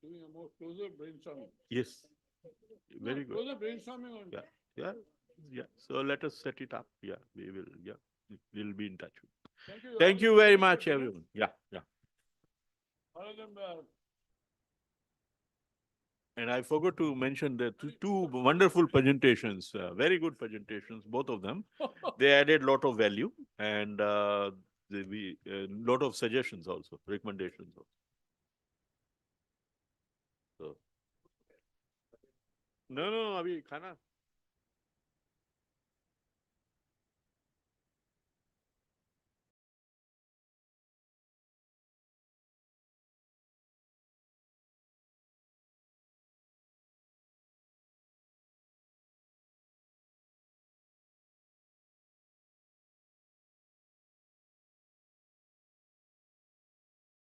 Doing a more closer brainstorming. Yes, very good. Closer brainstorming on. Yeah, yeah, yeah. So let us set it up. Yeah, we will. Yeah, we'll be in touch. Thank you. Thank you very much, everyone. Yeah, yeah. All of them, And I forgot to mention the two wonderful presentations, very good presentations, both of them. They added a lot of value and we lot of suggestions also, recommendations also. So, no, abhi khana.